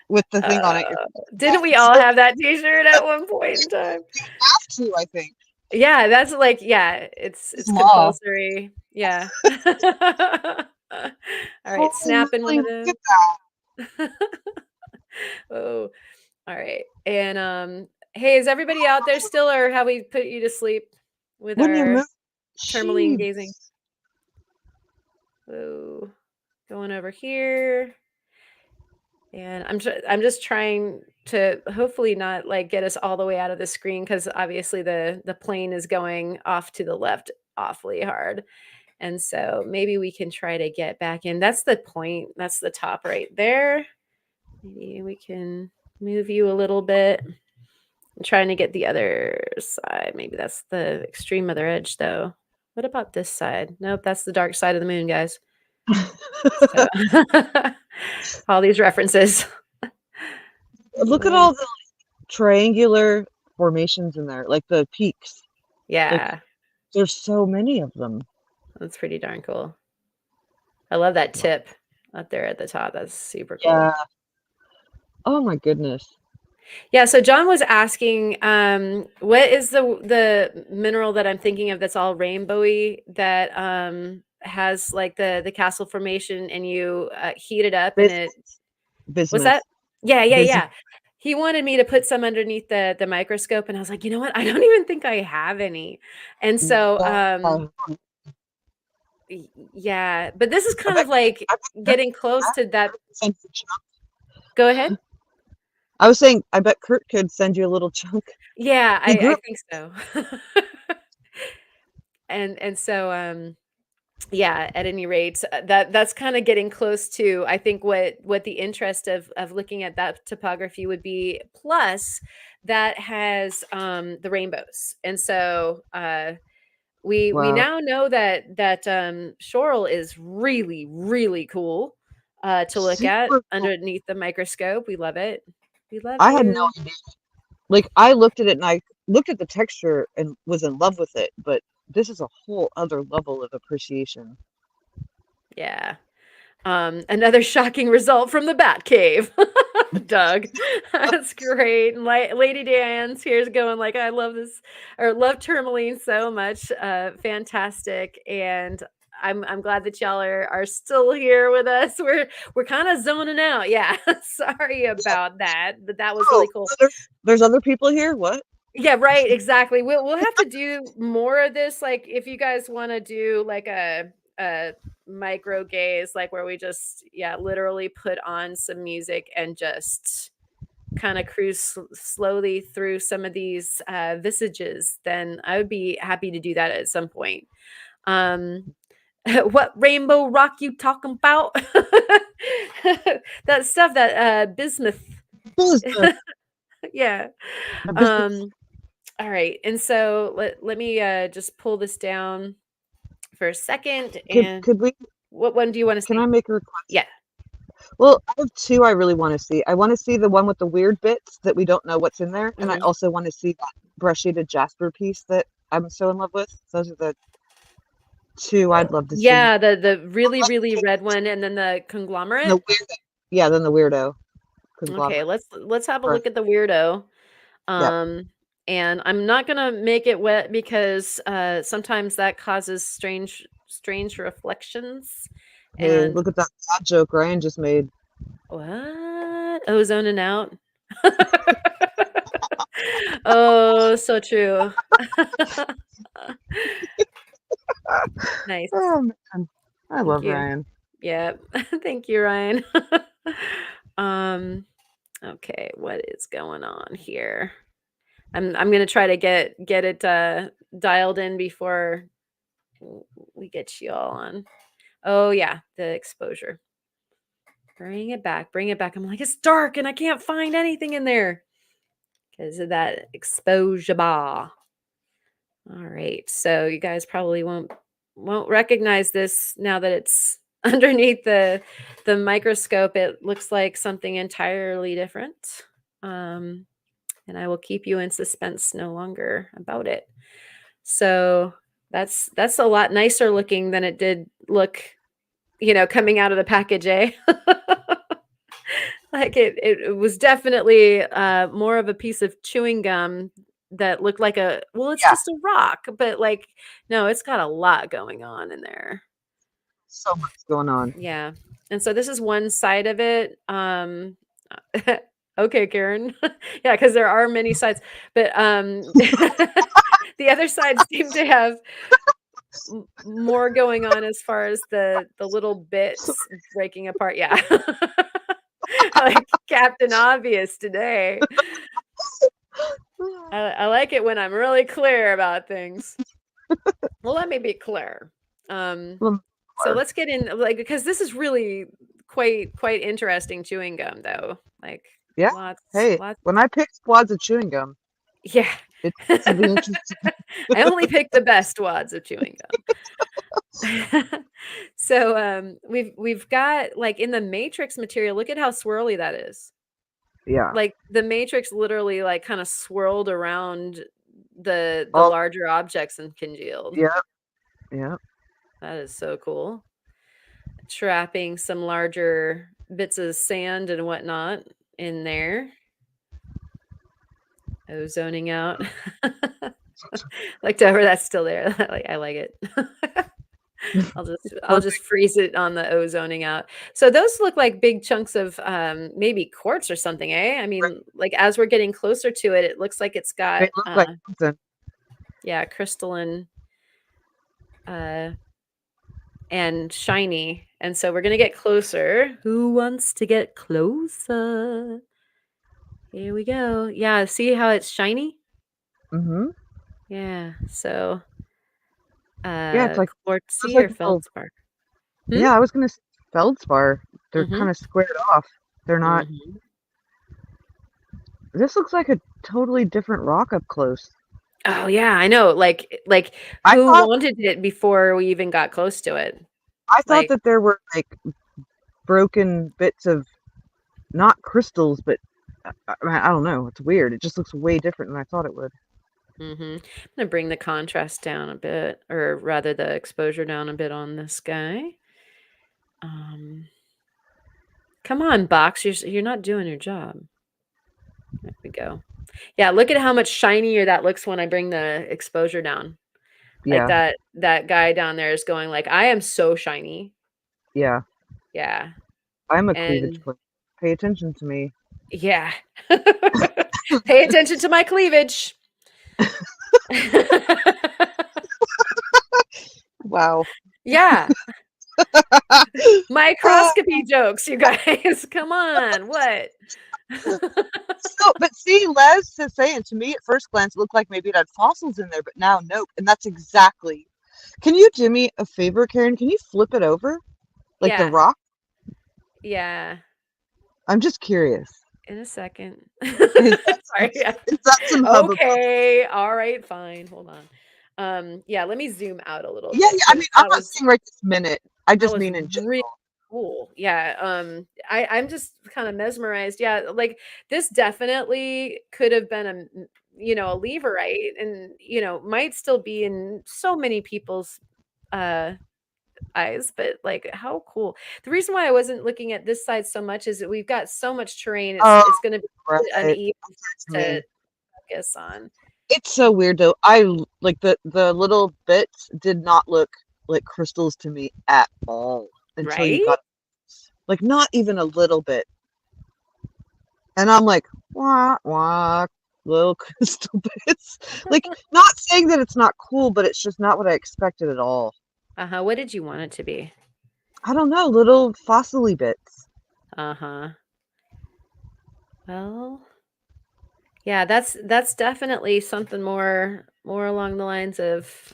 with the thing on it. Uh, didn't we all have that t-shirt at one point in time? Have to, I think. Yeah, that's like yeah, it's It's it's law. compulsory. Yeah. All right, Holy snapping one moly, of look those. at that. Oh, all right. And hey, is everybody out there still, or have we put you to sleep with When you our move, tourmaline gazing? jeez. Oh, going over here. And I'm just trying to hopefully not like get us all the way out of the screen because obviously the plane is going off to the left awfully hard. And so maybe we can try to get back in. That's the point. That's the top right there. Maybe we can move you a little bit. I'm trying to get the other side. Maybe that's the extreme other edge though. What about this side? Nope, that's the dark side of the moon, guys. So all these references. Look at Yeah. all the triangular formations in there, like the peaks. Like, Yeah, there's so many of them. that's pretty darn cool. I love that Wow. tip up there at the top. That's super cool. Yeah. Oh my goodness. Yeah, so John was asking, what is the mineral that I'm thinking of that's all rainbowy that has like the castle formation and you heat it up and it Bismuth. what's Bismuth. that? Yeah, yeah, Bismuth. yeah. He wanted me to put some underneath the microscope, and I was like, you know what? I don't even think I have any. And so Yeah. yeah, but this is I kind bet of like I bet Kurt getting close to that. could send you a chunk. Go ahead. I was saying I bet Kurt could send you a little chunk. Yeah, He I grew think so. And so yeah, at any rate, that's kind of getting close to I think what the interest of looking at that topography would be. Plus, that has the rainbows, and so we wow. now know that Shoral is really really cool to look at Super cool. underneath the microscope. We love it. We love I had no you. idea. Like I looked at it and I looked at the texture and was in love with it, but this is a whole other level of appreciation. Yeah. Another shocking result from the Bat Cave. Doug. That's great. And Lady Diane's here's going like, I love this or love tourmaline so much. Fantastic. And I'm glad that y'all are still here with us. We're kind of zoning out. Yeah. Sorry about that. But that was Oh, really cool. there's other people here? What? Yeah, right, exactly. We'll have to do more of this, like, if you guys wanna do, like, a micro gaze, like, where we just, yeah, literally put on some music and just kinda cruise slowly through some of these, visages, then I would be happy to do that at some point. Um, what rainbow rock you talking about? That stuff, that, bismuth. Business. Yeah. The business. Um All right. And so let me just pull this down for a second. Could And could we? what one do you want to Can see? I make a request? Yeah. Well, I have two I really want to see. I want to see the one with the weird bits that we don't know what's in there, and I Hmm. also want to see that brush shaded Jasper piece that I'm so in love with. Those are the two I'd love to see. Yeah, the I really, like really the red pink one and then the and the conglomerate. weirdo. Yeah, then the weirdo Okay, conglomerate. let's have a Brush. look at the weirdo. Yep. Um and I'm not gonna make it wet because sometimes that causes strange reflections. Hey, And look at that bad joke Ryan just made. what? Ozoning out. Oh, so true. Nice. Oh man, I Thank love you. Ryan. Yeah. Thank you, Ryan. Um, okay, what is going on here? I'm gonna try to get it dialed in before we get you all on. Oh yeah, the exposure. Bring it back, bring it back. I'm like, it's dark and I can't find anything in there because of that exposure bar. All right. So you guys probably won't recognize this now that it's underneath the microscope. It looks like something entirely different. Um, and I will keep you in suspense no longer about it. So that's a lot nicer looking than it did look, coming out of the package, eh? Like it was definitely more of a piece of chewing gum that looked like it's Yeah, just a rock, but like no, it's got a lot going on in there. so much going on. Yeah. And so this is one side of it. Okay, Karen. Yeah, because there are many sides, but the other sides seem to have more going on as far as the little bits breaking apart. Yeah. Like Captain Obvious today. I like it when I'm really clear about things. Well, let me be clear. Um, Well, so let's get in, like, because this is really quite interesting chewing gum, though. Like yeah. Hey, lots. when I pick squads of chewing gum, Yeah. it's to be interesting. I only pick the best wads of chewing gum. So we've got like in the matrix material, look at how swirly that is. Yeah. Like the matrix literally like kind of swirled around the Oh, larger objects and congealed. yeah, yeah. That is so cool. Trapping some larger bits of sand and whatnot in there. Ozoning out. Looked over, that's still there. I like it. I'll Perfect. just freeze it on the ozoning out. So those look like big chunks of maybe quartz or something, eh? I Right. mean, like as we're getting closer to it, it looks like it's They got look like something. yeah, crystalline uh and shiny. And so we're gonna get closer. Who wants to get closer? Here we go. Yeah, see how it's shiny? Mm-hmm. Yeah. So Yeah, it's like looks quartzy like or little. feldspar. Hmm? Yeah, I was gonna say feldspar. They're Mm-hmm. kind of squared off. They're not. Mm-hmm. This looks like a totally different rock up close. Oh yeah, I know. Like I who thought wanted it before we even got close to it? I thought Like, that there were like broken bits of not crystals, but I don't know. It's weird. It just looks way different than I thought it would. I'm gonna bring the contrast down a bit, or rather the exposure down a bit on this guy. Um, come on, box, you're not doing your job. There we go. Yeah, look at how much shinier that looks when I bring the exposure down. Like Yeah, that guy down there is going like, I am so shiny. yeah. Yeah. I'm a cleavage And queen. Pay attention to me. yeah. Pay attention to my cleavage. Wow. Yeah, Ah, microscopy jokes, you guys. Come on, what? so, but see, Les is saying to me at first glance, it looked like maybe it had fossils in there, but now nope. And that's exactly. Can you do me a favor, Karen? Can you flip it over? Like the Yeah, rock? yeah, I'm just curious. in a second. Is that Sorry, yeah. is that some hubba bubba? Okay, all right, fine, hold on. Yeah, let me zoom out a little Yeah, bit yeah. I because mean, I'm not saying right this minute. I that just was mean in really general. cool. Yeah, I'm just kind of mesmerized. Yeah, like this definitely could have been a leverite, and might still be in so many people's uh eyes, but like how cool. The reason why I wasn't looking at this side so much is that we've got so much terrain. Oh, It's going to be right. really I uneven see what you to mean. focus on. It's so weird though. Like the little bits did not look like crystals to me at all until you Right? got like not even a little bit. And I'm like, wah, wah, little crystal bits. Like, not saying that it's not cool, but it's just not what I expected at all. Uh-huh. What did you want it to be? I don't know, little fossily bits. Uh-huh. Well, yeah, that's definitely something more along the lines of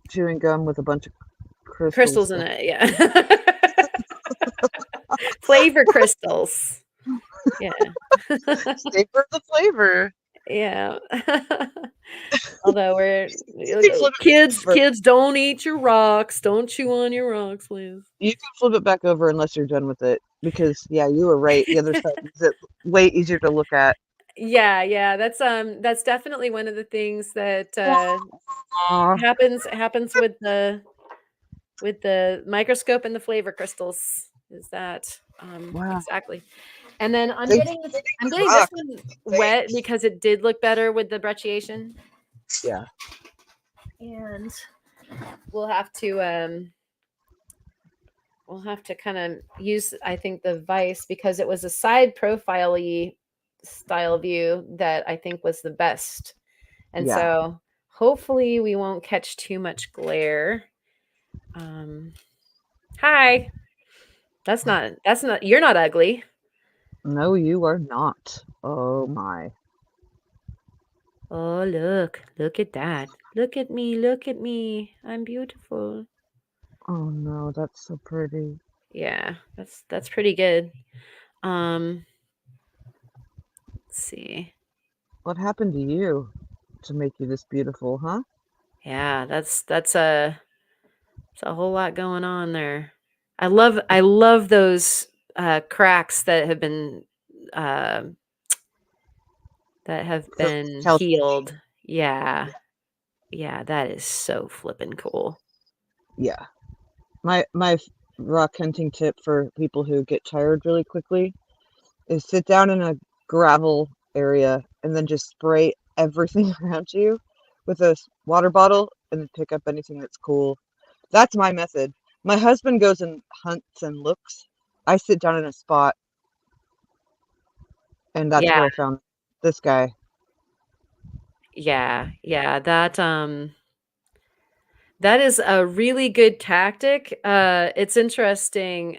Chewing gum with a bunch of crystals crystals in stuff. it. Yeah. Flavor crystals. Yeah. Savor the flavor. Yeah. Although we're You can flip it back kids, over. kids don't eat your rocks. Don't chew on your rocks, please. You can flip it back over unless you're done with it. Because, yeah, you were right. The other side is way easier to look at. Yeah, yeah, that's definitely one of the things that Aw, happens with the microscope and the flavor crystals is that wow. exactly. And then Thanks for I'm the getting this rock. one wet Thanks. because it did look better with the brecciation. Yeah. And we'll have to kind of use, I think, the vice because it was a side profile-y style view that I think was the best. And Yeah. so hopefully we won't catch too much glare. Um, hi. That's not you're not ugly. No, you are not. Oh my. Oh, look at that. Look at me. I'm beautiful. Oh no, that's so pretty. Yeah, that's pretty good. Um, let's see. What happened to you to make you this beautiful, huh? Yeah, it's a whole lot going on there. I love those cracks uh that have So been calculating. healed. Yeah. Yeah, that is so flippin' cool. Yeah. My rock hunting tip for people who get tired really quickly is sit down in a gravel area and then just spray everything around you with a water bottle and then pick up anything that's cool. That's my method. My husband goes and hunts and looks. I sit down in a spot and that's Yeah, where I found this guy. yeah, yeah, that is a really good tactic. It's interesting,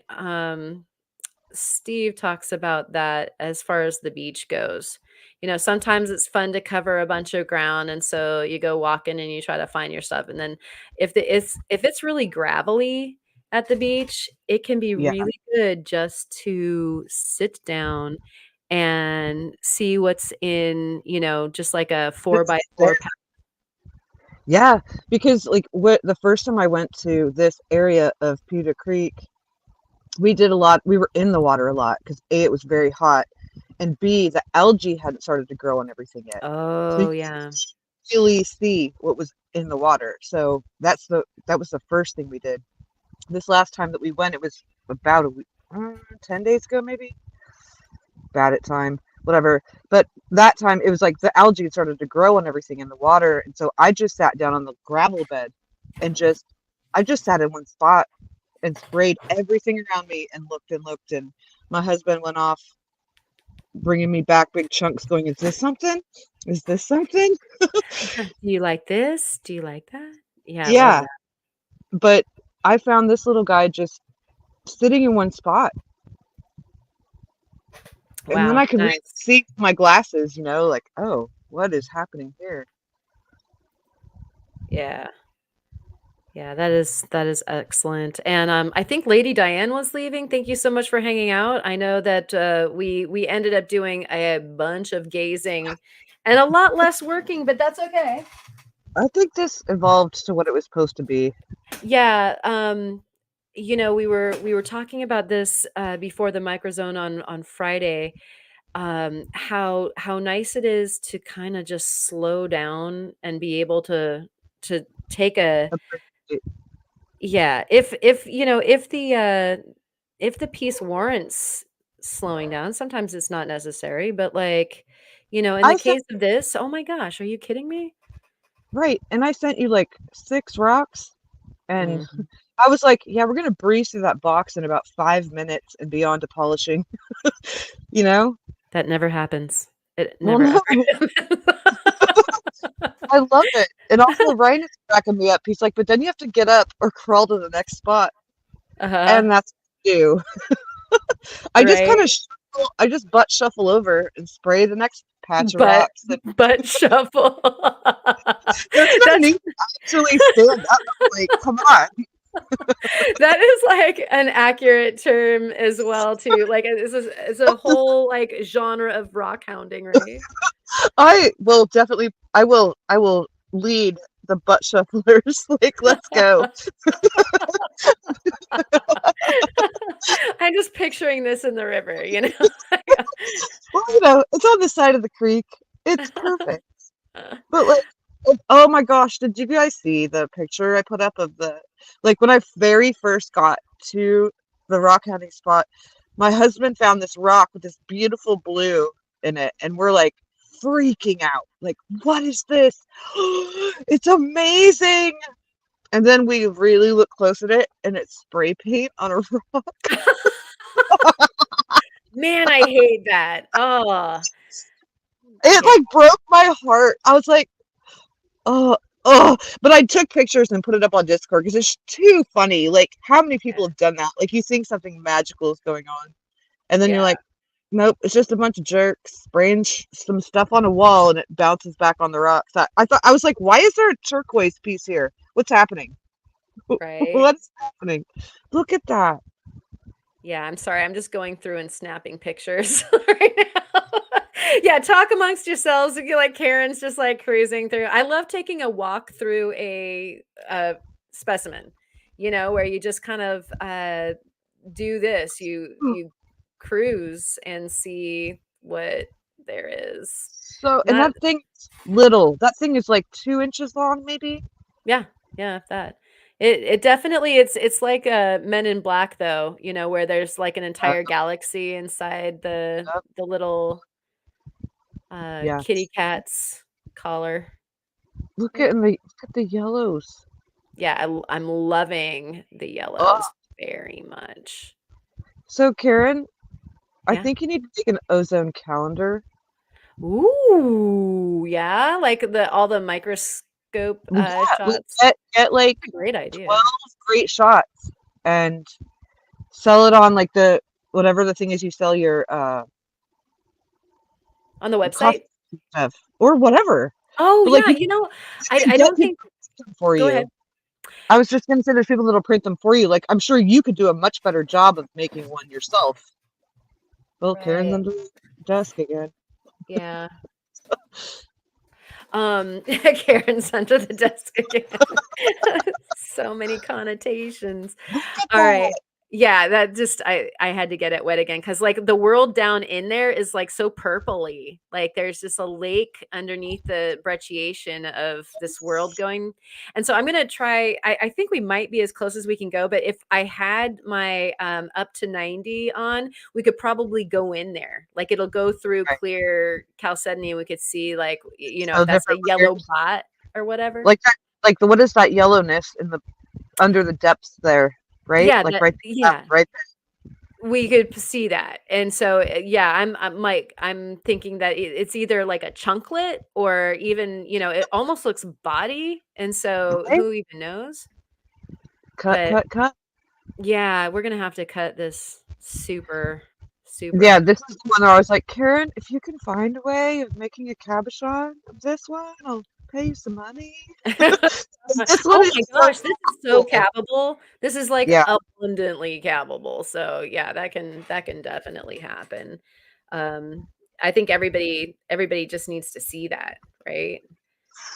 Steve talks about that as far as the beach goes. Sometimes it's fun to cover a bunch of ground, and so you go walking and you try to find your stuff. And then if it's really gravelly at the beach, it can be Yeah. really good just to sit down and see what's in, just like a four Just by there. four. Yeah, because like what the first time I went to this area of Pewter Creek, we did a lot. We were in the water a lot because A, it was very hot, and B, the algae hadn't started to grow on everything yet. So you Oh couldn't yeah, really see what was in the water. So that was the first thing we did. This last time that we went, it was about a week, 10 days ago, maybe. Bad at time, whatever. But that time it was like the algae had started to grow on everything in the water, and so I just sat down on the gravel bed and I just sat in one spot and sprayed everything around me and looked, and my husband went off bringing me back big chunks going, is this something? Is this something? Do you like this? Do you like that? Yeah, I love Yeah, that. but I found this little guy just sitting in one spot, and then Wow, I could really nice. see with my glasses, like, oh, what is happening here? Yeah. Yeah, that is excellent. And I think Lady Diane was leaving. Thank you so much for hanging out. I know that we ended up doing a bunch of gazing and a lot less working, but that's okay. I think this evolved to what it was supposed to be. Yeah, we were talking about this before the microzone on Friday. How nice it is to kind of just slow down and be able to take a yeah, if the piece warrants slowing down, sometimes it's not necessary, but, like, in the I sent case of this, oh my gosh, are you kidding me? Right, and I sent you like 6 rocks, and Mhm. I was like, yeah, we're gonna breeze through that box in about 5 minutes and be on to polishing, you know? That never happens. It Well, never no, ever happens. I love it. And also Ryan is cracking me up. He's like, but then you have to get up or crawl to the next spot. Uh-huh. And that's what I do. I just Right? kind of shuffle, I just butt shuffle over and spray the next patch of Butt rocks. And butt shuffle. that's what I That's mean. Actually stand up. Like, come on. that is, like, an accurate term as well too, like, it's a whole, like, genre of rock hounding, right? I will lead the butt shufflers. Like, let's go. I'm just picturing this in the river, you know? Well, it's on the side of the creek. It's perfect. But like, oh my gosh, did you guys see the picture I put up of like when I very first got to the rock hunting spot, my husband found this rock with this beautiful blue in it, and we're like freaking out. Like, what is this? It's amazing. And then we really look close at it, and it's spray paint on a rock. Man, I hate that. Oh, It yeah, like broke my heart. I was like, oh, oh, but I took pictures and put it up on Discord because it's too funny. Like, how many people have done that? Like, you think something magical is going on, and then you're yeah, like, nope, it's just a bunch of jerks spraying some stuff on a wall, and it bounces back on the rocks. I was like, why is there a turquoise piece here? What's happening? right? What's happening? Look at that. Yeah, I'm sorry, I'm just going through and snapping pictures right now. Yeah, talk amongst yourselves if you like Karen's just, like, cruising through. I love taking a walk through a specimen, where you just kind of, do this, you cruise and see what there is. So, and Not that thing's little. That thing is like 2 inches long, maybe. Yeah, yeah, that. It definitely it's like, Men in Black though, where there's, like, an Uh, entire galaxy inside the little, yeah. kitty cat's collar. Yeah. Look at the yellows. Yeah, I'm loving the Oh, yellows very much. so Karen, I Yeah. think you need to make an ozone calendar. Ooh, yeah, like all the microscope, Well, yeah, shots. get like A great idea. 12 great shots and sell it on like the whatever the thing is you sell your On the coffee website? stuff or whatever. Oh, But like yeah, you can I get don't people think to print them for go you. ahead. I was just gonna say there's people that'll print them for you. Like I'm sure you could do a much better job of making one yourself. Well, Karen's Right. under the desk again. Yeah. Karen's under the desk again. So many connotations. Look at All right. that. Yeah, that just I had to get it wet again because like the world down in there is like so purpley. Like there's just a lake underneath the brecciation of this world going. And so I'm gonna try. I think we might be as close as we can go, but if I had my up to 90 on, we could probably go in there. Like it'll go through Right. clear chalcedony and we could see like if So that's a different yellow layers. bot or whatever. Like that, like what is that yellowness in the under the depths there, right? Yeah, Like that right, yeah. right we could see that. And so, yeah, I'm thinking that it's either like a chunklet or even, it almost looks body. And so Right? who even knows? Cut, But cut, cut. yeah, we're gonna have to cut this super, super Yeah, hard. this is the one where I was like, Karen, if you can find a way of making a cabochon of this one, I'll pay you some money. This one Oh is my so gosh, this is so cool. capable. This is like Yeah. abundantly capable. So yeah, that can definitely happen. Um, I think everybody just needs to see that, right?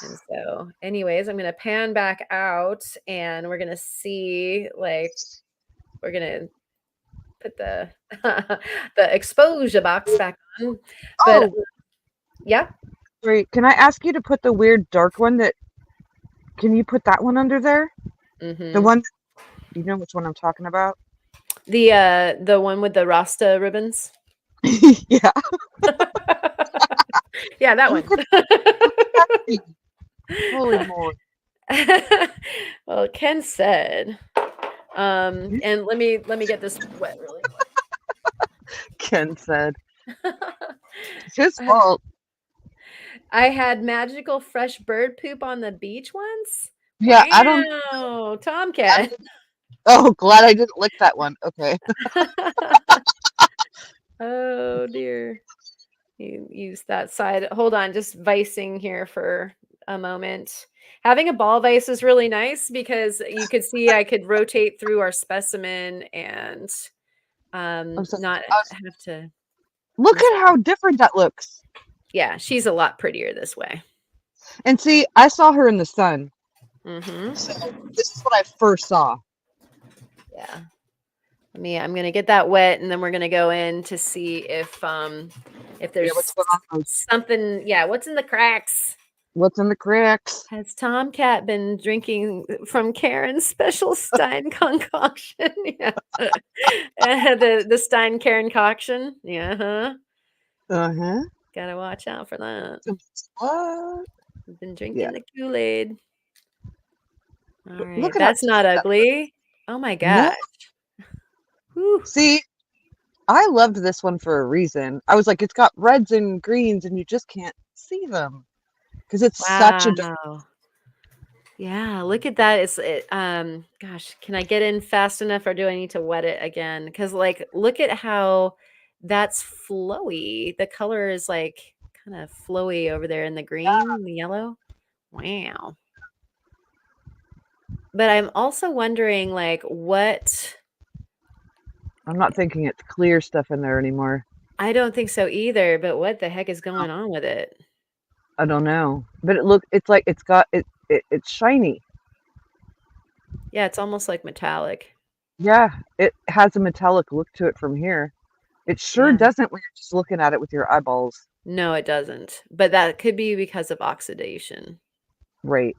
And so, anyways, I'm gonna pan back out and we're gonna see like we're gonna put the the exposure box back on. But Oh, yeah. sorry. Can I ask you to put the weird dark one that, can you put that one under there? The Hmm. one, you know which one I'm talking about? The one with the Rasta ribbons. Yeah. Yeah, that Look one. at that thing. Holy moly. Well, Ken said, and let me get this wet really Ken said. quick. It's his fault. I had magical fresh bird poop on the beach once. Yeah, I don't, Wow, I Tomcat. don't, oh, glad I didn't lick that one. Okay. Oh dear. You use that side. Hold on, just vicing here for a moment. Having a ball vise is really nice because you could see I could rotate through our specimen and I'm sorry. not I was, have to look mess. at how different that looks. Yeah, she's a lot prettier this way. And see, I saw her in the sun. Mm-hmm. So this is what I first saw. Yeah. I'm gonna get that wet and then we're gonna go in to see if Yeah, what's there's going on? something. Yeah, what's in the cracks? What's in the cracks? Has Tomcat been drinking from Karen's special Stein concoction? Yeah. The Stein Karen concoction. Yeah, huh. Uh-huh. Gotta watch out for that. What? Been Yeah. drinking the Kool-Aid. All Look right. at how That's not different that. ugly. Oh my No. gosh. Whew. See, I loved this one for a reason. I was like, it's got reds and greens, and you just can't see them because it's such a dark. Wow. Yeah, look at that. Gosh, can I get in fast enough or do I need to wet it again? Because like look at how that's flowy. The color is like kind of flowy over there in the green, the yellow. Wow. But I'm also wondering like what I'm not thinking it's clear stuff in there anymore. I don't think so either, but what the heck is going on with it? I don't know, but it's like it's got it's shiny. Yeah, it's almost like metallic. Yeah, it has a metallic look to it from here. It sure Yeah. doesn't when you're just looking at it with your eyeballs. No, it doesn't. But that could be because of oxidation. Right.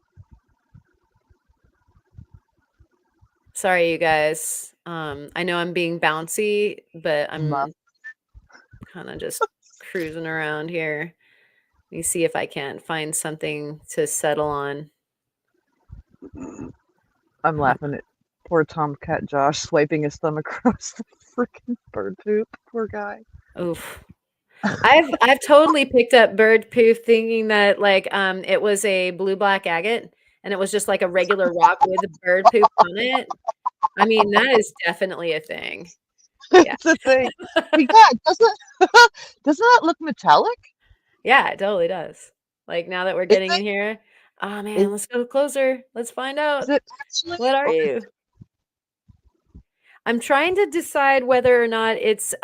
Sorry, you guys. I know I'm being bouncy, but Muff. I'm kind of just cruising around here. Let me see if I can't find something to settle on. I'm laughing at poor Tomcat Josh swiping his thumb across the freaking bird poop. Poor guy. Oof. I've totally picked up bird poof thinking that like it was a blue black agate and it was just like a regular rock with bird poop on it. I mean, that is definitely a thing. Yeah. It's a thing. But yeah, doesn't that look metallic? Yeah, it totally does. Like now that we're Is getting in it here, oh man, is, let's go closer. Let's find is out. it actually, What are or you? I'm trying to decide whether or not it's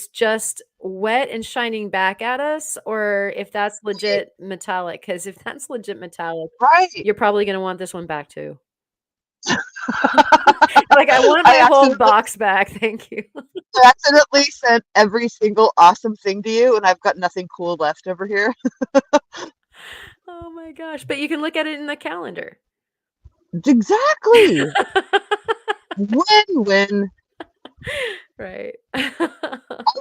just wet and shining back at us or if that's right? legit metallic. Because if that's legit metallic, Right. you're probably gonna want this one back too. Like, I want I my whole accidentally box back, thank you. I accidentally sent every single awesome thing to you, and I've got nothing cool left over here. Oh my gosh, but you can look at it in the calendar. Exactly. Win-win. Right. I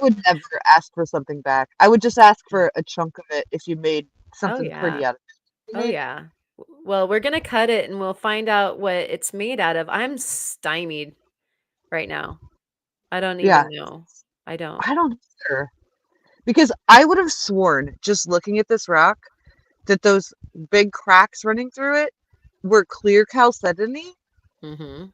would never ask for something back. I would just ask for a chunk of it if you made Oh, something yeah. pretty out of it. Oh, Right? yeah. Well, we're gonna cut it and we'll find out what it's made out of. I'm stymied right now. I don't Yeah, even know. I don't. I don't either. Because I would have sworn, just looking at this rock, that those big cracks running through it were clear chalcedony Mhm.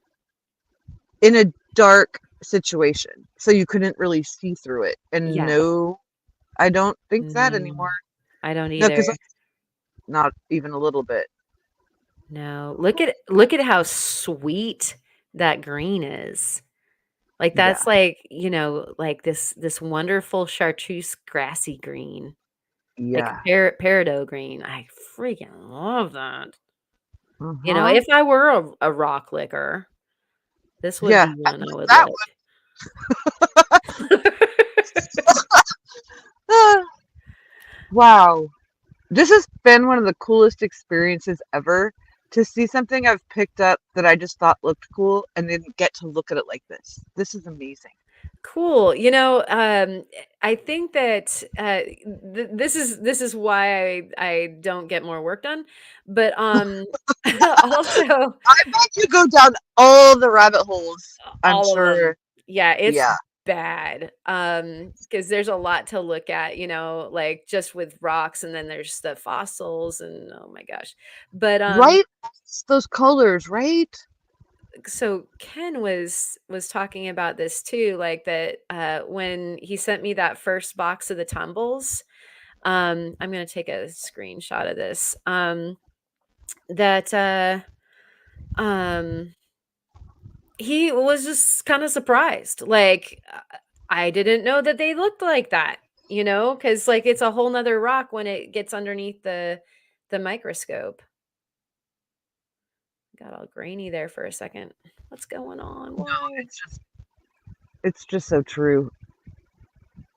in a dark situation. So you couldn't really see through it. And Yeah. no, I don't think that No. anymore. I don't No, because either. not even a little bit. No. Look at how sweet that green is. Like, Yeah. that's like, like this wonderful chartreuse grassy green, like Yeah. peridot green. I freaking love that. Uh-huh. If I were a rock licker, this would Yeah. be I one I like would that lick. one. Wow. This has been one of the coolest experiences ever to see something I've picked up that I just thought looked cool and then get to look at it like this. This is amazing. Cool. I think that this is why I don't get more work done, but also I bet you go down all the rabbit holes. I'm all of them. sure. Yeah, it's Yeah. bad. Because there's a lot to look at, like just with rocks, and then there's the fossils, and oh my gosh. But Right? Those colors, right? so Ken was talking about this too, like that when he sent me that first box of the tumbles. I'm gonna take a screenshot of this. That um he was just kind of surprised. Like, I didn't know that they looked like that, because like it's a whole nother rock when it gets underneath the microscope. Got all grainy there for a second. What's going on? No, Why? it's just so true.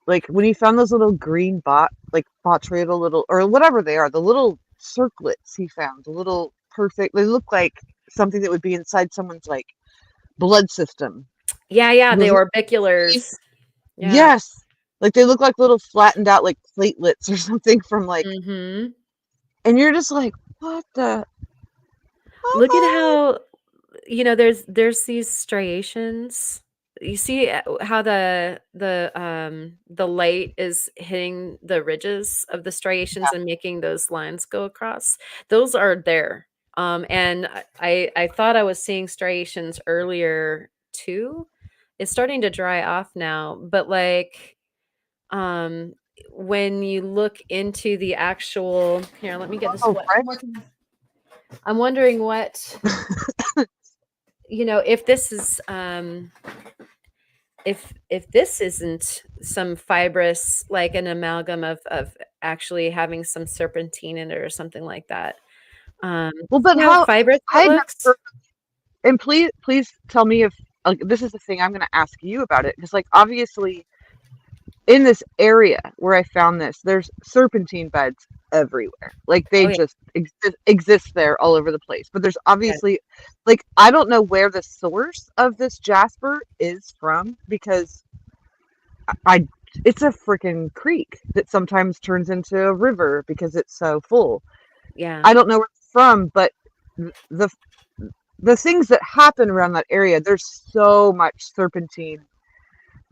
Like when he found those little green botryoidal little or whatever they are, the little circlets he found, the little perfect they look like something that would be inside someone's like blood system. Yeah, yeah, the Those little green, orbiculars. Yeah. yes. Like they look like little flattened out like platelets or something from like Mhm. and you're just like, what the Look at oh how, there's these striations. You see how the light is hitting the ridges of the striations and making those lines go across? Those are there. And I thought I was seeing striations earlier too. It's starting to dry off now, but like, um, when you look into the actual here, let me get this oh one right? more time. I'm wondering what, if this is if this isn't some fibrous, like an amalgam of actually having some serpentine in it or something like that. Well, but See how how fibrous I it had looks? never and please tell me if like this is the thing I'm gonna ask you about it because like obviously in this area where I found this, there's serpentine beds everywhere. Like they Oh yeah, just exist there all over the place. But there's yeah, obviously, like, I don't know where the source of this jasper is from because I it's a freaking creek that sometimes turns into a river because it's so full. yeah, I don't know where it's from, but the the things that happen around that area, there's so much serpentine.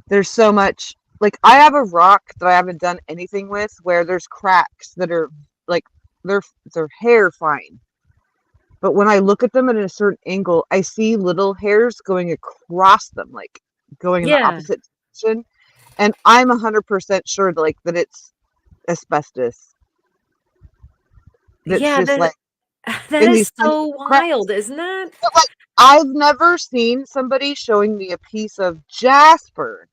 There's so much like I have a rock that I haven't done anything with where there's cracks that are like they're they're hair fine. But when I look at them at a certain angle, I see little hairs going across them, like going in the yeah, opposite direction. And I'm 100% sure that it's asbestos. That's yeah. just That like that in is these tiny so little cracks. wild, isn't that? But like I've never seen somebody showing me a piece of jasper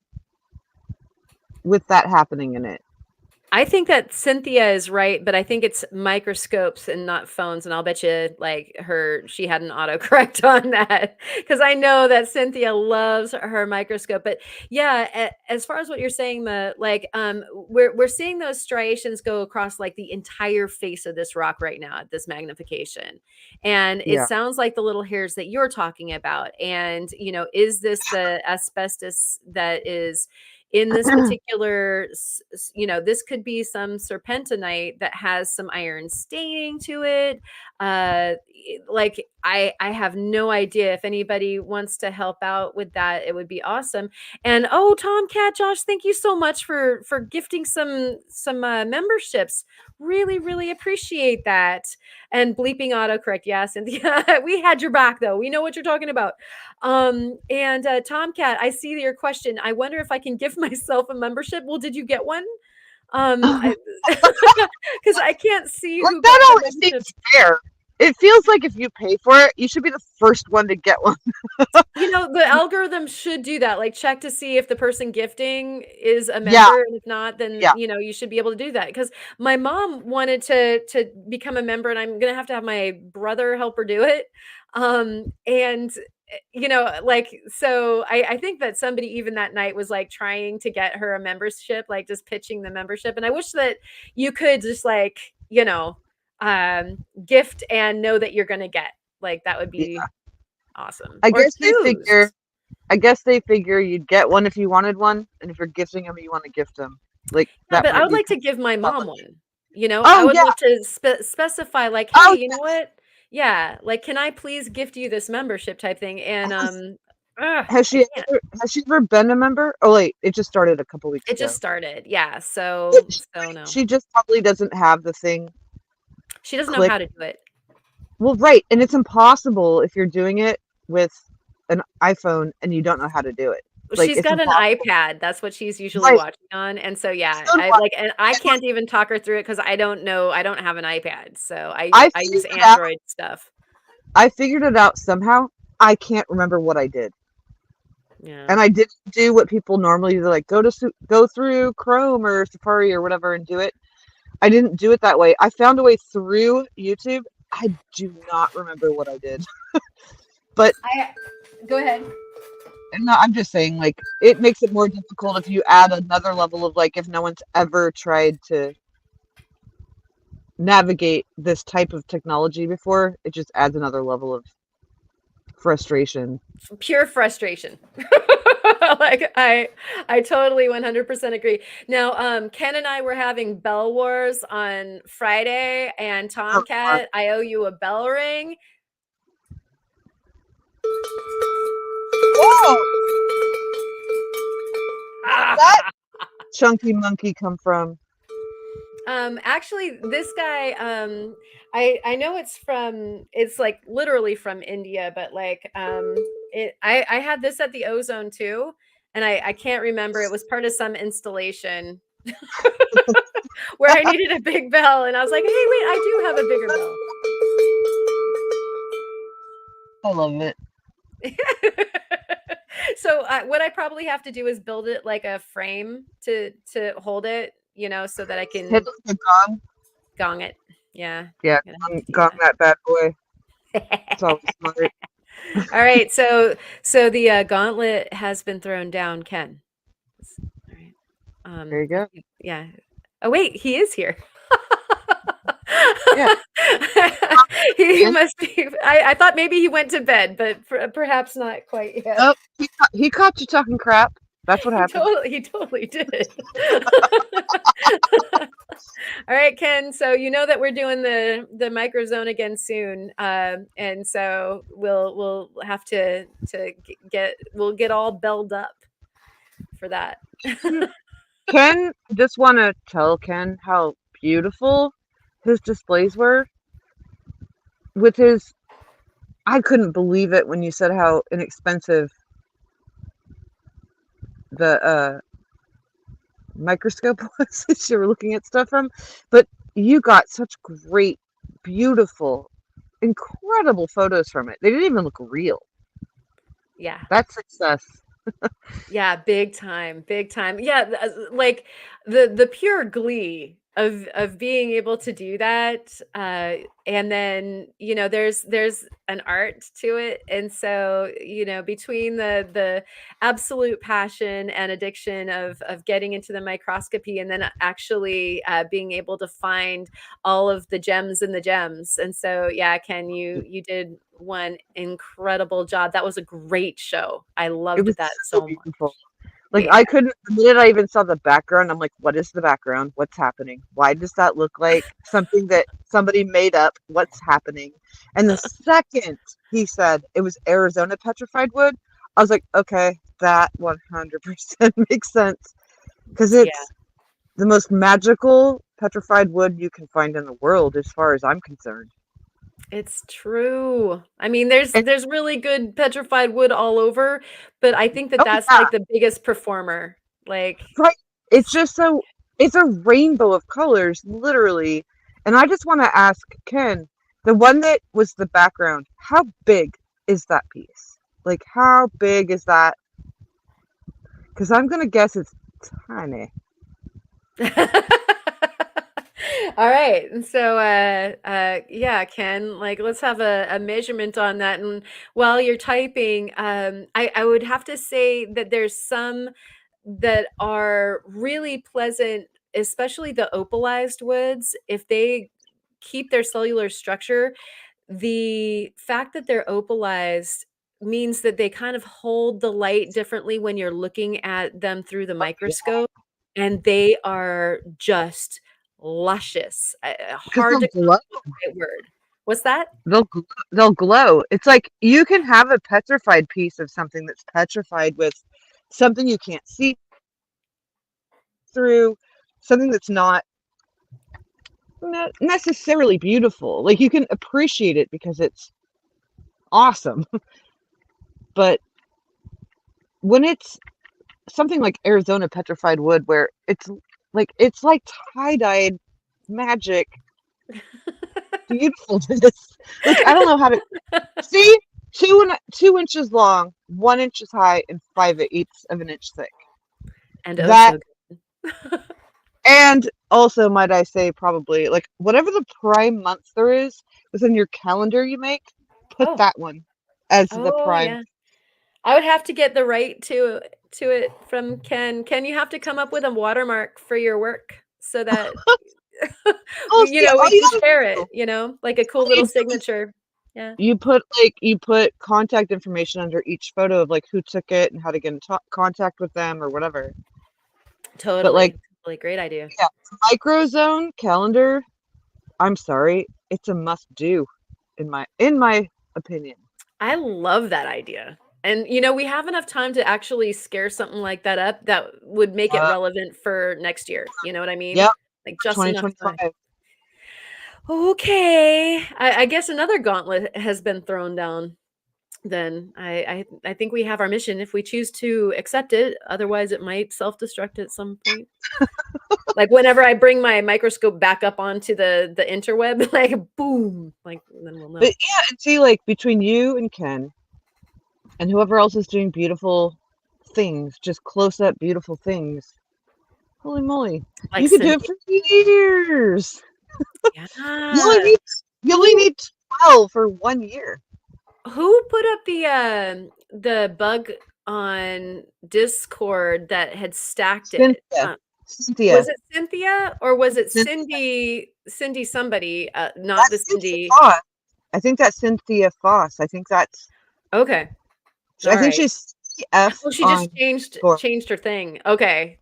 with that happening in it. I think that Cynthia is right, but I think it's microscopes and not phones, and I'll bet you, like, she had an autocorrect on that because I know that Cynthia loves her microscope. But yeah, as far as what you're saying, we're seeing those striations go across like the entire face of this rock right now at this magnification, and it Yeah. sounds like the little hairs that you're talking about. And is this the asbestos that is in this particular, this could be some serpentinite that has some iron staining to it. Like I have no idea. If anybody wants to help out with that, it would be awesome. And oh, Tomcat Josh, thank you so much for gifting some memberships. Really, really appreciate that. And bleeping autocorrect, yeah, Cynthia, we had your back though. We know what you're talking about. And Tomcat, I see your question. I wonder if I can give myself a membership. Well, did you get one? Because I can't see Like who got that the always membership. seems fair. It feels like if you pay for it, you should be the first one to get one. The algorithm should do that, like check to see if the person gifting is a Yeah, member, and if not, then yeah, you should be able to do that. Because my mom wanted to become a member, and I'm gonna have to have my brother help her do it. And like, so I think that somebody even that night was like trying to get her a membership, like just pitching the membership. And I wish that you could just like, gift and know that you're gonna get, like, that would yeah. be awesome. I Or guess they figure. choose. I guess they figure you'd get one if you wanted one, and if you're gifting them, you want to gift them. Like Yeah, that but I might would be like kind to give my of mom selfish. one. I Oh would yeah, love to specify, like, hey, oh you know what? Yeah, like, can I please gift you this membership type thing? And has, I has she can't. has she ever been a member? Oh wait, it just started a couple weeks It just ago. started. Yeah. Yeah, So no. she just probably doesn't have the thing She doesn't know click. how to do it. Well, right, and it's impossible if you're doing it with an iPhone and you don't know how to do it. Like She's it's got an impossible. iPad. That's what she's usually Right. watching on. And so yeah, So do I I. like, and I And, like, can't even talk her through it because I don't know. I don't have an iPad. So I I figured use it out. Android stuff. I figured it out somehow. I can't remember what I did. Yeah. And I didn't do what people normally do, like go through Chrome or Safari or whatever and do it. I didn't do it that way. I found a way through YouTube. I do not remember what I did. But I Go ahead. no, I'm just saying, like, it makes it more difficult if you add another level of, like, if no one's ever tried to navigate this type of technology before, it just adds another level of frustration. Pure frustration. Like, I totally 100% agree. Now, Ken and I were having bell wars on Friday, and Oh, Tomcat, I owe you a bell ring. whoa! Where'd that Ah! chunky monkey come from? Actually, this guy, I know it's like literally from India, but like, I had this at the Ozone too, and I can't remember. It was part of some installation where I needed a big bell, and I was like, hey, wait, I do have a bigger bell. I love it. So what I probably have to do is build it like a frame to hold it, so that I Hit can like a gong. gong it. Yeah, Yeah, gonna have to do gong that bad boy. It's that. always smart. All right, so the gauntlet has been thrown down, Ken. All right. There you go. Yeah. Oh wait, he is here. Yeah. He must be. I thought maybe he went to bed, but perhaps not quite yet. Oh, he caught you talking crap. That's what happened. He totally did. All right, Ken. So you know that we're doing the microzone again soon, and so we'll have to we'll get all belled up for that. Ken, just want to tell Ken how beautiful his displays were with his. I couldn't believe it when you said how inexpensive the microscope was that you were looking at stuff from, but you got such great, beautiful, incredible photos from it. They didn't even look real. Yeah. That's success. Yeah, big time, big time. Yeah, like the pure glee of being able to do that, and then there's an art to it, and so between the absolute passion and addiction of getting into the microscopy, and then actually being able to find all of the gems in the gems, and so yeah, Ken, you did one incredible job. That was a great show. I It loved was that so so much. beautiful. Like I couldn't, the minute I even saw the background, I'm like, what is the background? What's happening? Why does that look like something that somebody made up? What's happening? And the second he said it was Arizona petrified wood, I was like, okay, that 100% makes sense. Because Yeah, it's the most magical petrified wood you can find in the world, as far as I'm concerned. it's true. I mean, there's And there's really good petrified wood all over, but I think that oh that's yeah, like the biggest performer. Like, right. It's just so it's a rainbow of colors, literally. And I just want to ask Ken, the one that was the background, how big is that piece? Like how big is that? Because I'm gonna guess it's tiny. all right. And so, yeah, Ken, like, let's have a measurement on that. And while you're typing, I would have to say that there's some that are really pleasant, especially the opalized woods. If they keep their cellular structure, the fact that they're opalized means that they kind of hold the light differently when you're looking at them through the Yeah, microscope, and they are just luscious. because Hard they'll to come glow. up with the right word. What's that? They'll glow. It's like you can have a petrified piece of something that's petrified with something you can't see through, something that's not necessarily beautiful. Like you can appreciate it because it's awesome. But when it's something like Arizona petrified wood, where it's like tie-dyed magic beautifulness. Like I don't know how to see 2 inches long, 1 inch high, and 5/8 of an inch thick. And oh, That so good. and also might I say probably like whatever the prime month there is within your calendar you make, put Oh, that one as the oh, prime. yeah. I would have to get the right to it from Ken. Ken, you have to come up with a watermark for your work so that Oh, see, we all you can gotta share do, it, like a cool all little you do is signature. Yeah, you put contact information under each photo of like who took it and how to get in contact with them or whatever. But like, totally. Totally great idea. yeah, microzone calendar. I'm sorry, it's a must do in my opinion. I love that idea. And we have enough time to actually scare something like that up that would make it Uh, relevant for next year. You know what I mean? yep, Like just enough time. 2025. Okay. I guess another gauntlet has been thrown down. Then I think we have our mission if we choose to accept it. Otherwise, it might self-destruct at some point. Like whenever I bring my microscope back up onto the interweb, like boom, like then we'll But know. yeah, and see, like between you and Ken and whoever else is doing beautiful things, just close up beautiful things. Holy moly, Like you could do it Cindy. for years. You only Yeah. need you only Who need 12 for 1 year. who put up the bug on Discord that had stacked it? Cynthia. Was Cynthia. it Cynthia or was it Cynthia. Cindy somebody, not the That's Cynthia Cindy. Foss. I think that's Cynthia Foss. Okay. I All think right. she's CF Oh, she on just changed Discord. changed her thing. Okay.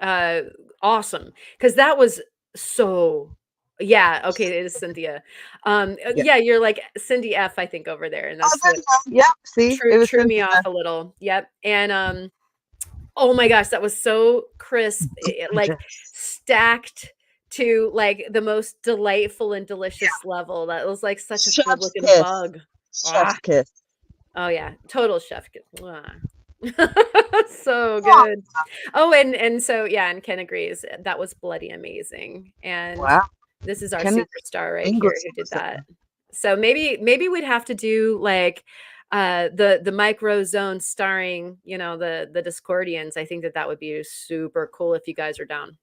Uh, awesome. Because that was so yeah, okay, it is Cynthia. Yeah. Yeah, you're like Cindy F, I think, over there, and Oh, that's there what you go. Yeah. See, it was threw me Cynthia. off a little. Yep. And oh my gosh, that was so crisp. Like Gorgeous. stacked to like the most delightful and delicious level. That was like such a good Chef's looking kiss. bug. Ah, Chef's kiss. oh yeah, total chef kiss. Mwah. So Yeah. good. Oh, and so yeah, and Ken agrees. That was bloody amazing. And Wow. this is our Ken is superstar right here English who did that. person. So maybe we'd have to do like the micro zone starring, the Discordians. I think that would be super cool if you guys are down.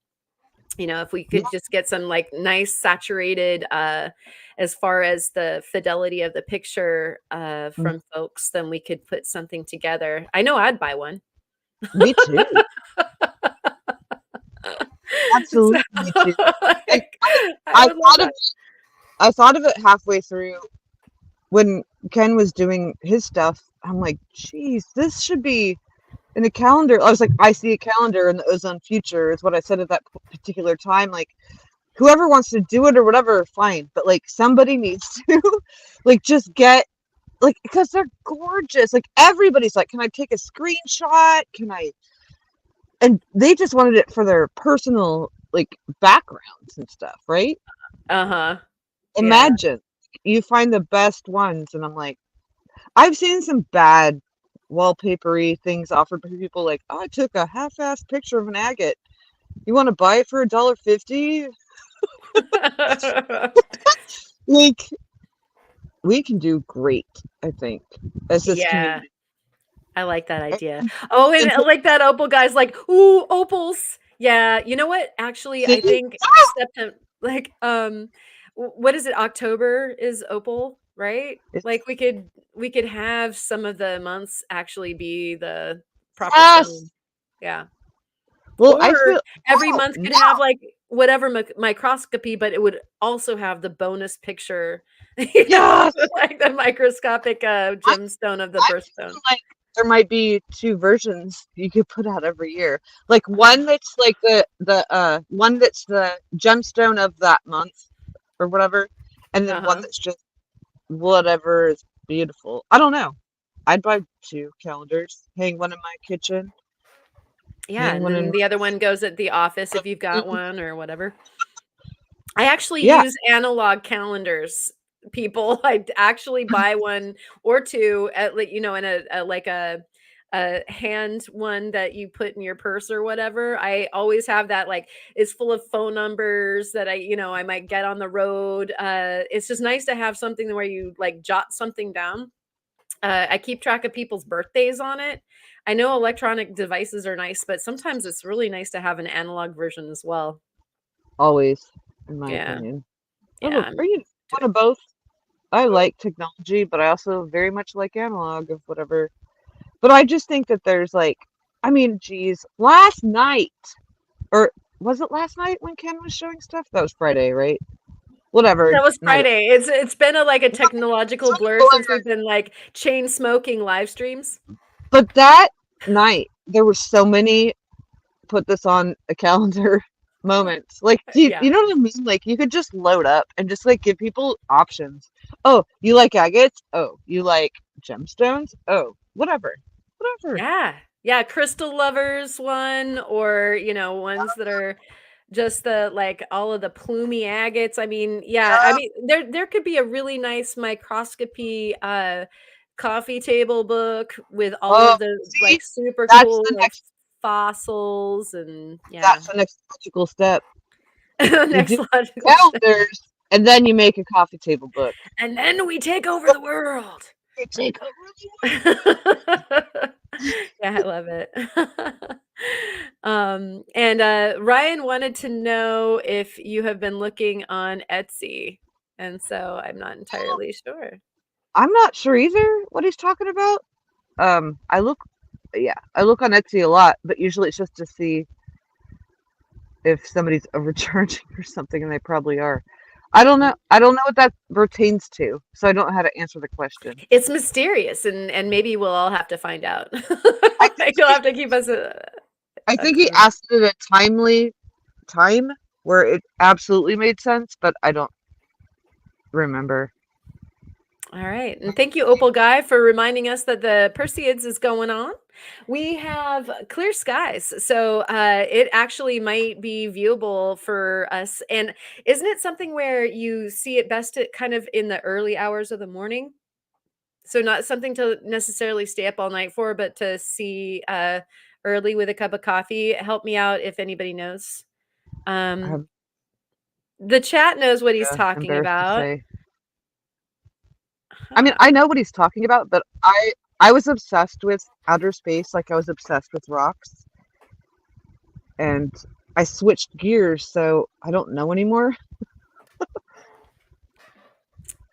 If we Yeah. could just get some like nice saturated as far as the fidelity of the picture Mm, from folks, then we could put something together. I know I'd buy one. me too. So, Absolutely me too. And like, I I would love thought of that. I thought of it halfway through when Ken was doing his stuff. I'm like, geez, this should be in the calendar, I was like, I see a calendar in the ozone future is what I said at that particular time. Like, whoever wants to do it or whatever, fine. But like, somebody needs to, like, just get, like, because they're gorgeous. Like, everybody's like, can I take a screenshot? Can I? And they just wanted it for their personal, like, backgrounds and stuff, right? Uh-huh. Yeah. Imagine you find the best ones, and I'm like, I've seen some bad wallpapery things offered by people like, oh, I took a half-assed picture of an agate. You want to buy it for $1.50? Like, we can do great, I think, as this Yeah. community. I like that And, idea. Oh, and and to like that opal guy's like, "Ooh, opals." Yeah, you know what? Actually, I see, think September, like, what is it? October is opal, right? it's, Like we could have some of the months actually be the proper yes. stone. Yeah. Well, I Or feel, every no, month could no, have like whatever microscopy, but it would also have the bonus picture, yes. like the microscopic gemstone of the I'm birthstone. feeling like there might be two versions you could put out every year. Like, one that's like the one that's the gemstone of that month or whatever, and then one Uh-huh. that's just whatever is beautiful. I don't know. I'd buy two calendars, hang one in my kitchen, Yeah, hang and one in then the other one goes at the office my if you've got living room. one or whatever. I actually Yeah. use analog calendars, people. I actually buy 1 or 2 at like, in a hand one that you put in your purse or whatever. I always have that, like, it's full of phone numbers that I might get on the road. It's just nice to have something where you, like, jot something down. I keep track of people's birthdays on it. I know electronic devices are nice, but sometimes it's really nice to have an analog version as well. Always, in my Yeah, opinion. yeah, I'm Are you to one it. of both? I like technology, but I also very much like analog of whatever. But I just think that there's like, I mean, geez, last night, or was it last night when Ken was showing stuff? That was Friday, right? Whatever That was night it Friday. It's been like a was. technological Some blur people since are, we've been, like, chain smoking live streams. but that night, there were so many put this on a calendar moments. Like, do Yeah. you know what I mean? Like, you could just load up and just like give people options. Oh, you like agates? Oh, you like gemstones? Oh, whatever. Whatever. Yeah. Yeah, crystal lovers one or, ones that are just the like, all of the plumy agates. I mean, yeah, I Yeah. mean, there could be a really nice microscopy, coffee table book with all Oh, of the, see, like, super that's cool, the like, next fossils and yeah. that's the next logical step. You do Next logical step. calendars and then you make a coffee table book. And then we take over the world. You take over Yeah, I love it. And, Ryan wanted to know if you have been looking on Etsy, and so I'm not entirely sure. I'm not sure either what he's talking about. I look, yeah, I look on Etsy a lot, but usually it's just to see if somebody's overcharging or something, and they probably are. I don't Mm. know. I don't know what that pertains to, so I don't know how to answer the question. It's mysterious, and maybe we'll all have to find out. I think You'll he, have to keep us, I think he current. asked it at a timely time where it absolutely made sense, but I don't remember. Alright, and thank you, Opal Guy, for reminding us that the Perseids is going on. We have clear skies, so, it actually might be viewable for us, and isn't it something where you see it best at kind of in the early hours of the morning? So not something to necessarily stay up all night for, but to see, early with a cup of coffee. Help me out if anybody knows. Um, I'm the chat knows what he's talking embarrassed to about. say. I mean, Huh. I know what he's talking about, but I was obsessed with outer space, like I was obsessed with rocks, and I switched gears, so I don't know anymore.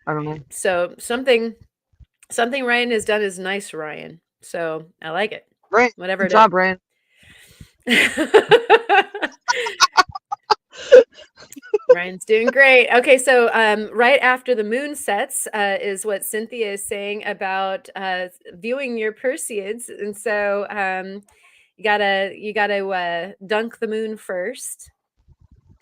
I don't know. So something Ryan has done is nice, Ryan. So I like it. Right. Whatever Good it is. job, Ryan. Ryan Ryan's doing great. Okay, so right after the moon sets is what Cynthia is saying about viewing your Perseids, and so you gotta dunk the moon first.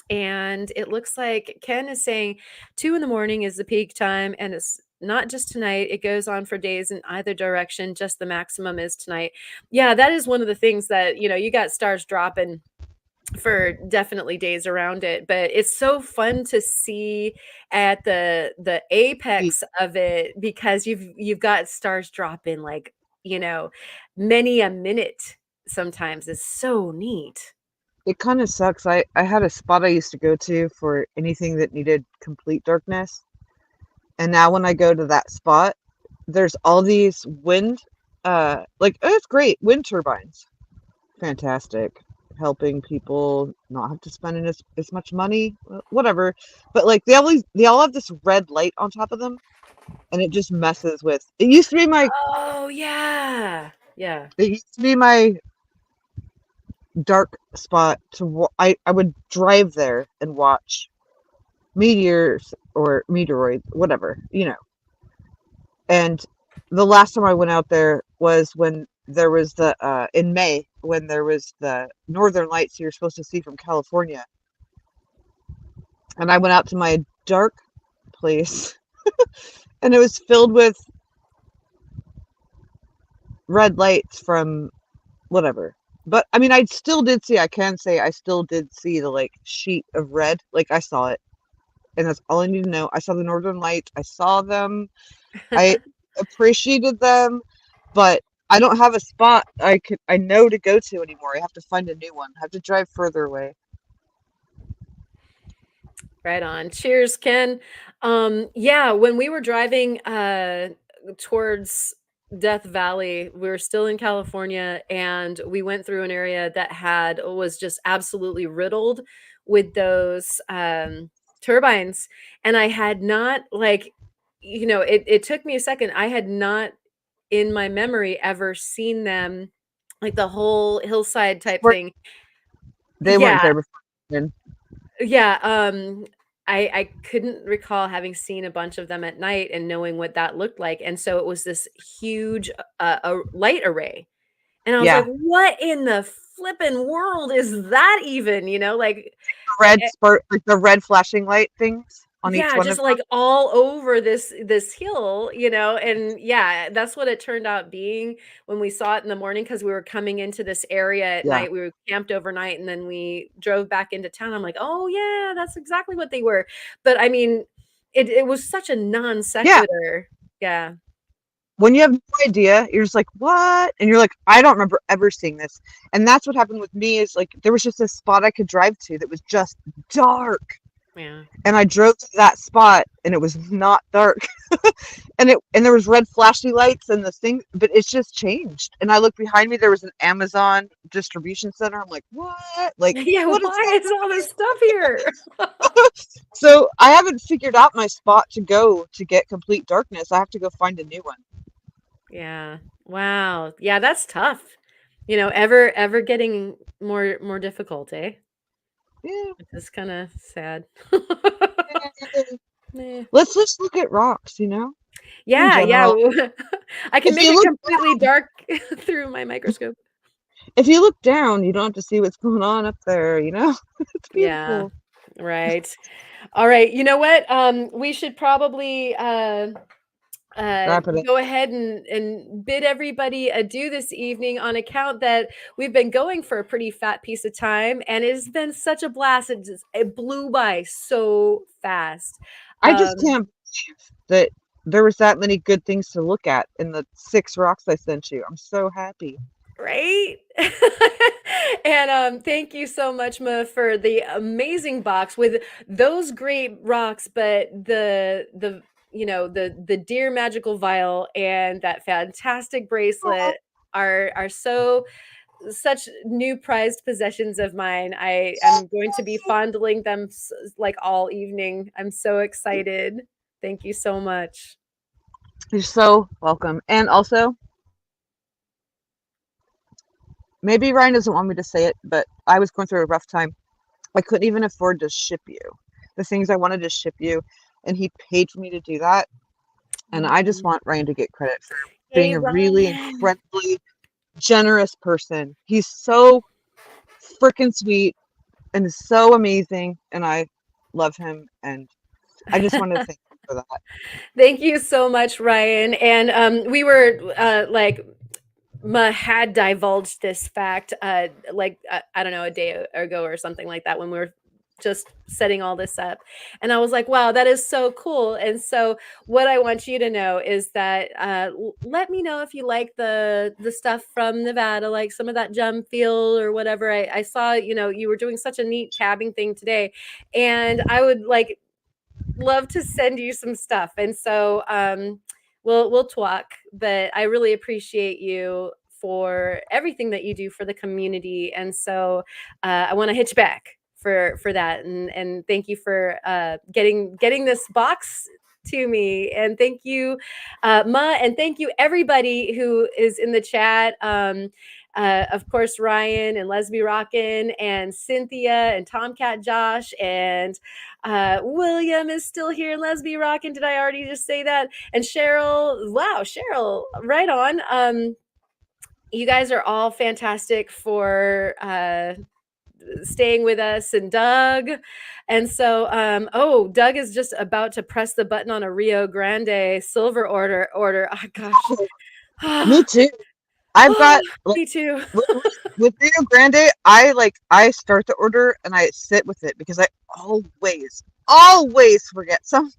And it looks like Ken is saying 2 in the morning is the peak time, and it's not just tonight. It goes on for days in either direction. Just the maximum is tonight. Yeah, that is one of the things that you got stars dropping for definitely days around it, but it's so fun to see at the apex of it because you've got stars dropping like many a minute sometimes. Is so neat. It kind of sucks. I had a spot I used to go to for anything that needed complete darkness. And now when I go to that spot, there's all these wind, oh, it's great. Wind turbines. Fantastic. Helping people not have to spend as much money, whatever. But like they all have this red light on top of them, and it just messes with. Oh yeah, yeah. It used to be my dark spot I would drive there and watch meteors or meteoroids, whatever, And the last time I went out there was when there was the in May when there was the northern lights you're supposed to see from California. And I went out to my dark place and it was filled with red lights from whatever. But I mean I can say I still did see the like sheet of red. Like I saw it. And that's all I need to know. I saw the northern lights. I saw them. I appreciated them, but I don't have a spot I know to go to anymore. I have to find a new one. I have to drive further away. Right on. Cheers, Ken. Yeah, when we were driving towards Death Valley, we were still in California and we went through an area that was just absolutely riddled with those turbines. And I had not it took me a second. I had not in my memory ever seen them like the whole hillside type Where thing. they weren't Yeah, there before. Then. yeah, I couldn't recall having seen a bunch of them at night and knowing what that looked like, and so it was this huge, light array, and I was like, Yeah, "What in the flippin' world is that even?" Like, red spark, like the red flashing light things on each yeah, one just of them. like all over this hill, and yeah, that's what it turned out being when we saw it in the morning because we were coming into this area at Yeah, night. We were camped overnight and then we drove back into town. I'm like, "Oh yeah, that's exactly what they were." But I mean, it was such a non yeah. sequitur. Yeah. When you have no idea, you're just like, what? And you're like, I don't remember ever seeing this. And that's what happened with me is like there was just a spot I could drive to that was just dark. Yeah. And I drove to that spot and it was not dark. And there was red flashy lights and the thing, but it's just changed. And I looked behind me, there was an Amazon distribution center. I'm like, what? Like, Yeah, what is why is all this stuff here? so I haven't figured out my spot to go to get complete darkness. I have to go find a new one. Yeah. Wow. Yeah, that's tough. Ever getting more difficult, eh? Yeah. Which is kinda sad. Meh. Let's just look at rocks, in Yeah, yeah, general. I can If make you it look completely dark through my microscope. if you look down, you don't have to see what's going on up there. It's Yeah, beautiful. right. Alright, you know what? We should probably, Wrap it up. go ahead and bid everybody adieu this evening on account that we've been going for a pretty fat piece of time, and it's been such a blast. It blew by so fast. I just Um can't believe that there was that many good things to look at in the 6 rocks I sent you. I'm so happy. Right? And, thank you so much, Ma, for the amazing box with those great rocks, but the deer magical vial and that fantastic Aw. bracelet are such new prized possessions of mine. I am going to be fondling them like all evening. I'm so excited. Thank you so much. You're so welcome. And also, maybe Ryan doesn't want me to say it, but I was going through a rough time. I couldn't even afford to ship you. the things I wanted to ship you, and he paid for me to do that. And I just Mhm. want Ryan to get credit for being Hey, a really Ryan. incredibly generous person. He's so freaking sweet and is so amazing, and I love him, and I just want to thank him for that. Thank you so much, Ryan. And we were like, Ma had divulged this fact, like I don't know, a day ago or something like that, when we were just setting all this up, and I was like, "Wow, that is so cool!" And so, what I want you to know is that let me know if you like the stuff from Nevada, like some of that gem feel or whatever. I saw, you were doing such a neat tabbing thing today, and I would like love to send you some stuff. And so we'll talk, but I really appreciate you for everything that you do for the community. And so I want to hit you back for that. And thank you for getting this box to me. And thank you, Ma, and thank you everybody who is in the chat. Of course, Ryan and Lesby Rockin' and Cynthia and Tomcat Josh and William is still here. Lesby Rockin'. Did I already just say that? And Cheryl. Wow, Cheryl. Right on. You guys are all fantastic for staying with us, and Doug. And so, oh, Doug is just about to press the button on a Rio Grande silver order. Oh gosh. Me Oh, too. I've got like me too. with Rio Grande, I start the order and I sit with it because I always forget something.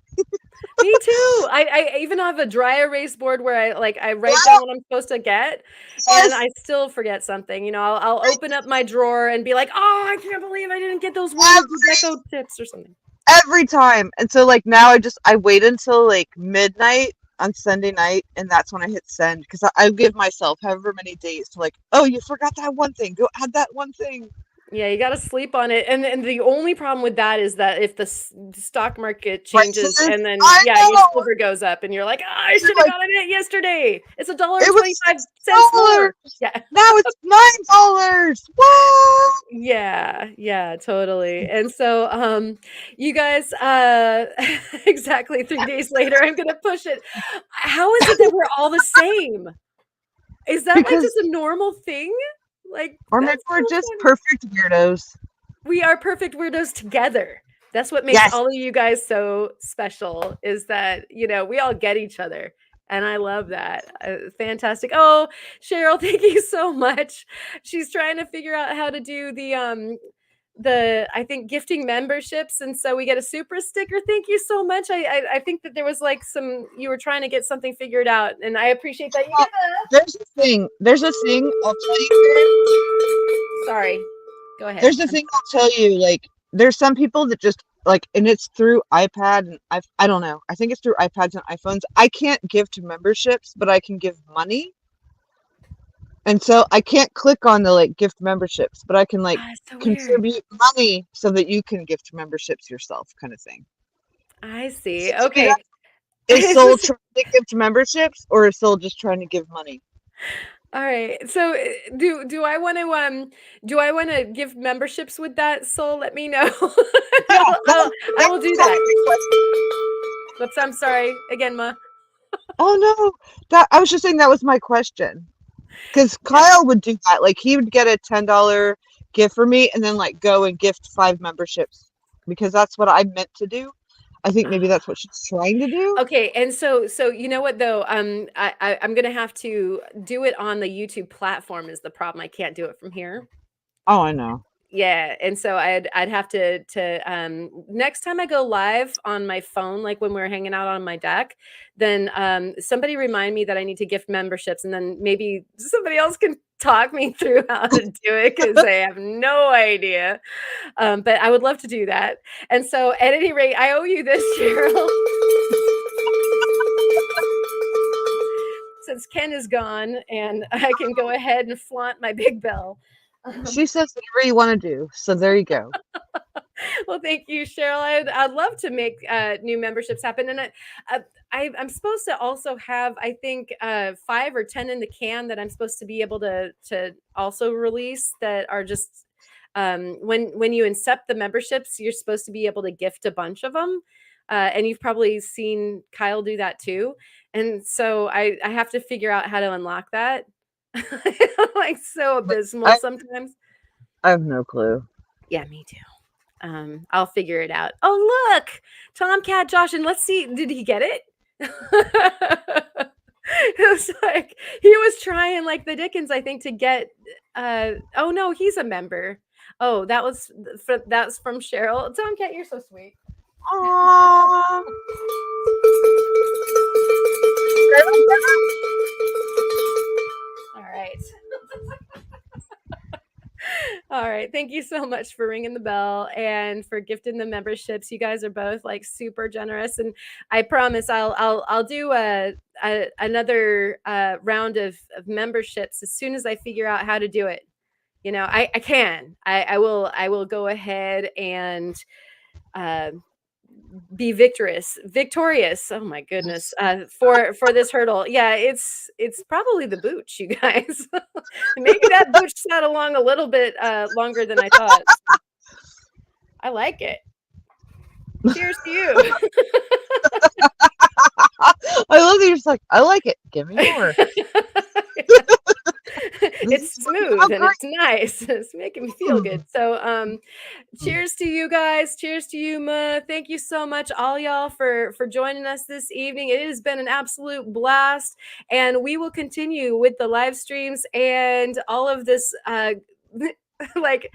Me too. I even have a dry erase board where I write down what I'm supposed to get, and Yes, I still forget something. I'll open up my drawer and be like, "Oh, I can't believe I didn't get those Williams Deco tips or something." every time. And so like now I wait until like midnight on Sunday night, and that's when I hit send because I give myself however many days to like, oh, you forgot that one thing, go add that one thing. Yeah, you got to sleep on it. And the only problem with that is that if the stock market changes Prices, and then I yeah, your know. silver goes up and you're like, "Oh, I You're should have like, gotten it yesterday. It's a dollar and it was 25 cents $6. more." Yeah. Now it's $9. What? Yeah, yeah, totally. And so, you guys, exactly 3 days later, I'm gonna push it. How is it that we're all the same? Is that, like, Because, just a normal thing? Like, or maybe that's we're so just funny. perfect weirdos. We are perfect weirdos together. That's what makes Yes. all of you guys so special, is that, we all get each other, and I love that. Fantastic. Oh, Cheryl, thank you so much. She's trying to figure out how to do the I think gifting memberships, and so we get a super sticker. Thank you so much. I think that there was like you were trying to get something figured out, and I appreciate that you Well, did that. there's a thing. There's a thing I'll tell you. Sorry. Go ahead. There's a thing I'll tell you. Like, there's some people that just like, and it's through iPad, and I don't know. I think it's through iPads and iPhones. I can't give to memberships, but I can give money. And so I can't click on the like gift memberships, but I can like It's so weird. contribute money so that you can gift memberships yourself, kind of thing. I So see. maybe Okay. is Is Soul this trying to gift memberships, or is Soul just trying to give money? all right? So do I want to give memberships with that, Soul? Let me know. Yeah, I that will was do kind of that. my question. Whoops, I'm sorry again, Ma. Oh no, that I was just saying that was my question. Because Yeah. Kyle would do that. Like he would get a $10 gift for me and then like go and gift 5 memberships because that's what I meant to do. I think maybe that's what she's trying to do. Okay, and so you know what though? I'm gonna have to do it on the YouTube platform is the problem. I can't do it from here. Oh, I know. Yeah, and so I'd have next time I go live on my phone, like when we're hanging out on my deck, then somebody remind me that I need to gift memberships, and then maybe somebody else can talk me through how to do it because I have no idea. But I would love to do that. And so at any rate, I owe you this, Cheryl. Since Ken is gone, and I can go ahead and flaunt my big bell. She says whatever you want to do. So there you go. Well, thank you, Cheryl. I'd love to make new memberships happen, and uh, I'm supposed to also have, I think, 5 or 10 in the can that I'm supposed to be able to also release that are just When you accept the memberships, you're supposed to be able to gift a bunch of them. And you've probably seen Kyle do that too. And so I have to figure out how to unlock that. Like so But abysmal sometimes. I have no clue. Yeah, me too. I'll figure it out. Oh, look, Tomcat Josh, and let's see, did he get it? It was like he was trying like the Dickens, I think, to get. Oh no, he's a member. Oh, that's from Cheryl. Tomcat, you're so sweet. Aww. All right. All right. Thank you so much for ringing the bell and for gifting the memberships. You guys are both like super generous, and I promise I'll do another round of memberships as soon as I figure out how to do it. You know, I can. I will go ahead and uh, be victorious. Oh my goodness, for this hurdle. Yeah, it's probably the booch, you guys. Maybe that booch sat along a little bit longer than I thought. I like it. Cheers to you. I love that you're just like, I like it. Give me more. It's smooth and it's nice. It's making me feel good. So cheers to you guys. Cheers to you, Ma. Thank you so much, all y'all, for joining us this evening. It has been an absolute blast, and we will continue with the live streams and all of this like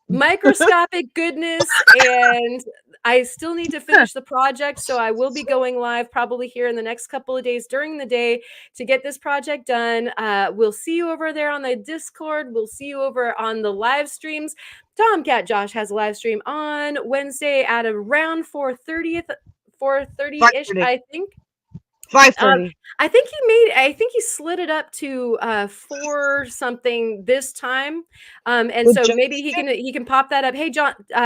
microscopic goodness. And I still need to finish the project, so I will be going live probably here in the next couple of days during the day to get this project done. We'll see you over there on the Discord. We'll see you over on the live streams. Tomcat Josh has a live stream on Wednesday at around 4:30-ish, I think. 5:30. I think he slid it up to 4 something this time. And so maybe he can pop that up. Hey,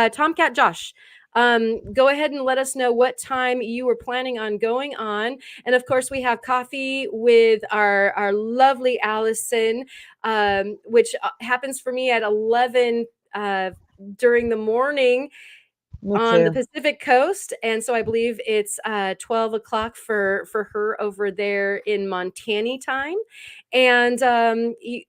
Tomcat Josh, go ahead and let us know what time you were planning on going on. And of course, we have coffee with our lovely Allison, which happens for me at 11 during the morning on the Pacific Coast, and so I believe it's 12 o'clock for her over there in Montana time. And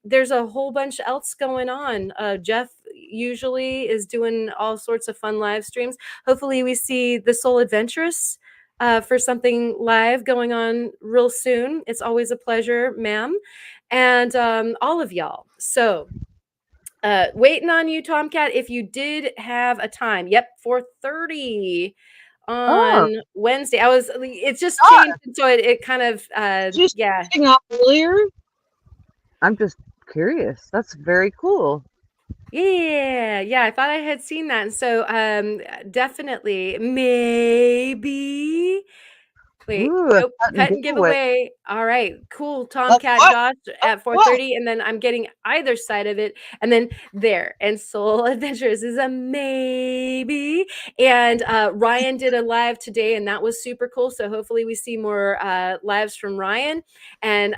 there's a whole bunch else going on. Jeff usually is doing all sorts of fun live streams. Hopefully we see the Soul Adventurous for something live going on real soon. It's always a pleasure, ma'am, and all of y'all. So waiting on you, Tomcat. If you did have a time, yep, 4:30 on Wednesday. It's just changed, so it kind of just getting up earlier. I'm just curious. That's very cool. Yeah. I thought I had seen that, and so definitely maybe. Wait, nope, cut giveaway. All right, cool. Tomcat Josh at 4:30, and then I'm getting either side of it, and then there. And Soul Adventures is a maybe. And Ryan did a live today, and that was super cool. So hopefully we see more lives from Ryan and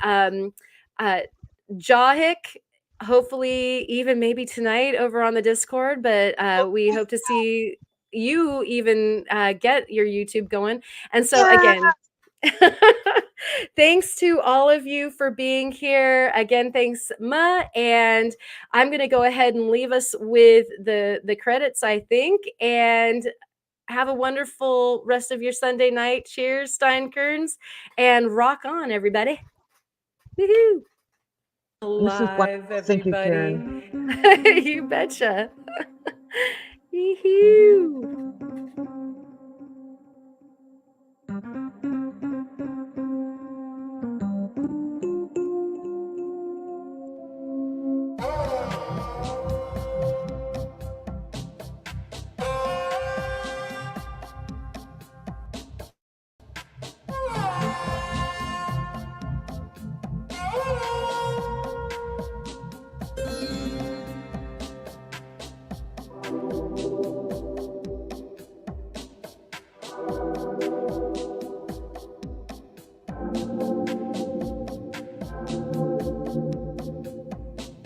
Jahik. Hopefully, even maybe tonight over on the Discord. But we hope to see you even get your YouTube going. And so again, thanks to all of you for being here. Again, thanks, Ma. And I'm going to go ahead and leave us with the credits, I think. And have a wonderful rest of your Sunday night. Cheers, Steinkerns. And rock on, everybody. Woohoo! Live, everybody. You betcha. Woohoo!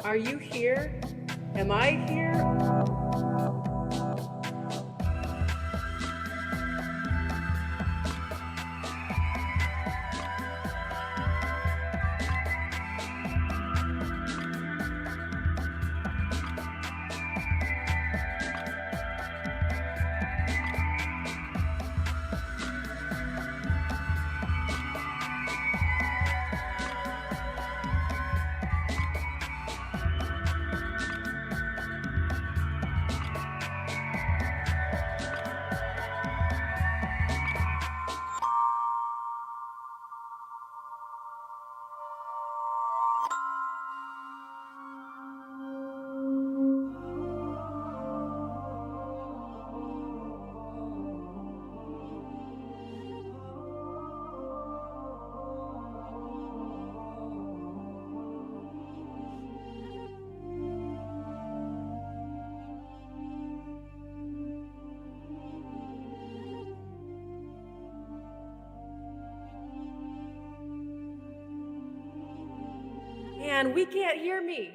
Are you here? Am I here? man, we can't hear me.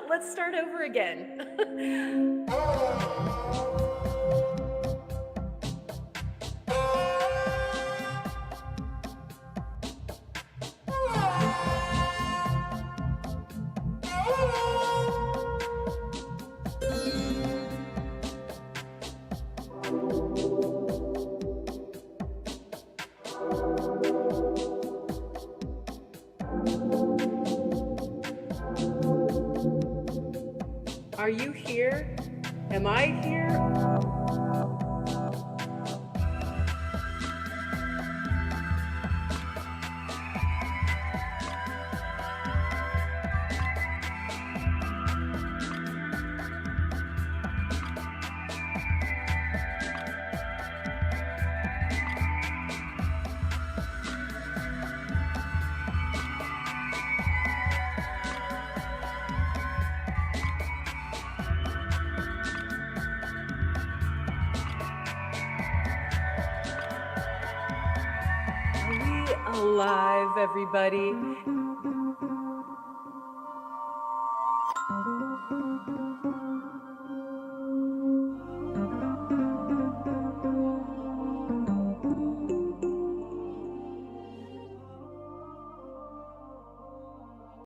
Let's start over again. Are you here? Am I here? Are we alive, everybody?